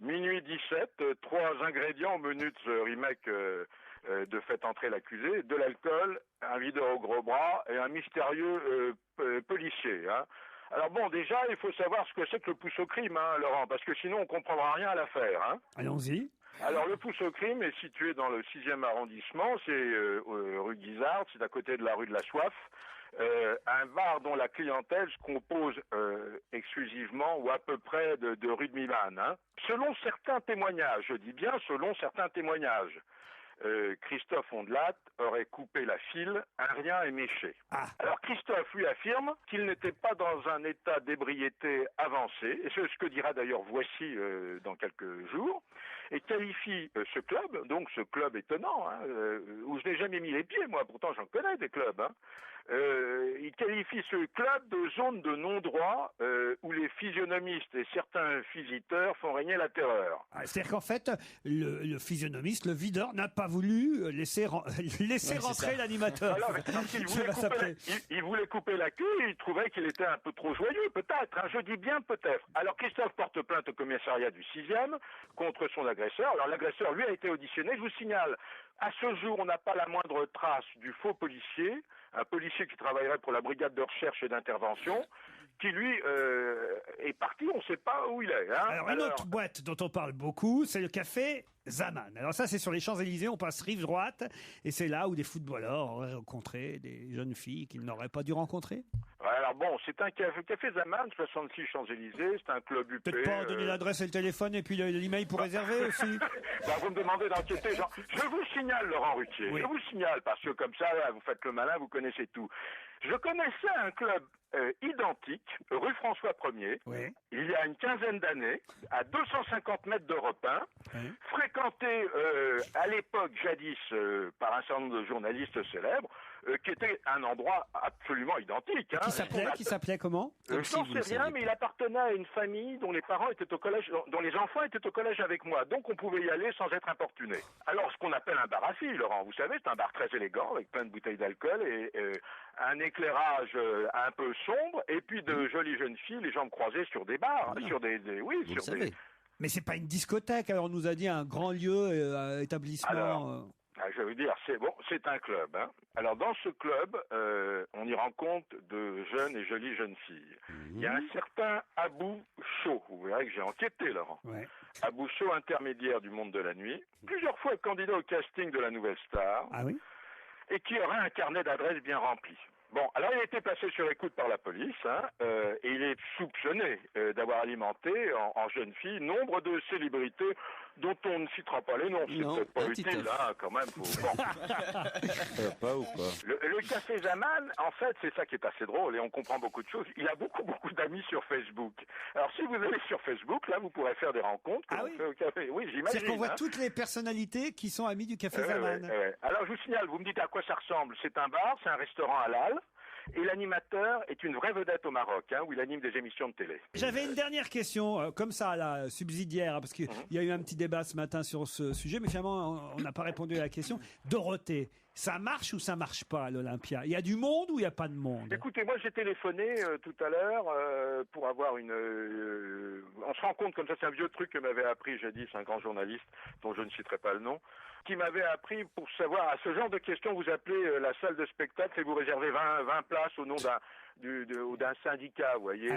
minuit 17, 3 ingrédients au menu de ce remake de Faites entrer l'accusé, de l'alcool, un videur au gros bras et un mystérieux policier. Hein. Alors bon, déjà, il faut savoir ce que c'est que le pouce au crime, hein, Laurent, parce que sinon on comprendra rien à l'affaire. Hein. Allons-y. Alors le pouce au crime est situé dans le 6e arrondissement, c'est rue Guizard, c'est à côté de la rue de la Soif. Un bar dont la clientèle se compose exclusivement ou à peu près de rue de Milan. Hein. Selon certains témoignages, je dis bien selon certains témoignages, Christophe Ondelat aurait coupé la file, un rien éméché. Alors Christophe lui affirme qu'il n'était pas dans un état d'ébriété avancé, et c'est ce que dira d'ailleurs Voici dans quelques jours, et qualifie ce club, donc ce club étonnant, hein, où je n'ai jamais mis les pieds, moi, pourtant j'en connais des clubs, hein, il qualifie ce club de zone de non-droit où les physionomistes et certains visiteurs font régner la terreur. C'est-à-dire qu'en fait, le physionomiste, le videur, n'a pas voulu laisser rentrer l'animateur. Alors, il voulait couper la queue, il trouvait qu'il était un peu trop joyeux, peut-être, hein, je dis bien peut-être. Alors Christophe porte plainte au commissariat du 6e contre son agresseur. Alors l'agresseur, lui, a été auditionné, je vous signale. À ce jour, on n'a pas la moindre trace du faux policier, un policier qui travaillerait pour la brigade de recherche et d'intervention, qui lui est parti, on ne sait pas où il est. Hein. Alors, une autre boîte dont on parle beaucoup, c'est le café Zaman. Alors ça, c'est sur les Champs-Élysées, on passe rive droite, et c'est là où des footballeurs auraient rencontré des jeunes filles qu'ils n'auraient pas dû rencontrer. Ouais, alors bon, c'est un café Zaman, 66 Champs-Élysées, c'est un club UP. Peut-être pas donner l'adresse et le téléphone, et puis l'email pour réserver aussi. Vous me demandez d'enquêter, genre, je vous signale, Laurent Ruquier, je vous signale, parce que comme ça, là, vous faites le malin, vous connaissez tout. Je connaissais un club identique, rue François 1er, il y a une quinzaine d'années, à 250 mètres d'Europe 1, fréquenté à l'époque, jadis, par un certain nombre de journalistes célèbres, qui était un endroit absolument identique. Hein. Qui s'appelait comment? Je n'en sais rien, mais il appartenait à une famille dont les parents étaient au collège, dont les enfants étaient au collège avec moi, donc on pouvait y aller sans être importuné. Alors, ce qu'on appelle un bar à filles, Laurent, vous savez, c'est un bar très élégant, avec plein de bouteilles d'alcool et un éclairage un peu sombre, et puis de jolies jeunes filles, les jambes croisées sur des bars, sur des Mais c'est pas une discothèque, alors on nous a dit un grand lieu, établissement. Alors, je veux dire, c'est un club. Hein. Alors dans ce club, on y rencontre de jeunes et jolies jeunes filles. Il y a un certain Abou Chaud, vous verrez que j'ai enquêté, Laurent. Abou Chaud, intermédiaire du monde de la nuit, plusieurs fois candidat au casting de la Nouvelle Star, et qui aurait un carnet d'adresses bien rempli. Bon, alors il a été placé sur écoute par la police, et il est soupçonné d'avoir alimenté en jeune fille nombre de célébrités dont on ne citera pas les noms. C'est peut-être pas utile, là, quand même. Pas ou pas. Le café Zaman, en fait, c'est ça qui est assez drôle, et on comprend beaucoup de choses. Il a beaucoup d'amis sur Facebook. Alors, si vous allez sur Facebook, là, vous pourrez faire des rencontres. Fait au café. Oui, j'imagine. C'est-à-dire qu'on voit toutes les personnalités qui sont amies du café Zaman. Alors, je vous signale, vous me dites à quoi ça ressemble. C'est un bar, c'est un restaurant halal. Et l'animateur est une vraie vedette au Maroc, où il anime des émissions de télé. J'avais une dernière question, comme ça, là, subsidiaire, parce qu'il y a eu un petit débat ce matin sur ce sujet, mais finalement, on n'a pas répondu à la question. Dorothée, ça marche ou ça marche pas à l'Olympia? Il y a du monde ou il n'y a pas de monde? Écoutez, moi j'ai téléphoné tout à l'heure pour avoir une... on se rend compte, comme ça, c'est un vieux truc que m'avait appris jadis un grand journaliste, dont je ne citerai pas le nom, qui m'avait appris pour savoir, à ce genre de questions, vous appelez la salle de spectacle et vous réservez 20 places au nom d'un syndicat, vous voyez.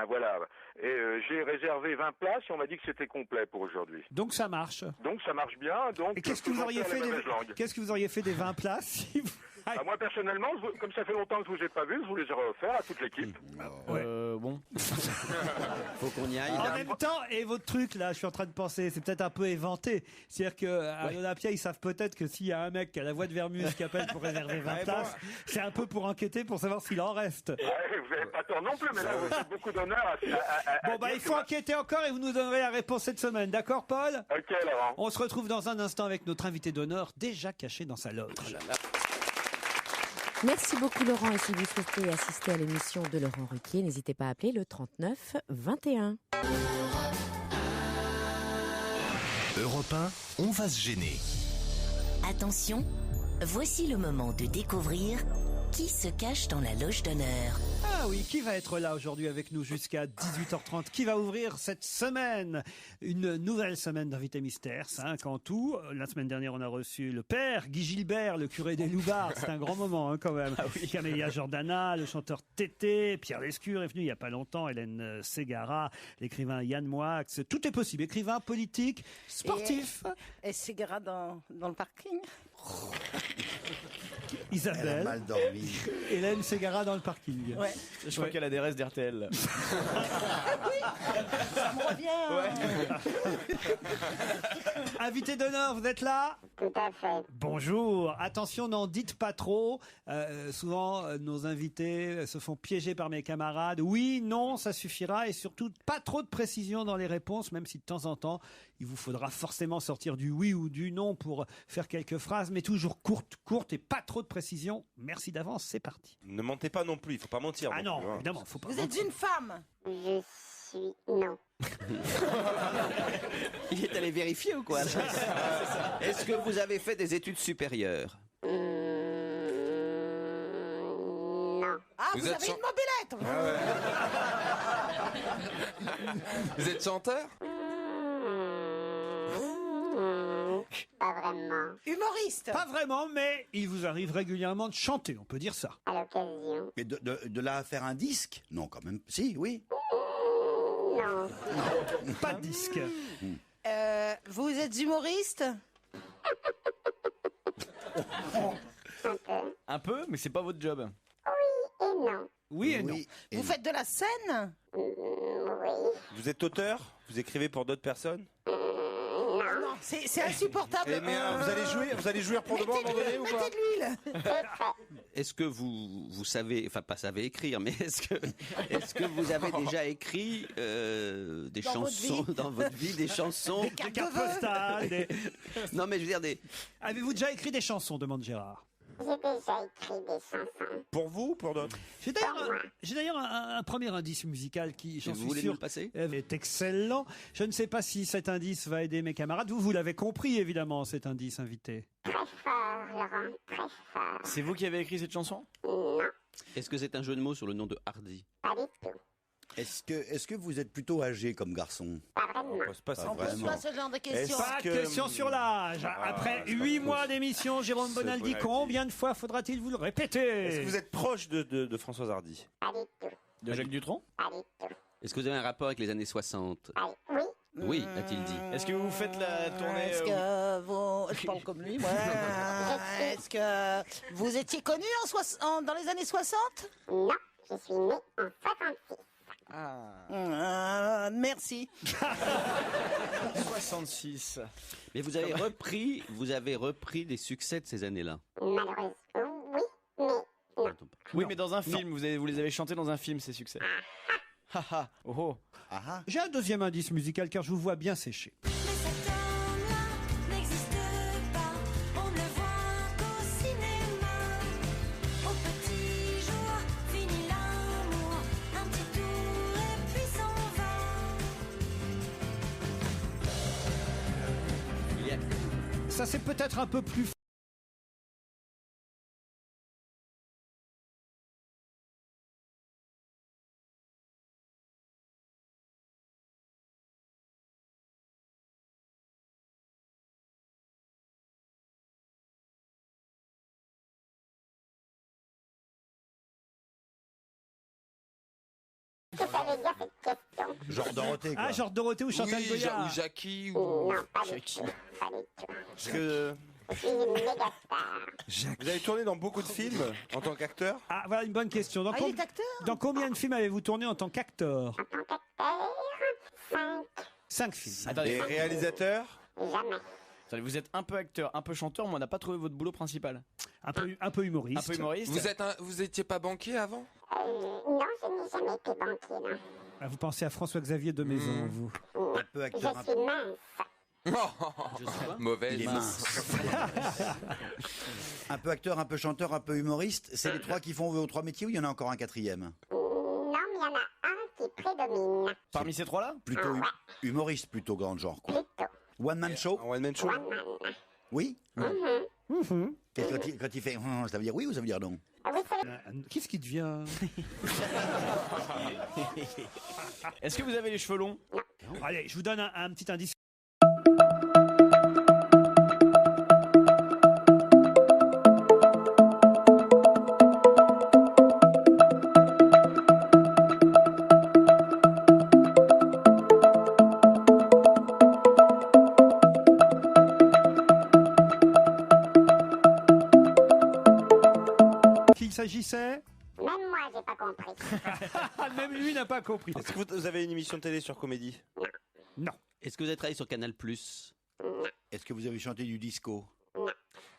Voilà. Et j'ai réservé 20 places et on m'a dit que c'était complet pour aujourd'hui. Donc ça marche. Donc ça marche bien. Donc, et qu'est-ce que vous auriez fait des 20 places si vous... Moi personnellement, comme ça fait longtemps que je vous ai pas vu, je vous les aurais offerts à toute l'équipe. Bon. Faut qu'on y aille. En même temps, et votre truc là, je suis en train de penser, c'est peut-être un peu évanté. C'est-à-dire qu'à l'Olympia, ils savent peut-être que s'il y a un mec qui a la voix de Vermus qui appelle pour réserver 20 places, c'est un peu pour enquêter, pour savoir s'il en reste. Vous n'avez pas tort non plus, mais là vous faites beaucoup d'honneur à il faut enquêter encore et vous nous donnerez la réponse cette semaine. D'accord, Paul? Ok, Laurent. On se retrouve dans un instant avec notre invité d'honneur, déjà caché dans sa loge. Merci beaucoup Laurent, et si vous souhaitez assister à l'émission de Laurent Ruquier, n'hésitez pas à appeler le 39 21. Europe 1, on va se gêner. Attention, voici le moment de découvrir qui se cache dans la loge d'honneur. Ah oui, qui va être là aujourd'hui avec nous jusqu'à 18h30? Qui va ouvrir cette semaine? Une nouvelle semaine d'invités mystères, 5 en tout. La semaine dernière, on a reçu le père Guy Gilbert, le curé des Loubards. C'est un grand moment quand même. Camélia Jordana, le chanteur Tété, Pierre Lescure est venu il n'y a pas longtemps, Hélène Ségara, l'écrivain Yann Moix. Tout est possible. Écrivain, politique, sportif. Et Ségara dans le parking. Isabelle. Elle a mal dormi. Hélène Ségara dans le parking. Ouais. Je crois qu'elle a des restes d'RTL. Oui, ça me revient. Invité d'honneur, vous êtes là? Tout à fait. Bonjour. Attention, n'en dites pas trop. Souvent, nos invités se font piéger par mes camarades. Oui, non, ça suffira. Et surtout, pas trop de précision dans les réponses, même si de temps en temps, il vous faudra forcément sortir du oui ou du non pour faire quelques phrases, mais toujours courtes et pas trop de précision. Merci d'avance, c'est parti. Ne mentez pas non plus, il faut pas mentir. Ah non, évidemment, faut pas Vous mentir. êtes une femme? Je suis... Non. Il est allé vérifier ou quoi? Est-ce que vous avez fait des études supérieures? Non. Ah, vous avez une mobilette. Vous êtes chanteur? Pas Pas vraiment. Humoriste. Pas vraiment, mais il vous arrive régulièrement de chanter, on peut dire ça. À l'occasion. Mais de là à faire un disque? Non, quand même. Si, oui. Non. Pas de disque. Vous êtes humoriste? Un peu, mais c'est pas votre job. Oui et non. Oui et non. Vous faites de la scène? Oui. Vous êtes auteur? Vous écrivez pour d'autres personnes? Non, c'est insupportable. Mais vous allez jouer pour de bon à un moment donné ou pas? Mettez de l'huile. Est-ce que vous savez, enfin pas savez écrire, mais est-ce que vous avez déjà écrit des Dans votre chansons vie dans votre vie, des chansons, Des cartes postales. Non mais je veux dire des. Avez-vous déjà écrit des chansons, demande Gérard. J'ai déjà écrit des chansons. Pour vous ou pour d'autres? J'ai d'ailleurs un premier indice musical qui, j'en Vous suis voulez nous sûr, le passer est excellent. Je ne sais pas si cet indice va aider mes camarades. Vous l'avez compris, évidemment, cet indice invité. Très fort, Laurent, très fort. C'est vous qui avez écrit cette chanson? Non, Est-ce que c'est un jeu de mots sur le nom de Hardy? pas du tout. Est-ce que vous êtes plutôt âgé comme garçon? Pas vraiment. On pose pas ça. On pose pas ce genre de questions. Pas de question sur l'âge. Après 8 mois d'émission, Jérôme Bonaldi, combien de fois faudra-t-il vous le répéter? Est-ce que vous êtes proche de Françoise Hardy? Pas du tout. De Jacques Dutronc? Pas du tout. Est-ce que vous avez un rapport avec les années 60? Oui. Oui, a-t-il dit. Est-ce que vous faites la tournée Est-ce que vous... Je parle comme lui, ouais. Est-ce que vous étiez connu dans les années 60? Non, je suis né en 66. Merci. 66. Mais vous avez repris des succès de ces années-là. Malheureusement, oui, mais non. Oui, mais dans un film, vous les avez chantés dans un film, ces succès. Haha, oh oh. J'ai un deuxième indice musical car je vous vois bien sécher. Mais cet homme-là n'existe pas, on ne le voit qu'au cinéma. Au petit jour, finit l'amour, un petit tour et puis s'en va. Ça c'est peut-être un peu plus... Qu'est-ce que ça veut dire cette question? Genre Dorothée, quoi. Ah, genre Dorothée ou Chantal Goya. Ou Jackie ou... Non, pas du tout. Pas du tout. Parce que Je suis une méga star. vous avez tourné dans beaucoup de films en tant qu'acteur? Ah, voilà une bonne question. Il est acteur? Dans combien de films avez-vous tourné en tant qu'acteur? En tant qu'acteur, 5. 5 films. Attendez, Et réalisateur? Jamais. attendez, vous êtes un peu acteur, un peu chanteur, mais on n'a pas trouvé votre boulot principal. Un peu humoriste. Un peu humoriste. Vous étiez pas banquier avant? Non, je n'ai jamais été banquier, non. Ah, vous pensez à François-Xavier de Maison, vous. Un peu acteur. Je suis mince. Mauvais. Il est mince. Un peu acteur, un peu chanteur, un peu humoriste. C'est les trois qui font vos trois métiers ou il y en a encore un quatrième? Non, mais il y en a un qui prédomine. Parmi ces trois-là? Plutôt humoriste, plutôt grand genre, quoi. Plutôt. One man show? One man show? One man. Oui? Mhm. Quand il fait ça veut dire oui ou ça veut dire non? Ah oui, c'est Qu'est-ce qui devient? Est-ce que vous avez les cheveux longs? Allez, je vous donne un petit indice. Qu'il s'agissait? Même moi, j'ai pas compris. Même lui n'a pas compris. Est-ce que vous avez une émission de télé sur Comédie? Non. Est-ce que vous avez travaillé sur Canal+? Est-ce que vous avez chanté du disco?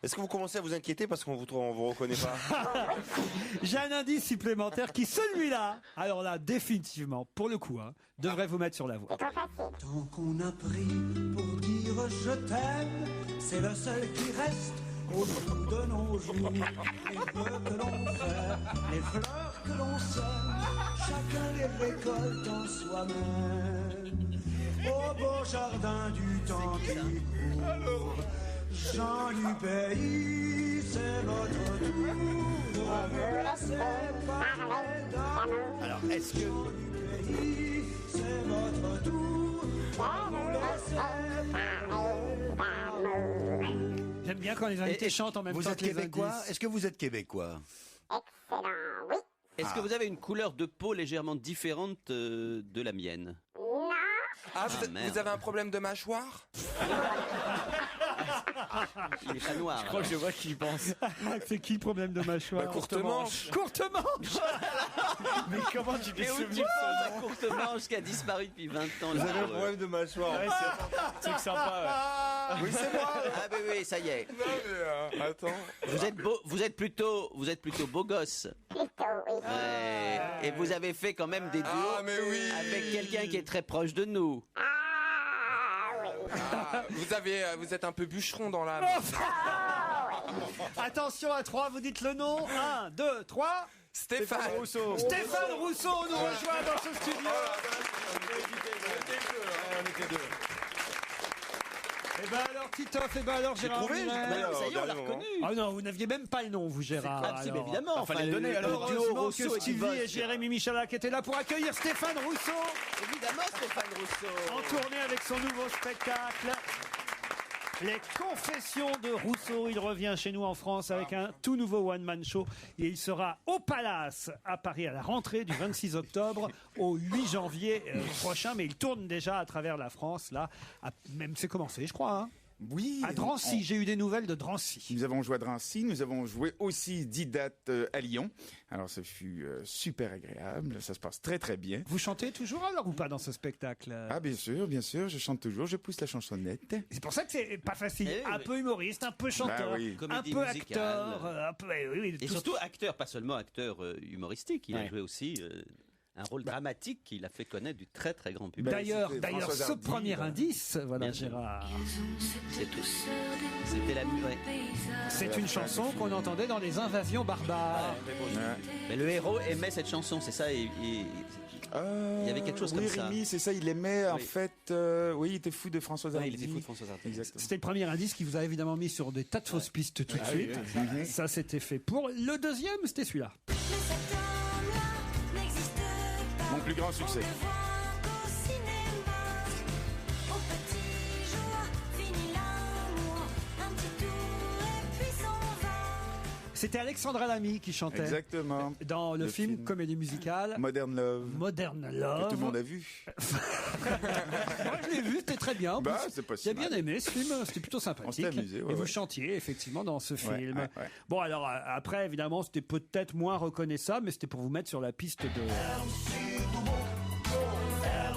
Est-ce que vous commencez à vous inquiéter parce qu'on vous reconnaît pas? J'ai un indice supplémentaire qui, celui-là, alors là, définitivement, pour le coup, devrait vous mettre sur la voie. Tant qu'on a pris pour dire je t'aime, c'est le seul qui reste au bout de nos jours. Les vœux que l'on fait, les fleurs que l'on sème, chacun les récolte en soi-même. Au beau jardin du temps qui court, gens du pays, c'est votre tour de vous laisser parler d'amour. Alors, est-ce que... Gens du pays, c'est votre tour de vous laisser parler d'amour. J'aime bien quand les invités chantent en même Vous temps êtes que les québécois? indices. Est-ce que vous êtes québécois? Excellent, oui. Est-ce que vous avez une couleur de peau légèrement différente de la mienne? Non. Ah, merde. vous avez un problème de mâchoire? Il est pas noir. Je crois que je vois qui y pense. C'est qui le problème de mâchoire? Courte manche. Courte manche. Mais comment tu t'es Et où souvenu tu de penses ce à nom? courte manche qui a disparu depuis 20 ans? Vous avez un problème de mâchoire. Ouais, c'est sympa. Oui, c'est moi. Ah ben oui, ça y est. Non, mais attends. Vous êtes plutôt beau gosse. Plutôt, oui. Ouais. Et vous avez fait quand même des duos Ah, mais oui. avec quelqu'un qui est très proche de nous. Ah, oui. Ah, vous êtes un peu bûcheron dans l'âme. Attention à 3, vous dites le nom. 1, 2, 3. Stéphane Rousseau. Stéphane Rousseau nous rejoint dans ce studio. On était deux. Et ben alors Titoff, et ben alors Gérard trouvé, Miller. j'ai- Ça y est, on l'a reconnu. Ah non, vous n'aviez même pas le nom, vous Gérard. Ah, si, mais alors. évidemment. Ah, fallait le donner, alors. duo Heureusement Rousseau que et Stevie Dubosc. et Jérémy Michalak étaient là pour accueillir Stéphane Rousseau Évidemment, Stéphane Rousseau. en tournée avec son nouveau spectacle. Les Confessions de Rousseau. Il revient chez nous en France avec un tout nouveau one-man show. Et il sera au Palace à Paris à la rentrée du 26 octobre au 8 janvier prochain. Mais il tourne déjà à travers la France. Là, même c'est commencé, je crois. Hein. Oui. À Drancy, j'ai eu des nouvelles de Drancy. Nous avons joué à Drancy, nous avons joué aussi 10 dates à Lyon. Alors ça fut super agréable, ça se passe très très bien. Vous chantez toujours alors ou pas dans ce spectacle? Ah bien sûr, je chante toujours, je pousse la chansonnette. C'est pour ça que c'est pas facile. Eh oui, un peu humoriste, un peu chanteur, Bah oui. un Comédie peu musicale. acteur, un peu, oui, Et tout- surtout acteur, pas seulement acteur humoristique. Il a Ouais. joué aussi un rôle dramatique qui l'a fait connaître du très très grand public. D'ailleurs, c'était Françoise ce Hardy, premier voilà. indice, voilà Bien sûr. Gérard, C'était la ouais. c'est une chanson qu'on entendait dans les invasions barbares. Mais le héros aimait cette chanson, c'est ça. Il y avait quelque chose oui, comme ça. Rémi, c'est ça, il aimait en Oui. fait, oui, il était fou de Françoise Ouais, Hardy. il était fou de Françoise Hardy. Exactement. C'était le premier indice qui vous a évidemment mis sur des tas de fausses pistes tout de suite. oui. Ça, c'était fait pour. Le deuxième, c'était celui-là. Mais cet homme-là n'existe pas. Mon plus grand succès. On le voit qu'au cinéma. Au petit jour, fini l'amour. Un petit tour et puis s'en va. C'était Alexandra Lamy qui chantait. Exactement. Dans le film comédie musicale Modern Love. Modern Que Love. tout le monde a vu. Moi, je l'ai vu, c'était très bien. En Bah, plus, c'est pas si j'ai bien mal. aimé ce film, c'était plutôt sympathique. On s'est amusé, ouais, et vous ouais. chantiez effectivement dans ce Ouais, film. ouais, ouais. Bon, alors après, évidemment, c'était peut-être moins reconnaissable, mais c'était pour vous mettre sur la piste de.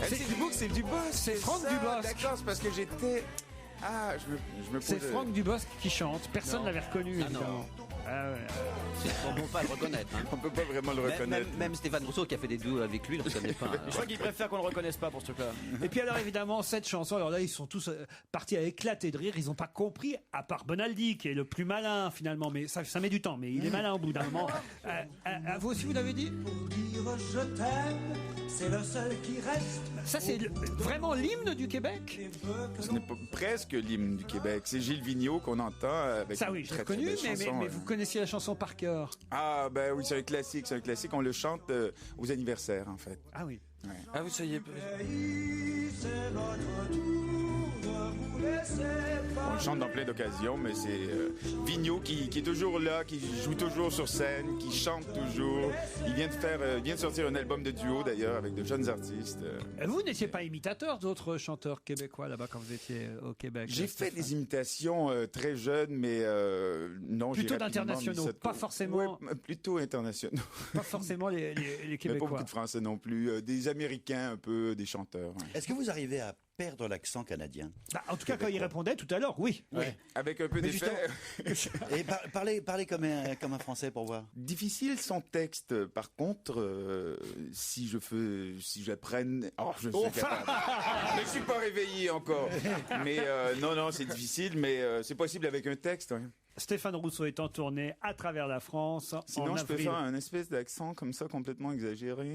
C'est du book, c'est du boss. C'est Franck Dubosc. D'accord, c'est parce que j'étais. Ah, je me C'est posais- Franck Dubosc qui chante. Personne Non. l'avait reconnu, Ah, non. évidemment. Ah ouais. On ne peut pas le reconnaître. Hein. On peut pas vraiment le reconnaître. Même Stéphane Rousseau qui a fait des duos avec lui, il ne reconnaît pas. Je crois qu'il préfère qu'on le reconnaisse pas pour ce truc-là. Et puis alors évidemment cette chanson, alors là ils sont tous partis à éclater de rire, ils n'ont pas compris, à part Bonaldi qui est le plus malin finalement, mais ça met du temps, mais il est malin au bout d'un moment. Vous aussi vous l'avez dit? Dire je t'aime, c'est le seul qui reste. Ça c'est vraiment l'hymne du Québec? Ce n'est pas presque l'hymne du Québec. C'est Gilles Vigneault qu'on entend avec Ça une oui, je l'ai très, très reconnu, belle chanson, mais vous connaissiez la chanson par cœur. Ah ben oui, c'est un classique, On le chante aux anniversaires en fait. Ah oui. Ouais. Ah, vous soyez. C'est votre tour de vous laisser On le chante dans plein d'occasions, mais c'est Vigneault qui est toujours là, qui joue toujours sur scène, qui chante toujours. Il vient de sortir un album de duo d'ailleurs avec de jeunes artistes. Vous n'étiez pas imitateur d'autres chanteurs québécois là-bas quand vous étiez au Québec? J'ai fait des imitations très jeunes, mais non, j'ai Plutôt rapidement mis d'internationaux, ça de pas côté. forcément. Ouais, plutôt internationaux. Pas forcément les Mais pas Québécois. beaucoup de Français non plus. Des Américains un peu, des chanteurs. Ouais. Est-ce que vous arrivez à perdre l'accent canadien? Bah, en tout cas quand il répondait tout à l'heure, oui. Avec un peu Mais d'effet. Et parlez comme un Français pour voir. Difficile son texte. Par contre, si j'apprenne, je suis capable. Je ne suis pas réveillé encore. Mais non, c'est difficile, mais c'est possible avec un texte. Ouais. Stéphane Rousseau est en tournée à travers la France. Sinon, en je peux avril. faire un espèce d'accent comme ça, complètement exagéré,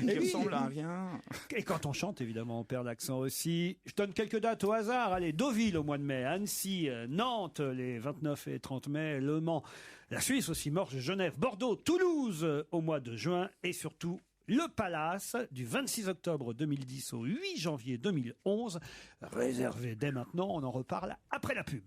Et qui oui. ressemble à rien. Et quand on chante, évidemment, on perd l'accent aussi. Je donne quelques dates au hasard. Allez, Deauville au mois de mai, Annecy, Nantes les 29 et 30 mai, Le Mans, la Suisse aussi, Morges, Genève, Bordeaux, Toulouse au mois de juin et surtout Le Palace, du 26 octobre 2010 au 8 janvier 2011. Réservé dès maintenant, on en reparle après la pub.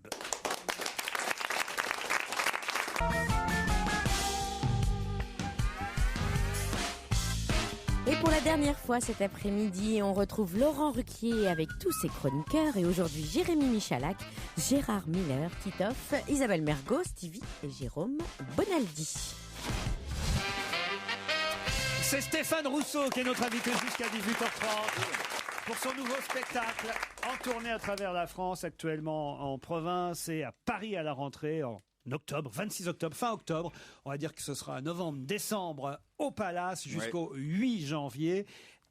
Et pour la dernière fois cet après-midi, on retrouve Laurent Ruquier avec tous ses chroniqueurs. Et aujourd'hui, Jérémy Michalak, Gérard Miller, Titoff, Isabelle Mergo, Stevie et Jérôme Bonaldi. C'est Stéphane Rousseau qui est notre invité jusqu'à 18h30 pour son nouveau spectacle en tournée à travers la France, actuellement en province et à Paris à la rentrée en octobre, 26 octobre, fin octobre. On va dire que ce sera novembre, décembre au Palace jusqu'au 8 janvier.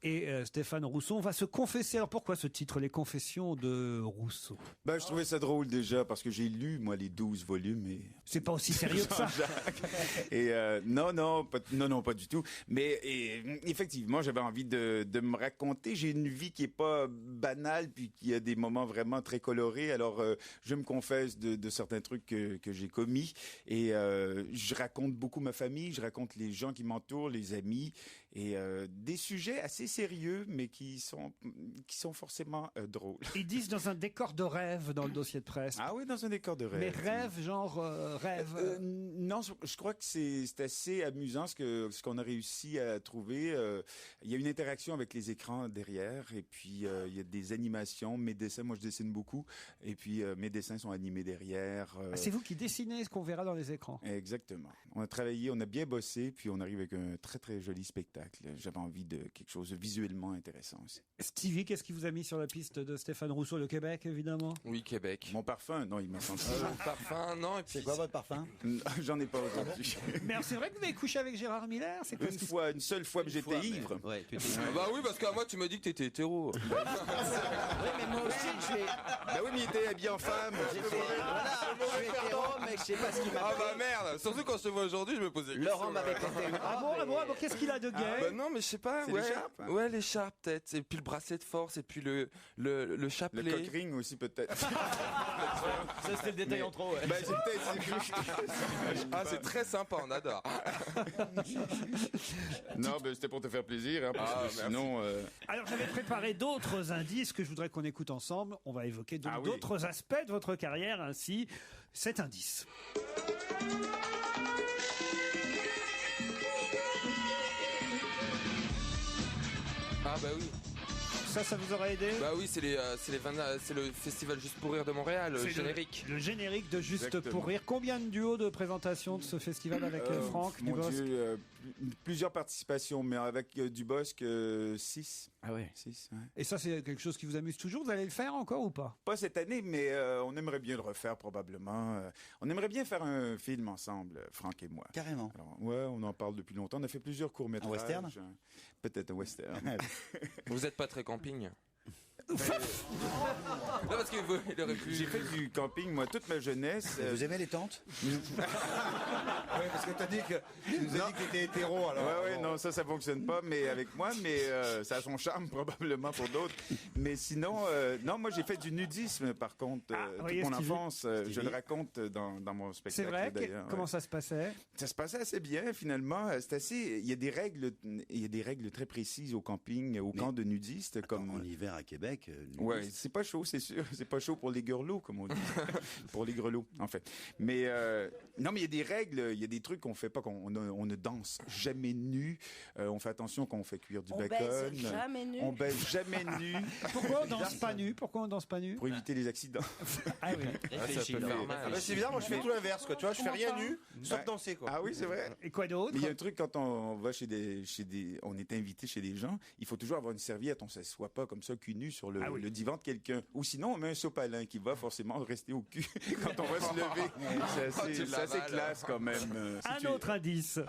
Et Stéphane Rousseau va se confesser. Alors pourquoi ce titre, Les Confessions de Rousseau? Je trouvais ça drôle déjà parce que j'ai lu, moi, les 12 volumes. Et... C'est pas aussi sérieux que ça. Et non, pas du tout. Mais effectivement, j'avais envie de me raconter. J'ai une vie qui est pas banale, puis qui a des moments vraiment très colorés. Alors, je me confesse de certains trucs que j'ai commis. Et je raconte beaucoup ma famille, je raconte les gens qui m'entourent, les amis. Et des sujets assez sérieux, mais qui sont forcément drôles. Ils disent dans un décor de rêve dans le dossier de presse. Ah oui, dans un décor de rêve. Mais rêve, genre rêve. Non, je crois que c'est assez amusant ce qu'on a réussi à trouver. Il y a une interaction avec les écrans derrière, et puis il y a des animations. Mes dessins, moi je dessine beaucoup, et puis mes dessins sont animés derrière. C'est vous qui dessinez ce qu'on verra dans les écrans. Exactement. On a travaillé, on a bien bossé, puis on arrive avec un très très joli spectacle. J'avais envie de quelque chose de visuellement intéressant aussi. Stevie, qu'est-ce qui vous a mis sur la piste de Stéphane Rousseau? Le Québec, évidemment. Oui, Québec. Mon parfum, non, il m'a senti. Parfum, non. Et puis, C'est quoi votre parfum? J'en ai pas aujourd'hui. Mais c'est vrai que vous avez couché avec Gérard Miller? C'est quoi Une seule fois, mais j'étais ivre. Ouais, Bah oui, parce qu'à moi, tu m'as dit que t'étais hétéro. Oui, mais moi aussi, je vais. Bah oui, mais il était habillé en femme. Je suis hétéro, mais je sais pas ce qu'il m'a Ah fait. bah merde. Surtout quand je te vois aujourd'hui, je me posais. Laurent m'avait prêté une Ah bon, qu'est-ce qu'il a de gay? Bah non, mais je sais pas. C'est Ouais, l'écharpe, hein. ouais, l'écharpe peut-être. Et puis le bracelet de force, et puis le chapelet. Le coq ring aussi peut-être. Ça, c'était le détail en trop. Ouais. Bah, c'est peut-être. Ah, c'est très sympa, on adore. Non, bah, c'était pour te faire plaisir, hein, parce Ah, que merci. sinon. Alors j'avais préparé d'autres indices que je voudrais qu'on écoute ensemble. On va évoquer donc Ah oui. d'autres aspects de votre carrière, ainsi cet indice. Ah bah oui. Ça vous aurait aidé? Bah oui, c'est le festival Juste pour rire de Montréal, le C'est générique. Le générique de Juste Exactement. pour rire. Combien de duos de présentation de ce festival avec Franck Mon Dubosc? Dieu, plusieurs participations, mais avec Dubosc, 6. Ah ouais. 6, ouais. Et ça, c'est quelque chose qui vous amuse toujours? Vous allez le faire encore ou pas? Pas cette année, mais on aimerait bien le refaire probablement. On aimerait bien faire un film ensemble, Franck et moi. Carrément. Alors, ouais, on en parle depuis longtemps. On a fait plusieurs courts-métrages. Un western? Peut-être un western. Vous êtes pas très camping? Non, parce qu'il aurait pu. J'ai fait du camping, moi, toute ma jeunesse. Vous aimez les tentes? Oui, parce que tu nous as dit que tu étais hétéro. Alors, Ouais, non, ça fonctionne pas, mais avec moi, mais ça a son charme probablement pour d'autres. Mais sinon, non, moi j'ai fait du nudisme par contre, toute mon enfance. Je le raconte dans mon spectacle. C'est vrai? d'ailleurs, Comment ouais. ça se passait? Ça se passait assez bien finalement. C'est assez. Il y a des règles très précises au camping, au camp de nudistes, comme en hiver à Québec. Ouais, c'est pas chaud, c'est sûr. C'est pas chaud pour les grelots, comme on dit. Pour les grelots, en fait. Mais non, mais il y a des règles, il y a des trucs qu'on fait pas, on ne danse jamais nu. On fait attention quand on fait cuire du On bacon. baise jamais nu. On baise jamais nu. Pourquoi on danse pas nu? Pourquoi on danse pas nu? Pour éviter les accidents. Ah oui. Ça peut faire mal. Ah bah, c'est bizarre, moi je fais tout l'inverse, quoi. Tu vois, je fais rien nu, sauf danser, quoi. Ah oui, c'est vrai. Et quoi d'autre? Mais il y a un truc quand on va on est invité chez des gens, il faut toujours avoir une serviette. On s'assoit pas comme ça cul nu sur le divan de quelqu'un. Ou sinon, on met un sopalin qui va forcément rester au cul quand on va se lever. C'est assez classe quand même. Un autre indice.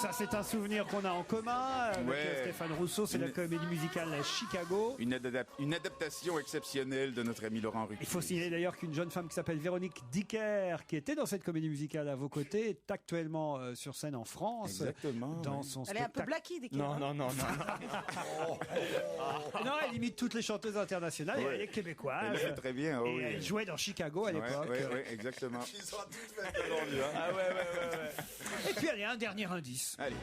Ça, c'est un souvenir qu'on a en commun avec Ouais. Stéphane Rousseau. C'est la comédie musicale Chicago. Une adaptation exceptionnelle de notre ami Laurent Ruquier. Il faut signaler d'ailleurs qu'une jeune femme qui s'appelle Véronique Dicker, qui était dans cette comédie musicale à vos côtés, est actuellement sur scène en France. Exactement. Dans son Elle est un peu spectacle. blacky, Dicker. Non. Non, elle imite toutes les chanteuses internationales. Ouais. Elle est québécoise. Elle le fait très bien. Et elle jouait dans Chicago à l'époque. Oui, exactement. Ah ouais. Et puis, allez, un dernier indice. Allez.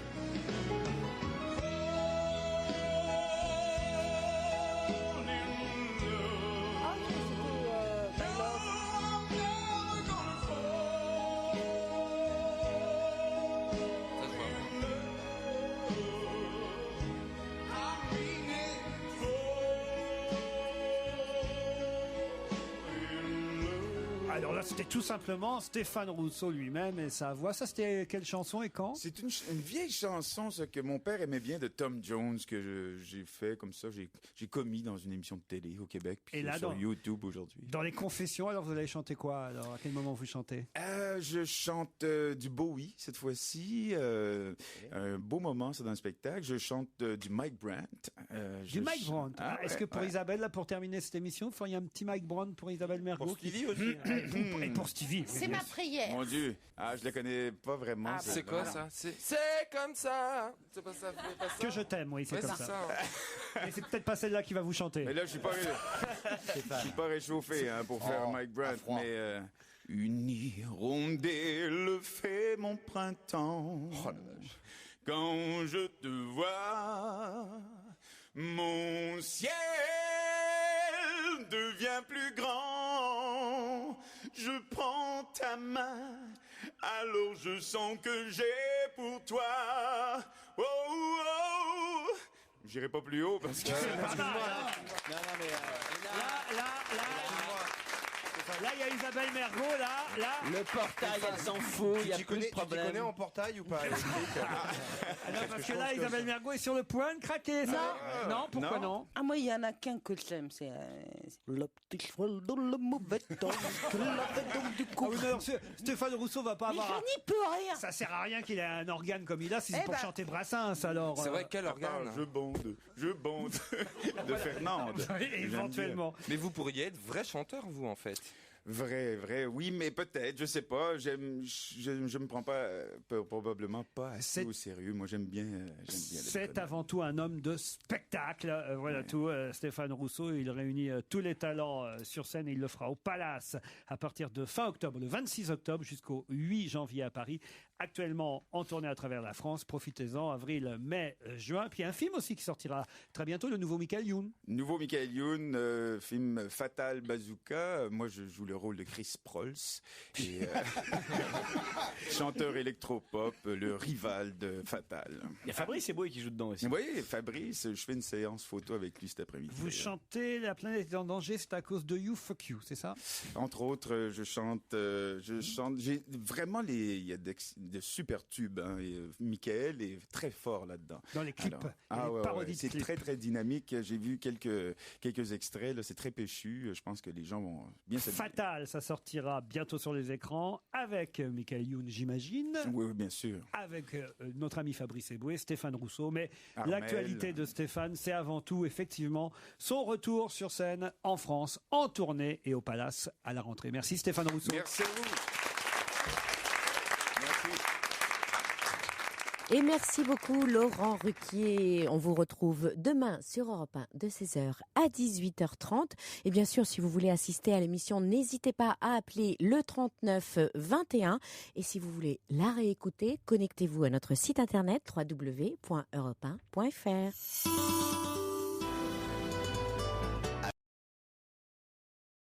Alors là, c'était tout simplement Stéphane Rousseau lui-même et sa voix. Ça, c'était quelle chanson et quand? C'est une vieille chanson ce que mon père aimait bien de Tom Jones que j'ai fait comme ça. J'ai commis dans une émission de télé au Québec puis Et là, sur dans- YouTube aujourd'hui. Dans les confessions, alors vous allez chanter quoi? Alors, à quel moment vous chantez? Je chante du Bowie cette fois-ci. Un beau moment, c'est dans le spectacle. Je chante du Mike Brandt. Du Mike Brandt. Ah, Est-ce ouais, que pour ouais. Isabelle, là, pour terminer cette émission, vous feriez un petit Mike Brandt pour Isabelle Mergo? Pour Stevie aussi. Et pour Stevie. oui, C'est bien ma sûr. prière. Mon Dieu, je la connais pas vraiment. Ah, C'est quoi ça? C'est comme ça. C'est pas ça, c'est pas ça. Que je t'aime, oui, c'est Ouais, comme c'est ça. ça. Mais c'est peut-être pas celle-là qui va vous chanter. Mais là, je suis pas réchauffé pour faire Mike Brandt. Mais une hirondelle fait mon printemps. Quand je te vois, mon ciel devient plus grand. Je prends ta main, alors je sens que j'ai pour toi. Oh, oh. J'irai pas plus haut parce que. Là, il y a Isabelle Mergo, là. Le portail, elle s'en fout, il y a plus de Tu problème. connais en portail ou pas? Non, parce que là, Isabelle Mergo est sur le point de craquer, ça. Non, pourquoi non? Ah, moi, il y en a qu'un que j'aime, c'est le petit cheval dans le mauvais temps, que l'avait donc du Ah coup. oui, mais alors, Stéphane Rousseau va pas Mais avoir. je n'y peux rien. Ça sert à rien qu'il ait un organe comme il a si c'est Eh pour ben- chanter Brassens, alors. C'est vrai, quel organe? Je bonde de Fernande. Éventuellement. Mais vous pourriez être vrai chanteur, vous, en fait. Vrai, oui, mais peut-être, je sais pas. Je me prends pas, probablement pas assez au sérieux. Moi, j'aime bien la C'est comédie. avant tout un homme de spectacle. Voilà tout. Stéphane Rousseau, il réunit tous les talents sur scène et il le fera au Palace à partir de fin octobre, le 26 octobre jusqu'au 8 janvier à Paris. Actuellement en tournée à travers la France. Profitez-en, avril, mai, juin. Puis il y a un film aussi qui sortira très bientôt, le nouveau Michael Youn. Nouveau Michael Youn, film Fatal Bazooka. Moi, je joue le rôle de Chris Prolls, et, chanteur électropop, le rival de Fatal. Il y a Fabrice Eboué qui joue dedans aussi. Oui, Fabrice, je fais une séance photo avec lui cet après-midi. Vous d'ailleurs. chantez La planète est en danger, c'est à cause de You, Fuck You, c'est ça? Entre autres, je chante, j'ai vraiment il y a de super tubes, hein, et Michael est très fort là-dedans. Dans les clips, Alors, les parodies de c'est clips. très très dynamique. J'ai vu quelques extraits, là, c'est très péchu. Je pense que les gens vont bien s'amuser. Fatal, ça sortira bientôt sur les écrans avec Michael Youn, j'imagine. Oui, bien sûr. Avec notre ami Fabrice Eboué, Stéphane Rousseau. Mais Armel. l'actualité de Stéphane, c'est avant tout, effectivement, son retour sur scène en France, en tournée et au Palace à la rentrée. Merci Stéphane Rousseau. Merci à vous. Et merci beaucoup Laurent Ruquier. On vous retrouve demain sur Europe 1 de 16h à 18h30. Et bien sûr, si vous voulez assister à l'émission, n'hésitez pas à appeler le 39 21. Et si vous voulez la réécouter, connectez-vous à notre site internet www.europe1.fr.